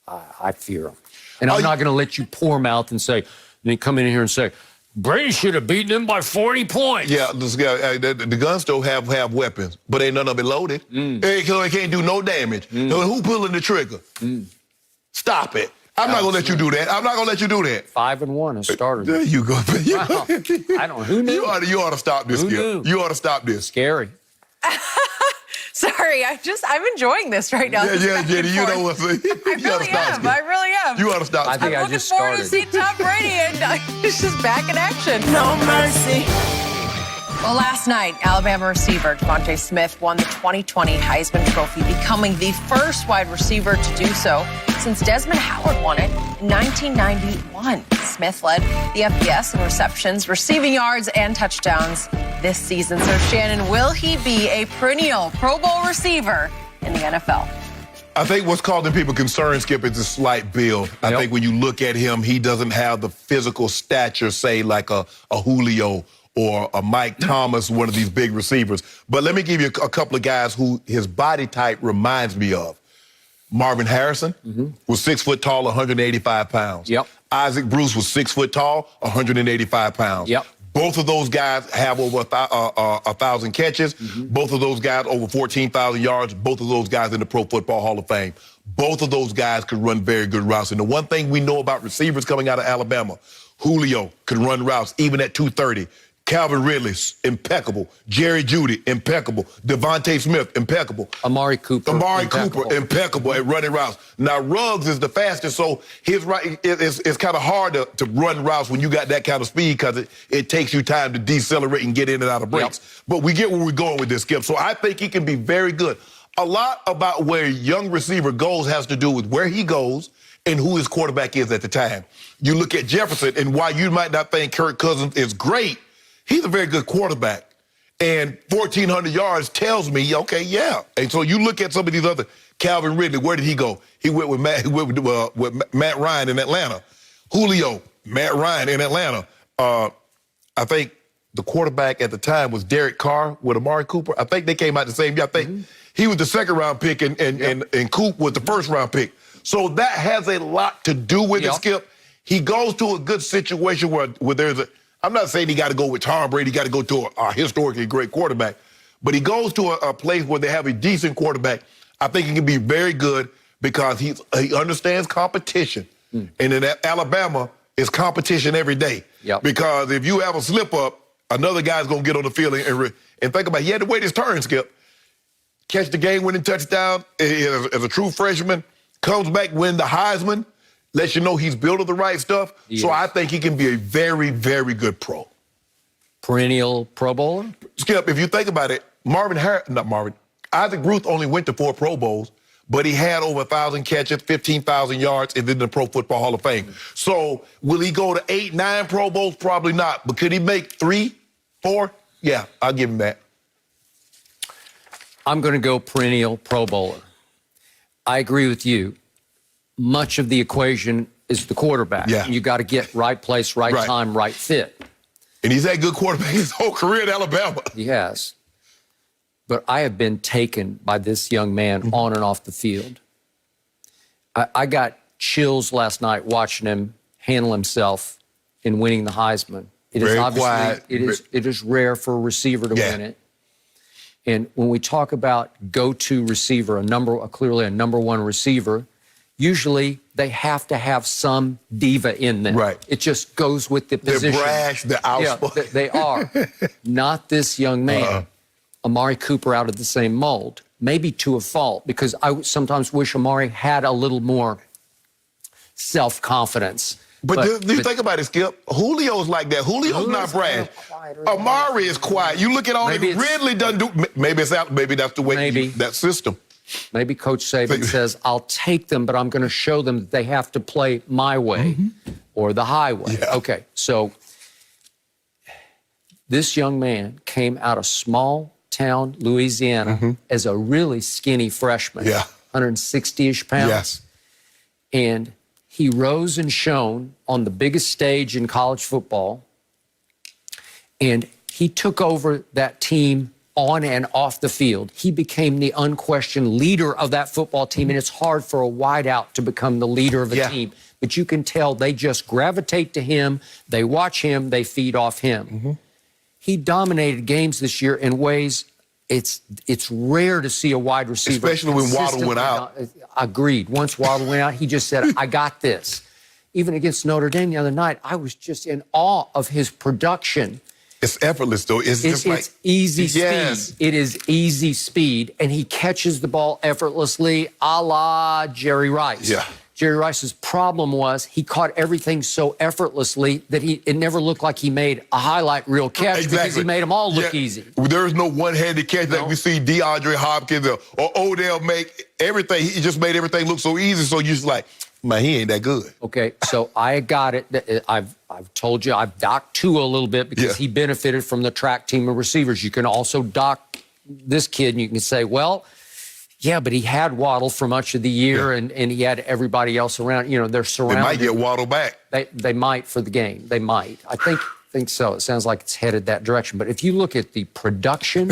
I fear them. And I'm not going to let you poor mouth and say, and come in here and say, Brady should have beaten them by 40 points. Yeah, the guns still have weapons, but ain't none of it loaded. They can't do no damage. So who pulling the trigger? Stop it. I'm not going to let you do that. I'm not going to let you do that. 5-1 as starters. There you go. Wow. I don't know. Who knew? You ought to stop this, Skip. You ought to stop this. Scary. Sorry, I'm enjoying this right now. Yeah, Jenny, you know what's I really am. You ought to stop. I think I'm looking forward to seeing Tom Brady, and he's just back in action. No mercy. Well, last night, Alabama receiver DeVonta Smith won the 2020 Heisman Trophy, becoming the first wide receiver to do so since Desmond Howard won it in 1991. Smith led the FBS in receptions, receiving yards, and touchdowns this season. So, Shannon, will he be a perennial Pro Bowl receiver in the NFL? I think what's causing people concern, Skip, is a slight build. I think when you look at him, he doesn't have the physical stature, say, like a Julio or a Mike Thomas, one of these big receivers. But let me give you a couple of guys who his body type reminds me of. Marvin Harrison was 6 foot tall, 185 pounds. Isaac Bruce was 6 foot tall, 185 pounds. Both of those guys have over 1,000 catches. Both of those guys over 14,000 yards. Both of those guys in the Pro Football Hall of Fame. Both of those guys could run very good routes. And the one thing we know about receivers coming out of Alabama, Julio could run routes even at 230. Calvin Ridley's impeccable. Jerry Jeudy, impeccable. DeVonta Smith, impeccable. Amari Cooper, impeccable at running routes. Now, Ruggs is the fastest, so his right it's kind of hard to run routes when you got that kind of speed because it takes you time to decelerate and get in and out of breaks. But we get where we're going with this, Skip. So I think he can be very good. A lot about where a young receiver goes has to do with where he goes and who his quarterback is at the time. You look at Jefferson, and while you might not think Kirk Cousins is great, he's a very good quarterback. And 1,400 yards tells me, okay, yeah. And so you look at some of these other, Calvin Ridley, where did he go? He went with Matt Ryan in Atlanta. Julio, Matt Ryan in Atlanta. I think the quarterback at the time was Derek Carr with Amari Cooper. I think they came out the same year. I think he was the second-round pick and Coop was the first-round pick. So that has a lot to do with it, Skip. He goes to a good situation where there's a, I'm not saying he got to go with Tom Brady, got to go to a historically great quarterback, But he goes to a place where they have a decent quarterback. I think he can be very good because he understands competition. And in Alabama, it's competition every day. Yep. Because if you have a slip-up, another guy's going to get on the field and think about it. He had to wait his turn, Skip. Catch the game-winning touchdown as a true freshman. Comes back, win the Heisman. Lets you know he's built the right stuff. Yes. So I think he can be a very, very good pro. Perennial Pro Bowler? Skip, if you think about it, Isaac Bruce only went to 4 Pro Bowls, but he had over 1,000 catches, 15,000 yards, and then the Pro Football Hall of Fame. So will he go to 8, 9 Pro Bowls? Probably not. But could he make 3, 4? Yeah, I'll give him that. I'm going to go perennial Pro Bowler. I agree with you. Much of the equation is the quarterback. Yeah. You got to get right place, right time, right fit. And he's had good quarterback his whole career in Alabama. He has. But I have been taken by this young man on and off the field. I got chills last night watching him handle himself in winning the Heisman. It is Very obviously quiet. it is rare for a receiver to win it. And when we talk about go-to receiver, clearly a number one receiver, usually they have to have some diva in them. Right. It just goes with the position. They're brash, they're outspoken. Yeah, they are. Not this young man. Amari Cooper out of the same mold. Maybe to a fault, because I sometimes wish Amari had a little more self-confidence. But do you think about it, Skip? Julio's like that. Julio's not brash. Amari is quiet. You look at all that Ridley doesn't do. Maybe that's the way that system. Maybe Coach Saban says, I'll take them, but I'm going to show them that they have to play my way or the highway. Yeah. Okay, so this young man came out of small town Louisiana as a really skinny freshman, 160-ish pounds. Yes. And he rose and shone on the biggest stage in college football, and he took over that team on and off the field. He became the unquestioned leader of that football team, and it's hard for a wideout to become the leader of a team. But you can tell they just gravitate to him, they watch him, they feed off him. He dominated games this year in ways it's rare to see a wide receiver. Especially when Waddle went out. Agreed. Once Waddle went out, he just said, I got this. Even against Notre Dame the other night, I was just in awe of his production. It's effortless, though. It's just like... It's easy speed. It is easy speed, and he catches the ball effortlessly, a la Jerry Rice. Yeah. Jerry Rice's problem was he caught everything so effortlessly that it never looked like he made a highlight reel catch because he made them all look easy. There is no one-handed catch like we see DeAndre Hopkins or Odell make everything. He just made everything look so easy, so you're just like, man, he ain't that good. Okay, so I got it. I've told you, I've docked Tua a little bit because he benefited from the track team of receivers. You can also dock this kid, and you can say, well, yeah, but he had Waddle for much of the year, and he had everybody else around. You know, they're surrounded. They might get Waddle back. They might for the game. They might. I think so. It sounds like it's headed that direction. But if you look at the production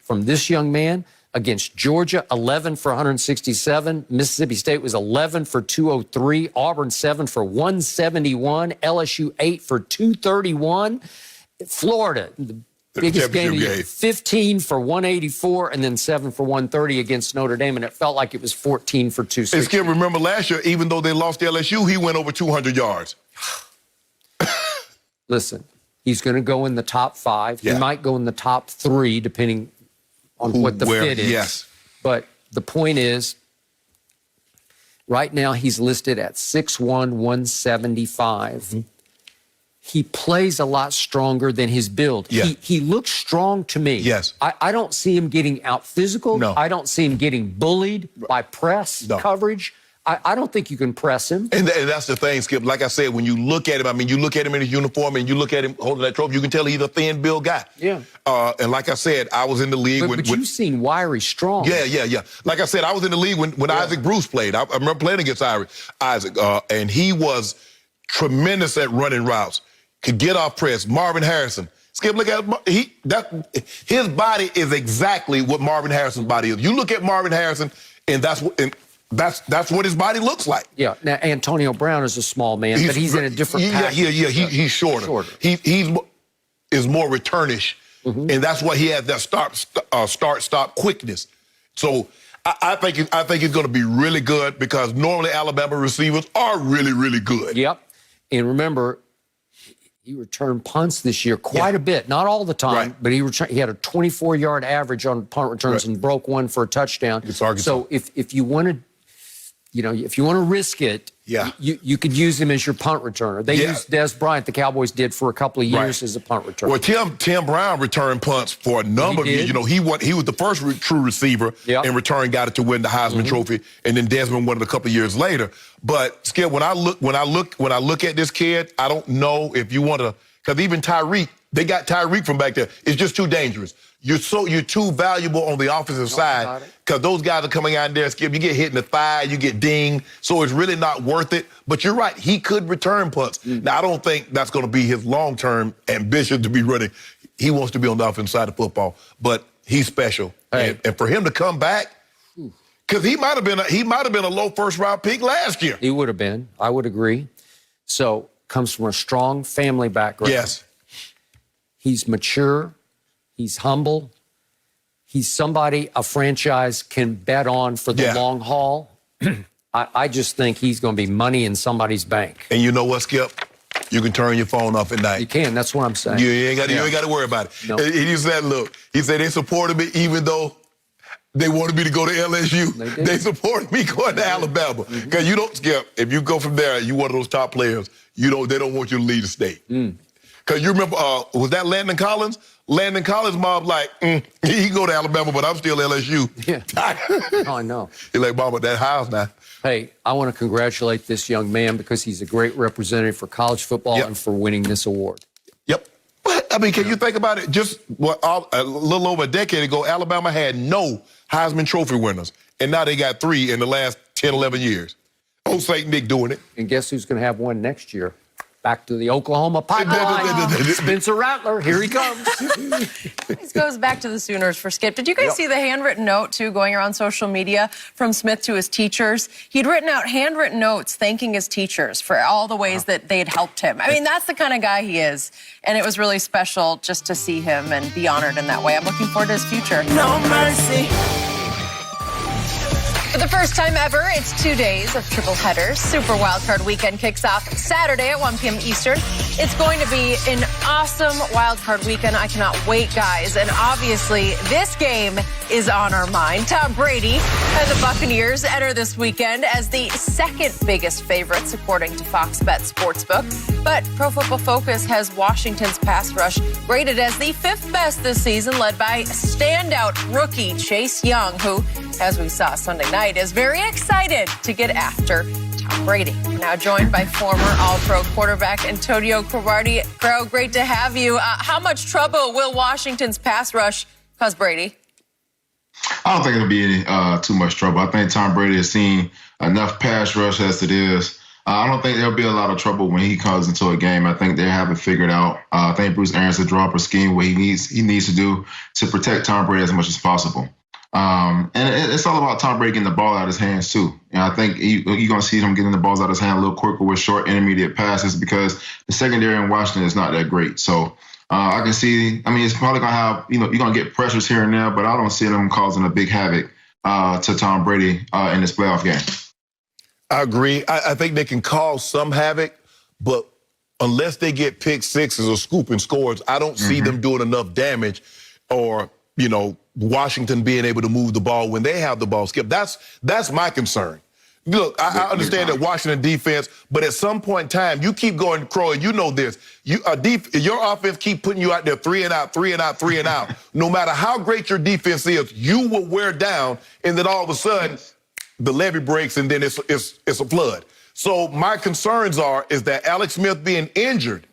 from this young man against Georgia, 11 for 167. Mississippi State was 11 for 203. Auburn, 7 for 171. LSU, 8 for 231. Florida, the biggest game of the year, 15 for 184, and then 7 for 130 against Notre Dame, and it felt like it was 14 for 260. And Skip, remember last year, even though they lost to LSU, he went over 200 yards. Listen, he's going to go in the top 5. He might go in the top 3, depending on what the fit is. Yes. But the point is, right now he's listed at 6'1", 175. He plays a lot stronger than his build. He looks strong to me. Yes. I don't see him getting out physical. No. I don't see him getting bullied by press coverage. I don't think you can press him. And that's the thing, Skip. Like I said, when you look at him, I mean, you look at him in his uniform and you look at him holding that trophy, you can tell he's a thin-built guy. Yeah. And like I said, I was in the league But you've seen wiry strong. Yeah. Like I said, I was in the league when Isaac Bruce played. I remember playing against Isaac, and he was tremendous at running routes. Could get off press. Marvin Harrison. Skip, look at his body is exactly what Marvin Harrison's body is. You look at Marvin Harrison, and that's what his body looks like. Yeah. Now Antonio Brown is a small man, but he's in a different package. He's shorter. He is more returnish And that's why he has that start-stop quickness. So I think he's going to be really good because normally Alabama receivers are really, really good. Yep. And remember, he returned punts this year quite a bit. Not all the time, but he had a 24-yard average on punt returns and broke one for a touchdown. So if you want to, if you want to risk it, you could use him as your punt returner. They used Des Bryant, the Cowboys did for a couple of years as a punt returner. Well, Tim Brown returned punts for a number of years. He was the first true receiver in return, got it to win the Heisman Trophy, and then Desmond won it a couple of years later. But Skip, when I look at this kid, I don't know if you want to, because even Tyreek, they got Tyreek from back there. It's just too dangerous. You're too valuable on the offensive side because those guys are coming out there, Skip. You get hit in the thigh, you get dinged, so it's really not worth it. But you're right, he could return punts. Now, I don't think that's going to be his long-term ambition to be running. He wants to be on the offensive side of football, but he's special. And for him to come back, because he might have been a low first-round pick last year. He would have been. I would agree. So comes from a strong family background. Yes. He's mature. He's humble. He's somebody a franchise can bet on for the long haul. I just think he's going to be money in somebody's bank. And you know what, Skip? You can turn your phone off at night. You can. That's what I'm saying. You ain't got to worry about it. No. He said, look, he said they supported me even though they wanted me to go to LSU. They supported me going to Alabama. Because you don't, Skip, if you go from there, you one of those top players, they don't want you to leave the state. Because you remember, was that Landon Collins? Landon Collins' mom like, he can go to Alabama, but I'm still LSU. Yeah. I know. He's like, Mama, that house now. Hey, I want to congratulate this young man because he's a great representative for college football and for winning this award. Yep. But, I mean, can you think about it? Just a little over a decade ago, Alabama had no Heisman Trophy winners, and now they got 3 in the last 10, 11 years. Old St. Nick doing it. And guess who's going to have one next year? Back to the Oklahoma pipeline. Spencer Rattler, here he comes. This goes back to the Sooners for Skip. Did you guys see the handwritten note, too, going around social media from Smith to his teachers? He'd written out handwritten notes thanking his teachers for all the ways that they had helped him. I mean, that's the kind of guy he is. And it was really special just to see him and be honored in that way. I'm looking forward to his future. No mercy. For the first time ever, it's 2 days of triple headers. Super Wildcard Weekend kicks off Saturday at 1 p.m. Eastern. It's going to be an awesome Wildcard Weekend. I cannot wait, guys. And obviously, this game is on our mind. Tom Brady and the Buccaneers enter this weekend as the second biggest favorites, according to Fox Bet Sportsbook. But Pro Football Focus has Washington's pass rush rated as the 5th best this season, led by standout rookie Chase Young, who, as we saw Sunday night, is very excited to get after Tom Brady. We're now joined by former All-Pro quarterback Antonio Cromartie. Crow, great to have you. How much trouble will Washington's pass rush cause Brady? I don't think it'll be too much trouble. I think Tom Brady has seen enough pass rush as it is. I don't think there'll be a lot of trouble when he comes into a game. I think they have it figured out. I think Bruce Arians will draw up a scheme what he needs to do to protect Tom Brady as much as possible. And it's all about Tom Brady getting the ball out of his hands, too. And I think you're going to see him getting the balls out of his hand a little quicker with short, intermediate passes because the secondary in Washington is not that great. So I can see, it's probably going to have, you're going to get pressures here and there, but I don't see them causing a big havoc to Tom Brady in this playoff game. I agree. I think they can cause some havoc, but unless they get pick sixes or scooping scores, I don't see them doing enough damage or, Washington being able to move the ball when they have the ball. Skip, that's my concern. Look, I understand that Washington defense, but at some point in time, you keep going, Crow, and you know this. Your offense keep putting you out there 3 and out, 3 and out, 3 and out. No matter how great your defense is, you will wear down, and then all of a sudden, the levee breaks, and then it's a flood. So my concerns is that Alex Smith being injured,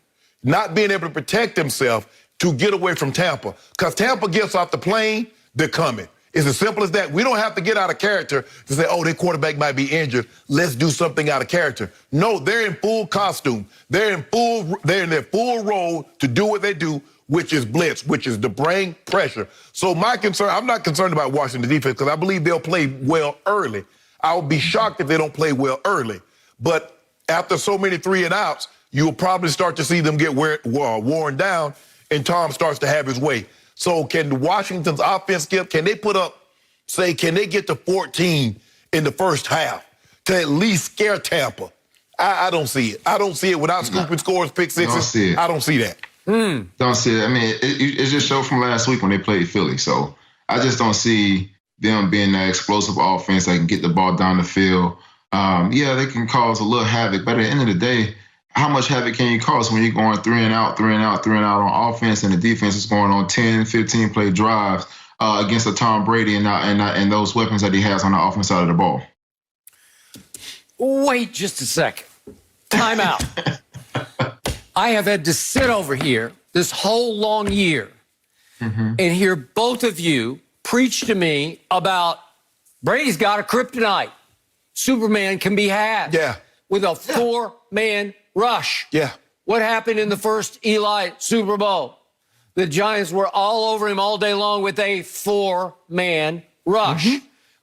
not being able to protect himself to get away from Tampa. Because Tampa gets off the plane, they're coming. It's as simple as that. We don't have to get out of character to say, their quarterback might be injured. Let's do something out of character. No, they're in full costume. They're in their full role to do what they do, which is blitz, which is to bring pressure. So my concern, I'm not concerned about Washington defense because I believe they'll play well early. I would be shocked if they don't play well early. But after so many 3 and outs, you'll probably start to see them get worn down, and Tom starts to have his way. So can Washington's offense, Skip, can they can they get to 14 in the first half to at least scare Tampa? I don't see it. I don't see it without scooping scores, pick sixes. Don't see it. I don't see that. Don't see it. I mean, it just showed from last week when they played Philly. So I just don't see them being that explosive offense that can get the ball down the field. Yeah, they can cause a little havoc, but at the end of the day, how much havoc can you cause when you're going 3 and out on offense and the defense is going on 10, 15 play drives against a Tom Brady and those weapons that he has on the offense side of the ball? Wait just a second. Time out. I have had to sit over here this whole long year and hear both of you preach to me about Brady's got a kryptonite. Superman can be had. Yeah. With a 4-man rush. Yeah. What happened in the first Eli Super Bowl? The Giants were all over him all day long with a 4-man rush.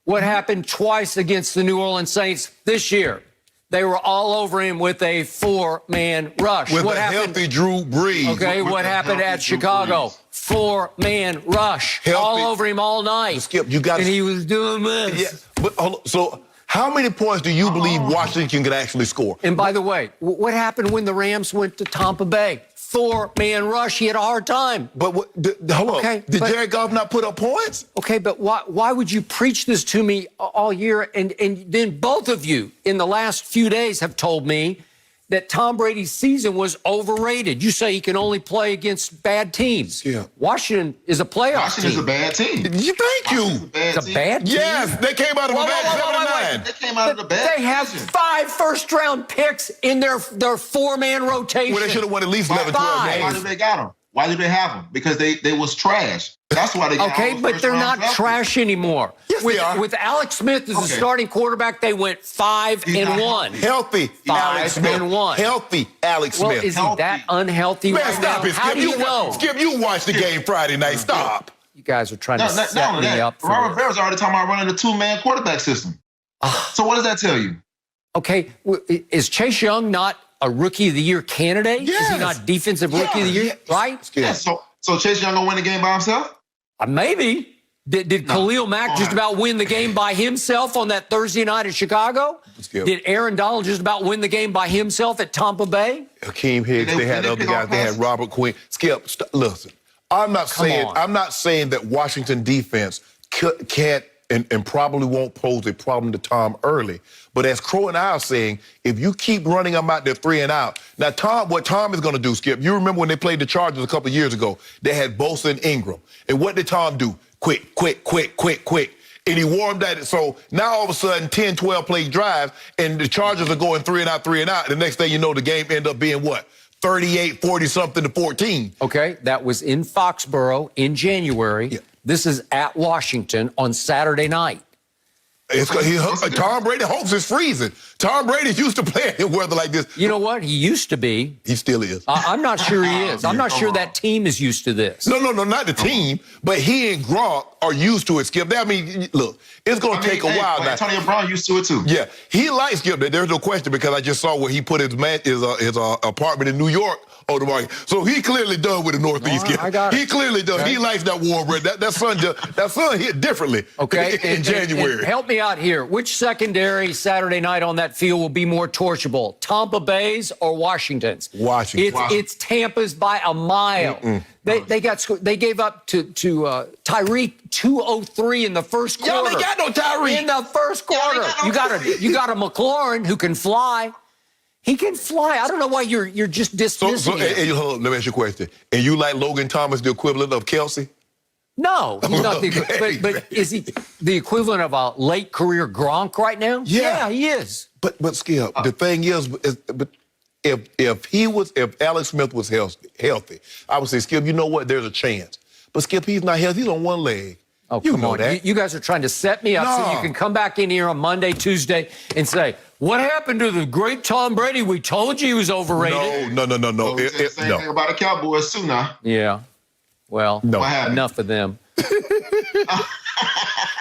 What happened twice against the New Orleans Saints this year? They were all over him with a 4-man rush. With what a happened? healthy Drew Brees. Okay, what happened at Chicago? 4-man rush. All over him all night. Skip, you got to. And he was doing this. Yeah, but hold on. So how many points do you believe Washington can actually score? And by the way, what happened when the Rams went to Tampa Bay? 4-man rush. He had a hard time. But hold on. Okay, Did but- Jared Goff not put up points? Okay, but why would you preach this to me all year? And then both of you in the last few days have told me that Tom Brady's season was overrated. You say he can only play against bad teams. Yeah. Washington is a playoff Washington's team. a bad team. Thank you. It's a bad team? Yes, they came out of a bad 7-9. They came out of the bad They have division. 5 first-round picks in their 4-man rotation. Well, they should have won at least 11, 12 Five. Why games. did they got them? Why did they have them? Because they was trash. That's why they got all Okay, those but first they're round not draft trash anymore. Yes, with, they are. with Alex Smith as the Okay. starting quarterback, they went 5-1. Healthy Alex Smith. 5-1. Healthy Alex Well, Smith. is he Healthy. that unhealthy Man, right stop now? it, How Skip. do you know? Skip, you watched the game Friday night. Stop. You guys are trying No, to not set only me that, up for Robert this. Bear's already talking about running a 2-man quarterback system. So what does that tell you? Okay, is Chase Young not a Rookie of the Year candidate? Is Yes. he not Defensive Rookie of the Year? yes. Right? Yeah. Yeah, so Chase Young gonna win the game by himself? Maybe. Did Khalil Mack just about win the game by himself on that Thursday night at Chicago? Skip. Did Aaron Donald just about win the game by himself at Tampa Bay? Hakeem Hicks, Did they had they other pick guys. off They had passes? Robert Quinn. Skip, listen. I'm not saying that Washington defense can't and probably won't pose a problem to Tom early. But as Crow and I are saying, if you keep running them out there 3 and out, now what Tom is going to do, Skip, you remember when they played the Chargers a couple of years ago, they had Bosa and Ingram. And what did Tom do? Quick. And he warmed that. So now all of a sudden, 10, 12 play drives, and the Chargers are going 3 and out. The next thing you know, the game end up being what? 38, 40-something to 14. Okay, that was in Foxborough in January. Yeah. This is at Washington on Saturday night. Tom Brady hopes it's freezing. Tom Brady's used to playing in weather like this. You know what? He used to be. He still is. I'm not sure he is. I'm not sure that team is used to this. No, not the team, but he and Gronk are used to it, Skip. I mean, look, it's going to take a while now. Antonio Brown used to it too. Yeah, he likes Skip. There's no question because I just saw where he put his apartment in New York on the market. So he clearly done with the Northeast. I got it. He clearly done. Okay. He likes that warm bread. That sun hit differently. Okay, in January. and help me out here. Which secondary Saturday night on that field will be more torchable, Tampa Bay's or Washington's? Washington. It's Tampa's by a mile. They gave up to Tyreek 203 in the first quarter. Y'all ain't got no Tyreek. In the first quarter, you got a McLaurin who can fly. He can fly. I don't know why you're just dismissing him. Hold on, let me ask you a question. And you like Logan Thomas, the equivalent of Kelsey? No, he's not. Okay. But is he the equivalent of a late career Gronk right now? Yeah. He is. But Skip, the thing is, if Alex Smith was healthy, I would say, Skip, you know what? There's a chance. But Skip, he's not healthy. He's on one leg. Oh, you come know on. that. You guys are trying to set me up so you can come back in here on Monday, Tuesday, and say, what happened to the great Tom Brady? We told you he was overrated. No. We said the same thing about the Cowboys too now. Yeah. Well, No. What happened? enough of them.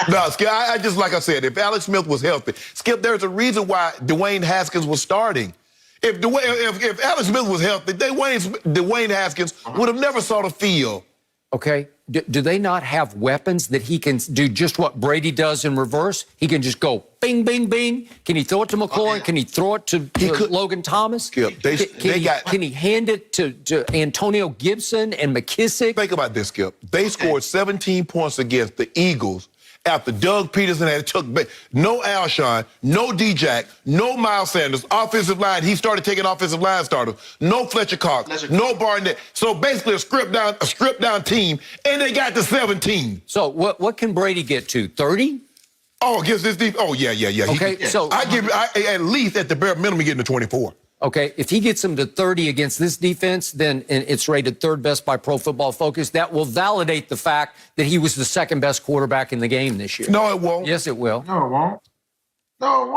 No, Skip, I just, like I said, if Alex Smith was healthy, Skip, there's a reason why Dwayne Haskins was starting. If Alex Smith was healthy, Dwayne Haskins would have never saw the field. Okay. do they not have weapons that he can do just what Brady does in reverse? He can just go bing, bing, bing. Can he throw it to McLaurin? Can he throw it to Logan Thomas? Skip, Can he hand it to Antonio Gibson and McKissick? Think about this, Skip. They scored 17 points against the Eagles after Doug Peterson had took no Alshon, no D-Jack, no Miles Sanders, offensive line. He started taking offensive line starters. No Fletcher Cox, no Barnett. So basically a stripped down team, and they got to 17. So what can Brady get to? 30? Oh, against this defense? Oh, yeah. Okay, so I give at least at the bare minimum getting to 24. Okay, if he gets him to 30 against this defense, then it's rated third best by Pro Football Focus. That will validate the fact that he was the second best quarterback in the game this year. No, it won't. Yes, it will. No, it won't. No, it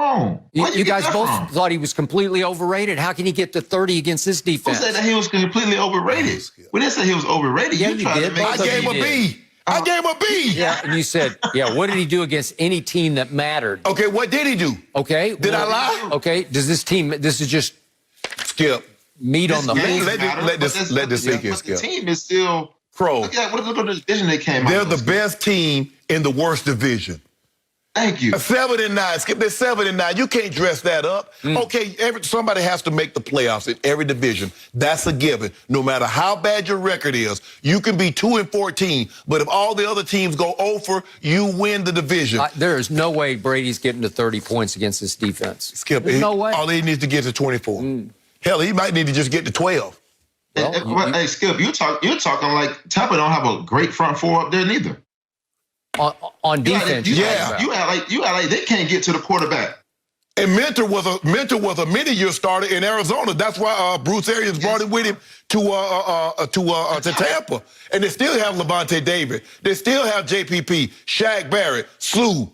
won't. You guys both thought he was completely overrated. How can he get to 30 against this defense? Who said that he was completely overrated? We didn't say he was overrated. Yeah, you did. I gave him a B. I gave him a B. Yeah, and you said, what did he do against any team that mattered? Okay, what did he do? Okay. Did I lie? Okay, does this team, this is just Skip. meat on the bone? Let this sink in, Skip. The team is still Pro. Look at the division they came out. They're the best team in the worst division. Thank you. 7-9, Skip. They're 7-9. You can't dress that up. Okay, somebody has to make the playoffs in every division. That's a given. No matter how bad your record is, you can be 2-14. But if all the other teams go over, you win the division. There is no way Brady's getting to 30 points against this defense. Skip. There's no way. All he needs to get to 24. Hell, he might need to just get to 12. Well, hey, Skip, you're talking like Tampa don't have a great front four up there neither. On defense, you act like they can't get to the quarterback. And Mentor was a many-year starter in Arizona. That's why Bruce Arians brought him with him to Tampa. And they still have Levante David. They still have JPP, Shaq Barrett, Slew.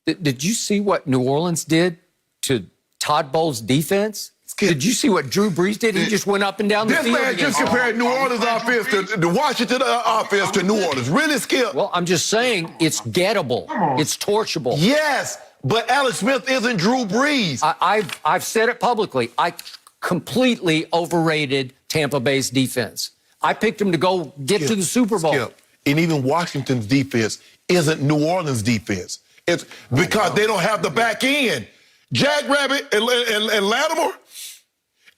Did you see what New Orleans did to Todd Bowles' defense? Did you see what Drew Brees did? He just went up and down the field. This man just compared New Orleans offense to the Washington offense to New Orleans. Really, Skip? Well, I'm just saying it's gettable. It's torchable. Yes, but Alex Smith isn't Drew Brees. I've said it publicly. I completely overrated Tampa Bay's defense. I picked him to go get to the Super Bowl. Skip. And even Washington's defense isn't New Orleans' defense. It's because they don't have the back end. Jackrabbit and Lattimore.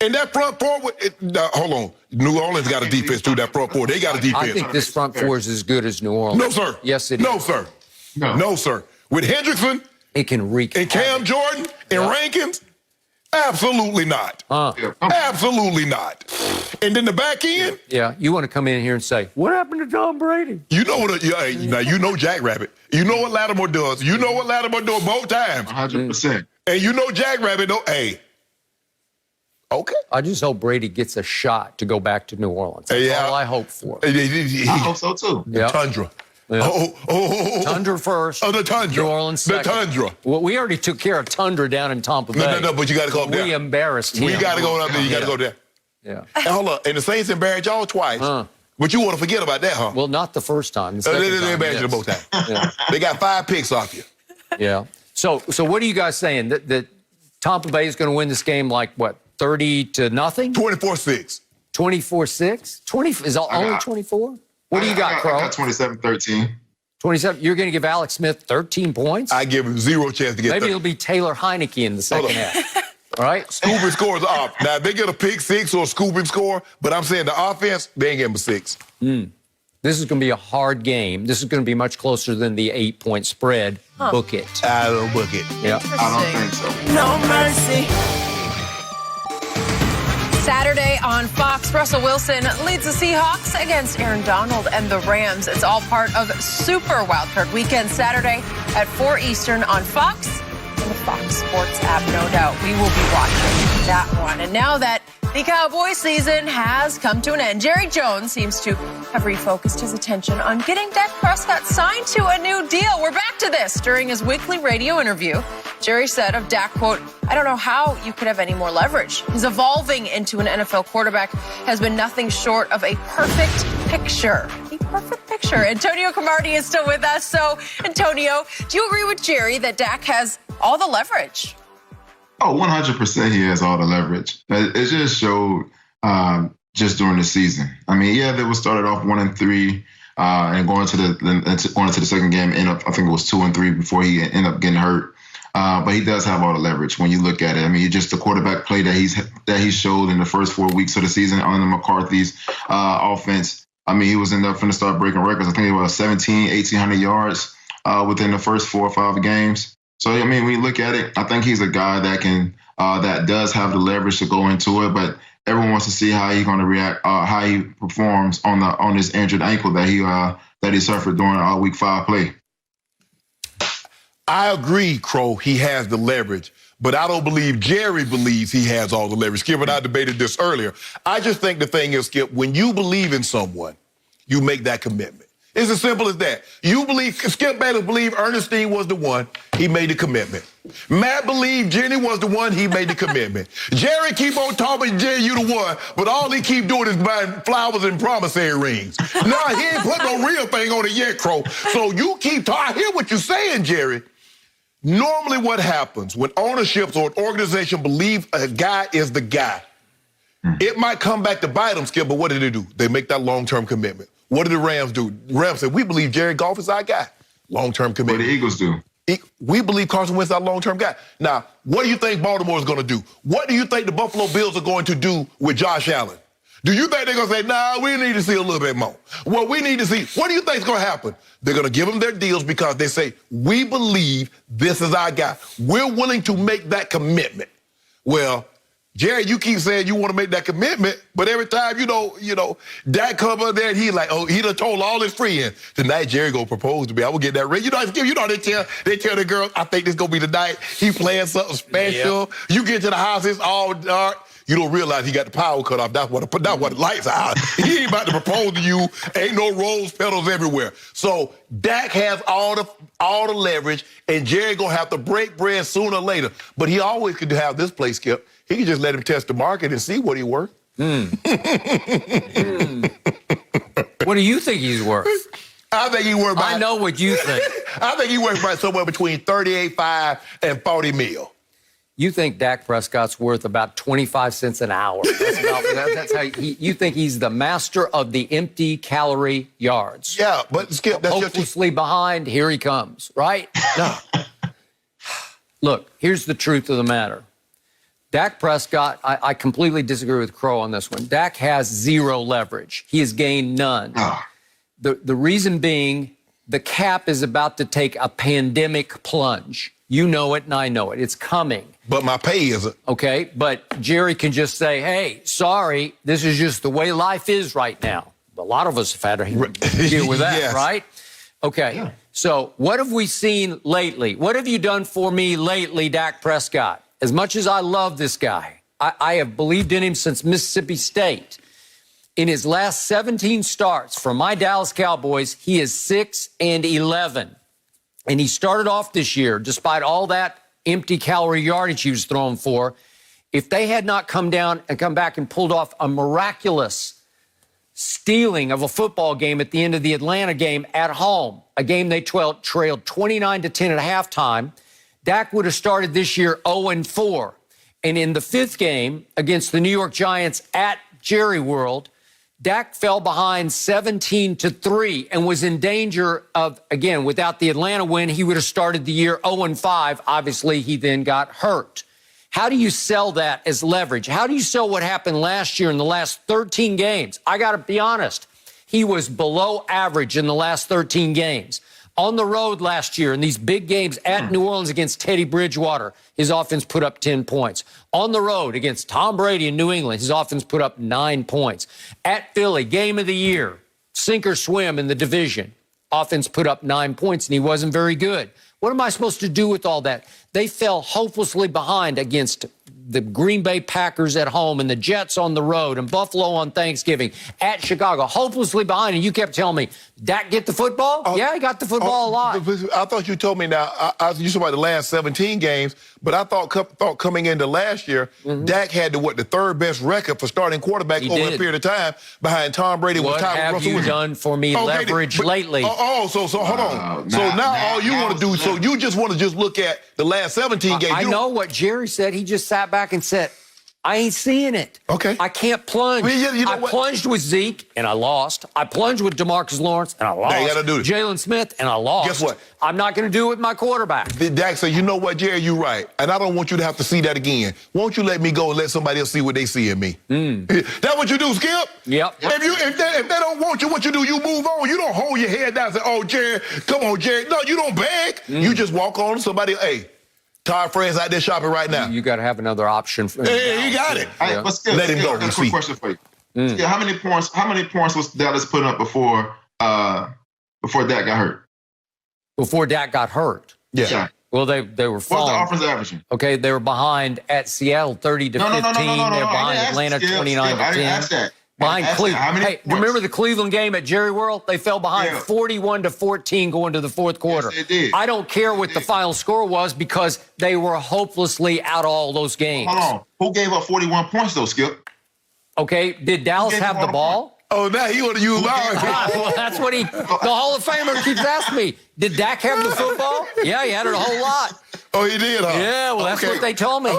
And that front four, hold on. New Orleans got a defense too, that front four. They got a defense. I think this front four is as good as New Orleans. No, sir. Yes, it is. No, sir. No, sir. With Hendrickson it can wreak and Cam Jordan and Rankins, absolutely not. Absolutely not. And then the back end? Yeah, you want to come in here and say, what happened to Tom Brady? You know what? Now, you know Jackrabbit. You know what Lattimore does. You know what Lattimore does both times. 100%. And you know Jackrabbit, hey. Okay. I just hope Brady gets a shot to go back to New Orleans. That's all I hope for. I hope so, too. The Tundra. Yeah. Tundra first. Oh, the Tundra. New Orleans second. The Tundra. Well, we already took care of Tundra down in Tampa Bay. No, but you got to go up there. We embarrassed him. We got to go up there. You got to go there. Yeah. And hold up. And the Saints embarrassed y'all twice. But you want to forget about that, huh? Well, not the first time. The second they embarrassed you both times. They got 5 picks off you. Yeah. So what are you guys saying? That Tampa Bay is going to win this game like, what, 30-0? 24-6. 24-6? 20 is only 24? What do you got, Crow? I got 27-13. 27. You're going to give Alex Smith 13 points? I give him 0 chance to get Maybe it'll be Taylor Heineke in the second half. All right? Scooping scores off. Now, if they get a pick 6 or a scooping score, but I'm saying the offense, they ain't getting a 6. This is going to be a hard game. This is going to be much closer than the 8-point spread. Book it. I don't book it. Yeah. I don't think so. No mercy. Saturday on Fox, Russell Wilson leads the Seahawks against Aaron Donald and the Rams. It's all part of Super Wildcard Weekend, Saturday at 4 Eastern on Fox and the Fox Sports app, no doubt. We will be watching that one. And now that the Cowboys season has come to an end, Jerry Jones seems to have refocused his attention on getting Dak Prescott signed to a new deal. We're back to this. During his weekly radio interview, Jerry said of Dak, quote, I don't know how you could have any more leverage. His evolving into an NFL quarterback has been nothing short of a perfect picture. A perfect picture. Antonio Cromartie is still with us. So, Antonio, do you agree with Jerry that Dak has all the leverage? Oh, 100% he has all the leverage. It just showed just during the season. I mean, yeah, they were started off 1-3. and going into the second game, I think it was 2-3 before he ended up getting hurt. But he does have all the leverage when you look at it. I mean, just the quarterback play that he showed in the first 4 weeks of the season under McCarthy's offense. I mean, he was in there from the start breaking records. I think it was 1,800 yards within the first 4 or 5 games. So, I mean, when you look at it, I think he's a guy that does have the leverage to go into it, but everyone wants to see how he's going to react, how he performs on this injured ankle that he suffered during week 5 play. I agree, Crow, he has the leverage, but I don't believe Jerry believes he has all the leverage. Skip and I debated this earlier. I just think the thing is, Skip, when you believe in someone, you make that commitment. It's as simple as that. Skip Bayless believed Ernestine was the one, he made the commitment. Matt believed Jenny was the one, he made the commitment. Jerry keep on talking, Jerry, you the one, but all he keep doing is buying flowers and promissory rings. Nah, he ain't put no real thing on it yet, Crow. So you keep talking. I hear what you're saying, Jerry. Normally what happens when ownerships or an organization believe a guy is the guy, it might come back to bite them, Skip, but what did they do? They make that long-term commitment. What did the Rams do? The Rams said, we believe Jared Goff is our guy. Long-term commitment. What the Eagles do? We believe Carson Wentz is our long-term guy. Now, what do you think Baltimore is going to do? What do you think the Buffalo Bills are going to do with Josh Allen? Do you think they're going to say, nah, we need to see a little bit more? Well, we need to see. What do you think is going to happen? They're going to give them their deals because they say, we believe this is our guy. We're willing to make that commitment. Well, Jerry, you keep saying you want to make that commitment, but every time, Dak come up there and he done told all his friends, tonight Jerry gonna propose to me. I will get that ring. They tell the girls, I think this gonna be the night. He playing something special. Yep. You get to the house, it's all dark. You don't realize he got the power cut off. That's what the lights are out. He ain't about to propose to you. Ain't no rose petals everywhere. So Dak has all the leverage, and Jerry gonna have to break bread sooner or later. But he always could have this play, Skip. He could just let him test the market and see what he worth. What do you think he's worth? I think he's worth. I know what you think. I think he's worth about somewhere between $38.5 and $40 million. You think Dak Prescott's worth about 25 cents an hour. That's how you think he's the master of the empty calorie yards. Yeah, but Skip, that's hopelessly behind. Here he comes, right? No. Look, here's the truth of the matter. Dak Prescott, I completely disagree with Crow on this one. Dak has zero leverage. He has gained none. The reason being, the cap is about to take a pandemic plunge. You know it and I know it. It's coming. But my pay isn't. Okay, but Jerry can just say, hey, sorry, this is just the way life is right now. A lot of us have had to deal with that, yes. Right? Okay, yeah. So what have we seen lately? What have you done for me lately, Dak Prescott? As much as I love this guy, I have believed in him since Mississippi State. In his last 17 starts for my Dallas Cowboys, he is 6-11. And he started off this year, despite all that empty calorie yardage he was thrown for, if they had not come down and come back and pulled off a miraculous stealing of a football game at the end of the Atlanta game at home, a game they trailed 29-10 at halftime, Dak would have started this year 0-4. And in the fifth game against the New York Giants at Jerry World, Dak fell behind 17-3 and was in danger of, again, without the Atlanta win, he would have started the year 0-5. Obviously, he then got hurt. How do you sell that as leverage? How do you sell what happened last year in the last 13 games? I got to be honest. He was below average in the last 13 games. On the road last year in these big games at New Orleans against Teddy Bridgewater, his offense put up 10 points. On the road against Tom Brady in New England, his offense put up 9 points. At Philly, game of the year, sink or swim in the division, offense put up 9 points, and he wasn't very good. What am I supposed to do with all that? They fell hopelessly behind against the Green Bay Packers at home and the Jets on the road and Buffalo on Thanksgiving, at Chicago, hopelessly behind. And you kept telling me, Dak get the football? Yeah, he got the football a lot. I thought you told me now, you talking about the last 17 games, but I thought coming into last year, Dak had the third best record for starting quarterback over a period of time behind Tom Brady. What have you done for me leverage lately? So hold on. So now all you want to do, so you just want to just look at the last 17 games. I know what Jerry said. He just sat back and said, I ain't seeing it. Okay. I can't plunge. Well, you know I what? plunged with Zeke, and I lost. I plunged with DeMarcus Lawrence, and I lost. Now you gotta do this. Jalen Smith, and I lost. Guess what? I'm not going to do it with my quarterback. Dak said, you know what, Jerry, you're right. And I don't want you to have to see that again. Won't you let me go and let somebody else see what they see in me? That's what you do, Skip? Yep. If they don't want you, what you do, you move on. You don't hold your head down and say, oh, Jerry, come on, Jerry. No, you don't beg. You just walk on to somebody, hey, Todd Friends out there shopping right now. You got to have another option. Hey, he got it. But Skip, Let him go. I got a quick question for you. Skip, how many points was Dallas putting up before Dak got hurt? Before Dak got hurt. Yeah. Well, they were falling. What's the offense averaging? Okay, they were behind at Seattle 30 to 15. No. They were behind Atlanta 29 to 10. I didn't ask that. Behind Cleveland. Hey, points? remember the Cleveland game at Jerry World? They fell behind 41 to 14 going to the fourth quarter. Yes, they did. I don't care what the final score was because they were hopelessly out of all those games. Hold on. Who gave up 41 points, though, Skip? Okay, did Dallas have the ball? Oh, now he want to use Well, that's what the Hall of Famer keeps asking me. Did Dak have the football? Yeah, he had it a whole lot. Oh, he did, huh? Yeah, well, that's what they told me. All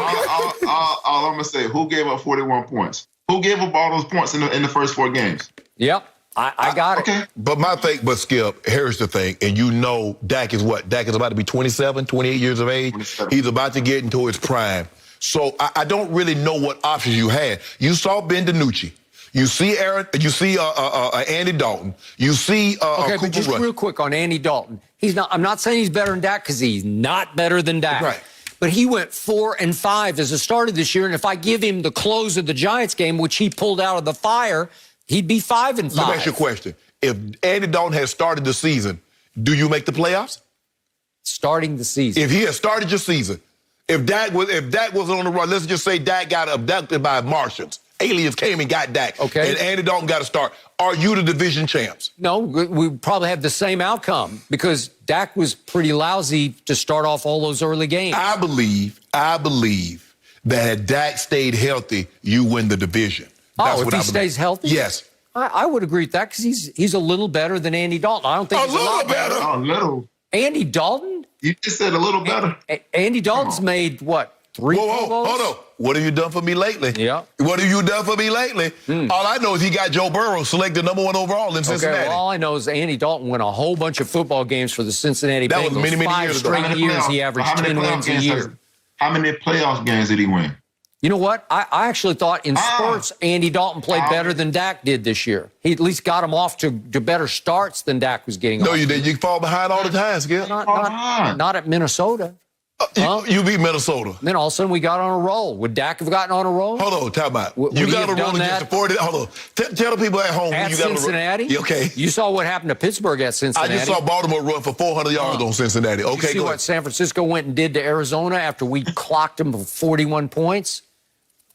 I'm going to say, who gave up 41 points? Who gave up all those points in the first 4 games? Yep, I got it. Okay. But Skip, here's the thing, and you know Dak is what? Dak is about to be 27, 28 years of age. 27. He's about to get into his prime. So I don't really know what options you had. You saw Ben DiNucci. You see Andy Dalton. You see Okay, Cooper but just Rush. real quick on Andy Dalton. I'm not saying he's better than Dak because he's not better than Dak. Right. But he went 4-5 as a starter this year, and if I give him the close of the Giants game, which he pulled out of the fire, he'd be 5-5. Let me ask you a question. If Andy Dalton had started the season, do you make the playoffs? Starting the season. If he had started your season, if Dak wasn't on the run, let's just say Dak got abducted by Martians. Aliens came and got Dak. Okay. And Andy Dalton got to start. Are you the division champs? No, we probably have the same outcome because Dak was pretty lousy to start off all those early games. I believe that had Dak stayed healthy, you win the division. That's if what he I stays healthy? Yes. I would agree with that because he's a little better than Andy Dalton. I don't think he's a lot better. A little. Andy Dalton? You just said a little better. Andy Dalton's made, what, 3 Pro Bowls? Hold on. What have you done for me lately? Yeah. What have you done for me lately? All I know is he got Joe Burrow selected #1 overall in Cincinnati. Okay, well, all I know is Andy Dalton won a whole bunch of football games for the Cincinnati That Bengals. was many, many 5 years ago. straight years, he averaged 10 wins a year. How many playoff games did he win? You know what? I actually thought in spurts, Andy Dalton played better than Dak did this year. He at least got him off to better starts than Dak was getting off. No, you did. You fall behind all the time, Skip. Not at Minnesota. You beat Minnesota. Then all of a sudden we got on a roll. Would Dak have gotten on a roll? Hold on, time out. Would You he got have to roll done against that? the 40. Hold on. Tell the people at home. At you got Cincinnati? Okay. You saw what happened to Pittsburgh at Cincinnati. I just saw Baltimore run for 400 yards on Cincinnati. Okay, Did you see go what ahead. San Francisco went and did to Arizona after we clocked them for 41 points?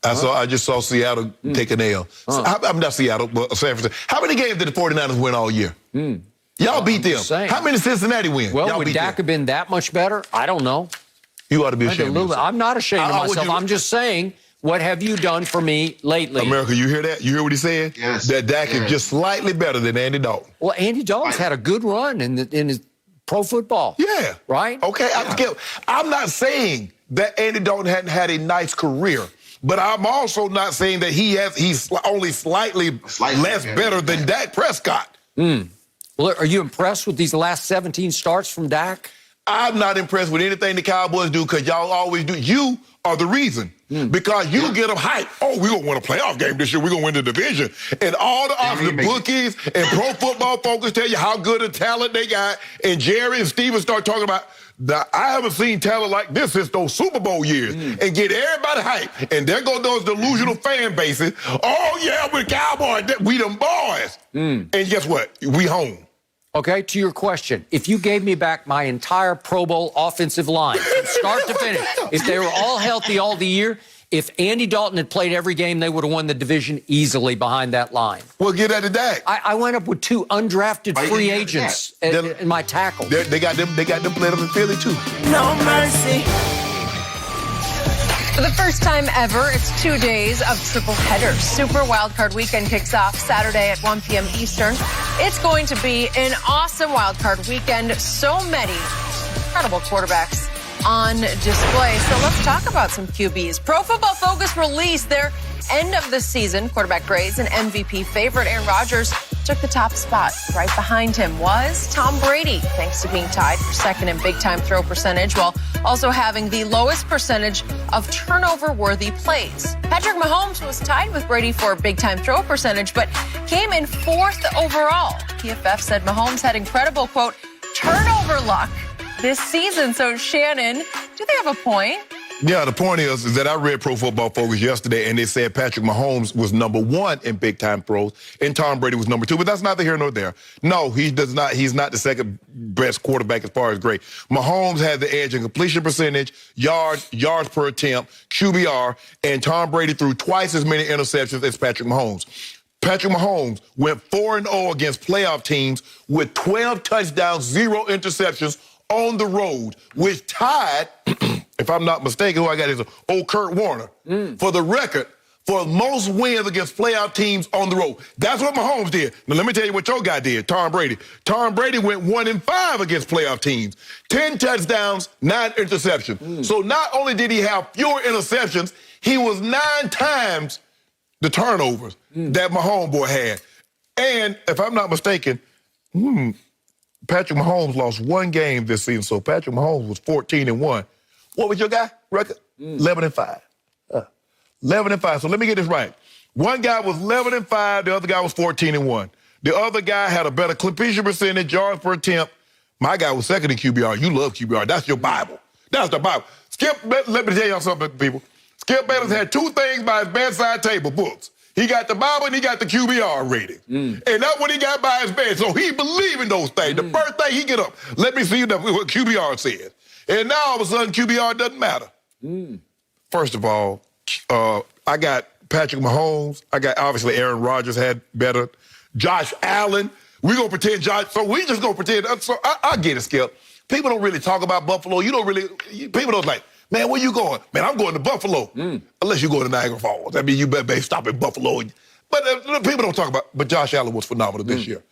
I just saw Seattle take an L. I'm not Seattle, but San Francisco. How many games did the 49ers win all year? Y'all beat them. saying. How many Cincinnati win? Well, Y'all would beat Dak have been that much better? I don't know. You ought to be ashamed of yourself. I'm not ashamed of myself. I'm just saying, what have you done for me lately? America, you hear that? You hear what he said? Yes. That Dak is just slightly better than Andy Dalton. Well, Andy Dalton's had a good run in his pro football. Yeah. Right? Okay, I'm not saying that Andy Dalton hadn't had a nice career, but I'm also not saying that he's only slightly less better than Dak Prescott. Well, are you impressed with these last 17 starts from Dak? I'm not impressed with anything the Cowboys do because y'all always do. You are the reason. Because you get them hyped. Oh, we're going to win a playoff game this year. We're going to win the division. And all the bookies and Pro Football Focus tell you how good a talent they got. And Jerry and Steven start talking about, I haven't seen talent like this since those Super Bowl years. And get everybody hyped. And there go those delusional fan bases. Oh, yeah, we're Cowboys. We them boys. And guess what? We home. Okay, to your question, if you gave me back my entire Pro Bowl offensive line from start to finish, if they were all healthy all the year, if Andy Dalton had played every game, they would have won the division easily behind that line. Well, get at the Dak. I went up with 2 undrafted free agents in my tackle. They got them playing up in Philly, too. No mercy. For the first time ever, it's 2 days of triple headers. Super Wildcard Weekend kicks off Saturday at 1 p.m. Eastern. It's going to be an awesome Wildcard Weekend. So many incredible quarterbacks on display. So let's talk about some QBs. Pro Football Focus released their end of the season quarterback grades, and MVP favorite Aaron Rodgers took the top spot. Right behind him was Tom Brady, thanks to being tied for second in big-time throw percentage, while also having the lowest percentage of turnover-worthy plays. Patrick Mahomes was tied with Brady for big-time throw percentage, but came in fourth overall. PFF said Mahomes had incredible, quote, turnover luck this season. So, Shannon, do they have a point? Yeah, the point is that I read Pro Football Focus yesterday, and they said Patrick Mahomes was number 1 in big-time throws, and Tom Brady was number 2. But that's neither here nor there. No, he does not. He's not the second best quarterback as far as grade. Mahomes had the edge in completion percentage, yards per attempt, QBR, and Tom Brady threw twice as many interceptions as Patrick Mahomes. Patrick Mahomes went 4-0 against playoff teams with 12 touchdowns, 0 interceptions on the road, which tied, if I'm not mistaken, who I got is old Kurt Warner, for the record, for most wins against playoff teams on the road. That's what Mahomes did. Now, let me tell you what your guy did, Tom Brady. Tom Brady went 1-5 against playoff teams. 10 touchdowns, 9 interceptions. So not only did he have fewer interceptions, he was 9 times the turnovers that Mahomes boy had. And if I'm not mistaken, Patrick Mahomes lost 1 game this season, so Patrick Mahomes was 14-1. What was your guy record? 11-5. 11-5. So let me get this right. One guy was 11-5, the other guy was 14-1. The other guy had a better completion percentage, yards per attempt. My guy was second in QBR. You love QBR. That's your Bible. That's the Bible. Skip, let me tell y'all something, people. Skip Bayless had 2 things by his bedside table, books. He got the Bible and he got the QBR rating. And that's what he got by his bed. So he believed in those things. The first thing he get up, let me see what QBR says. And now all of a sudden QBR doesn't matter. First of all, I got Patrick Mahomes. I got, obviously, Aaron Rodgers had better. Josh Allen. We going to pretend Josh, so we just going to pretend. So I get it, Skip. People don't really talk about Buffalo. You don't really, people don't like, man, where you going? Man, I'm going to Buffalo. Unless you go to Niagara Falls. I mean, you better stop in Buffalo. But people don't talk about, but Josh Allen was phenomenal this year.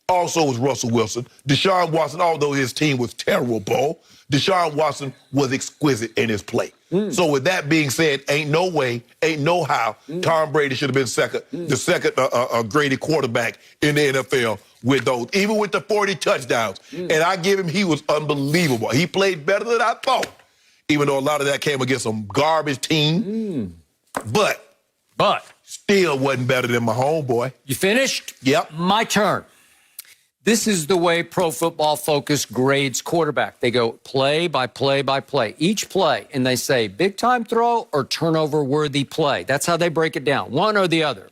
Also was Russell Wilson. Deshaun Watson, although his team was terrible, Deshaun Watson was exquisite in his play. So with that being said, ain't no way, ain't no how Tom Brady should have been the second graded quarterback in the NFL with those, even with the 40 touchdowns. And I give him, he was unbelievable. He played better than I thought, even though a lot of that came against some garbage team. But still wasn't better than my homeboy. You finished? Yep. My turn. This is the way Pro Football Focus grades quarterback. They go play by play by play. Each play, and they say big-time throw or turnover-worthy play. That's how they break it down, one or the other.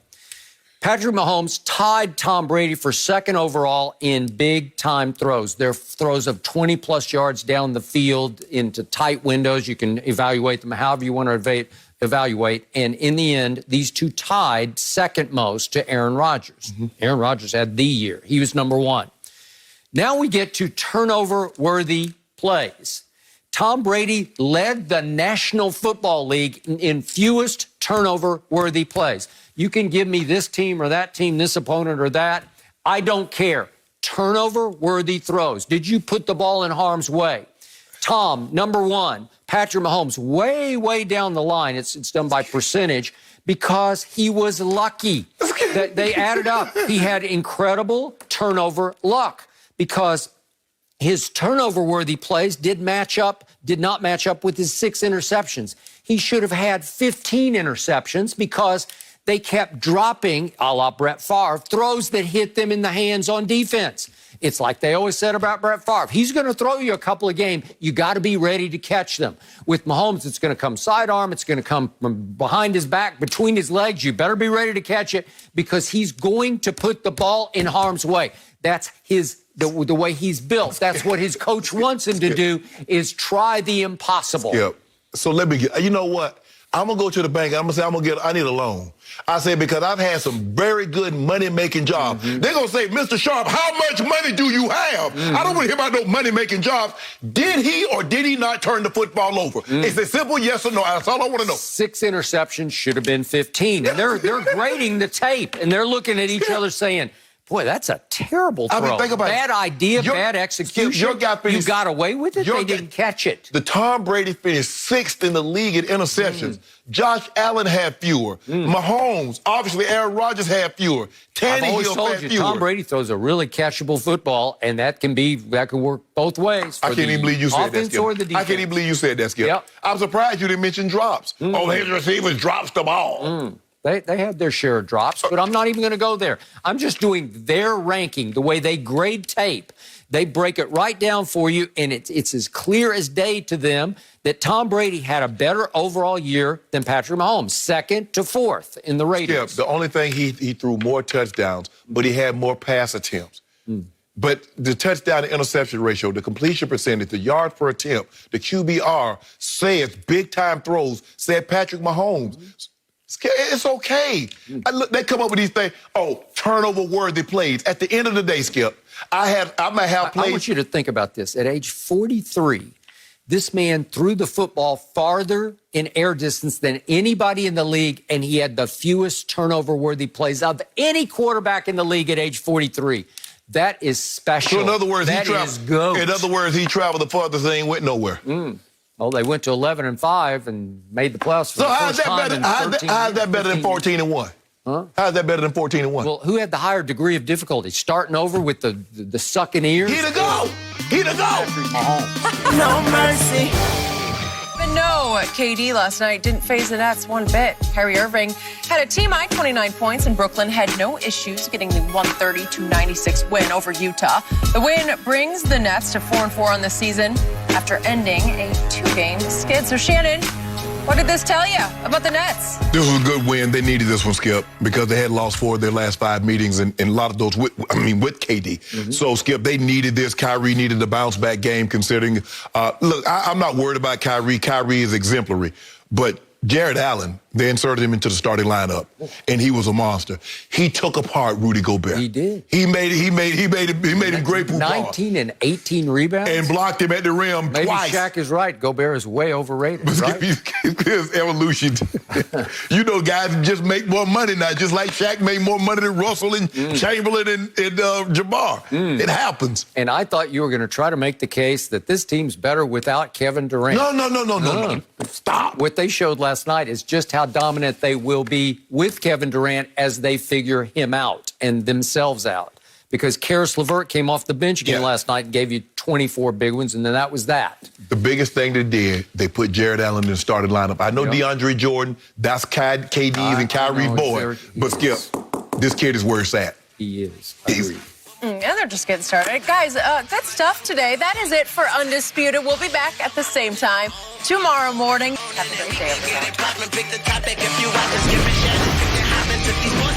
Patrick Mahomes tied Tom Brady for second overall in big-time throws. They're throws of 20-plus yards down the field into tight windows. You can evaluate them however you want to evaluate. And in the end, these two tied second most to Aaron Rodgers. Aaron Rodgers had the year. He was number 1. Now we get to turnover-worthy plays. Tom Brady led the National Football League in fewest turnover-worthy plays. You can give me this team or that team, this opponent or that. I don't care. Turnover-worthy throws. Did you put the ball in harm's way? Tom, number 1. Patrick Mahomes, way down the line. It's done by percentage because he was lucky. They added up. He had incredible turnover luck because his turnover-worthy plays did not match up with his 6 interceptions. He should have had 15 interceptions because they kept dropping, a la Brett Favre, throws that hit them in the hands on defense. It's like they always said about Brett Favre. He's going to throw you a couple of games. You got to be ready to catch them. With Mahomes, it's going to come sidearm. It's going to come from behind his back, between his legs. You better be ready to catch it because he's going to put the ball in harm's way. That's the way he's built. That's what his coach wants him to do, is try the impossible. Yep. So let me get, you know what? I'm going to go to the bank. I'm going to say, I need a loan. I say, because I've had some very good money-making jobs. They're going to say, Mr. Sharp, how much money do you have? I don't want to hear about no money-making jobs. Did he or did he not turn the football over? It's a simple yes or no. That's all I want to know. 6 interceptions should have been 15. And they're grading the tape, and they're looking at each other saying, Boy, that's a terrible throw. I mean, think about it. Bad idea, bad execution. Your guy finished, you got away with it? They didn't catch it. The Tom Brady finished 6th in the league in interceptions. Josh Allen had fewer. Mahomes, obviously Aaron Rodgers had fewer. I've always Tannehill told had you, fewer. Tom Brady throws a really catchable football, and that can work both ways. I can't even believe you said that, offense Skip. or the defense. I can't even believe you said that, Skip. Yep. I'm surprised you didn't mention drops. Oh, his receivers drops the ball. They had their share of drops, but I'm not even going to go there. I'm just doing their ranking, the way they grade tape. They break it right down for you, and it's as clear as day to them that Tom Brady had a better overall year than Patrick Mahomes, 2nd to 4th in the ratings. Skip, the only thing he threw more touchdowns, but he had more pass attempts. But the touchdown to interception ratio, the completion percentage, the yards per attempt, the QBR says big-time throws, said Patrick Mahomes. It's okay. They come up with these things. Oh, turnover-worthy plays. At the end of the day, Skip, I might have plays. I want you to think about this. At age 43, this man threw the football farther in air distance than anybody in the league, and he had the fewest turnover-worthy plays of any quarterback in the league at age 43. That is special. So in other words, that is GOAT. In other words, he traveled the farthest and ain't went nowhere. Oh, they went to 11-5 and made the playoffs for the first time in 13 how's that better than 14-1? Huh? How's that better than 14-1? Well, who had the higher degree of difficulty? Starting over with the sucking ears? He to go! He to go! No mercy. But no, KD last night didn't phase the Nets one bit. Kyrie Irving had a team-high 29 points, and Brooklyn had no issues getting the 130-96 win over Utah. The win brings the Nets to 4-4 on the season after ending a 2-game skid. So, Shannon, what did this tell you about the Nets? This was a good win. They needed this one, Skip, because they had lost 4 of their last 5 meetings, and a lot of those with KD. So, Skip, they needed this. Kyrie needed the bounce-back game, considering. Look, I'm not worried about Kyrie. Kyrie is exemplary. But Jared Allen, they inserted him into the starting lineup, and he was a monster. He took apart Rudy Gobert. He did. He made him great poop 19 and 18 rebounds. and blocked him at the rim Maybe twice. Shaq is right. Gobert is way overrated, right? It's evolution. You know, guys just make more money now, just like Shaq made more money than Russell and Chamberlain and Jabbar. It happens. And I thought you were going to try to make the case that this team's better without Kevin Durant. No. Stop. What they showed last night is just how dominant they will be with Kevin Durant as they figure him out and themselves out. Because Karis LeVert came off the bench again last night and gave you 24 big ones, and then that was that. The biggest thing they did, they put Jared Allen in the starting lineup. I know DeAndre Jordan, that's KD's and Kyrie's boy, but Skip, this kid is where it's at. He is. Agreed. And they're just getting started. Guys, good stuff today. That is it for Undisputed. We'll be back at the same time tomorrow morning. Have a great day, everyone.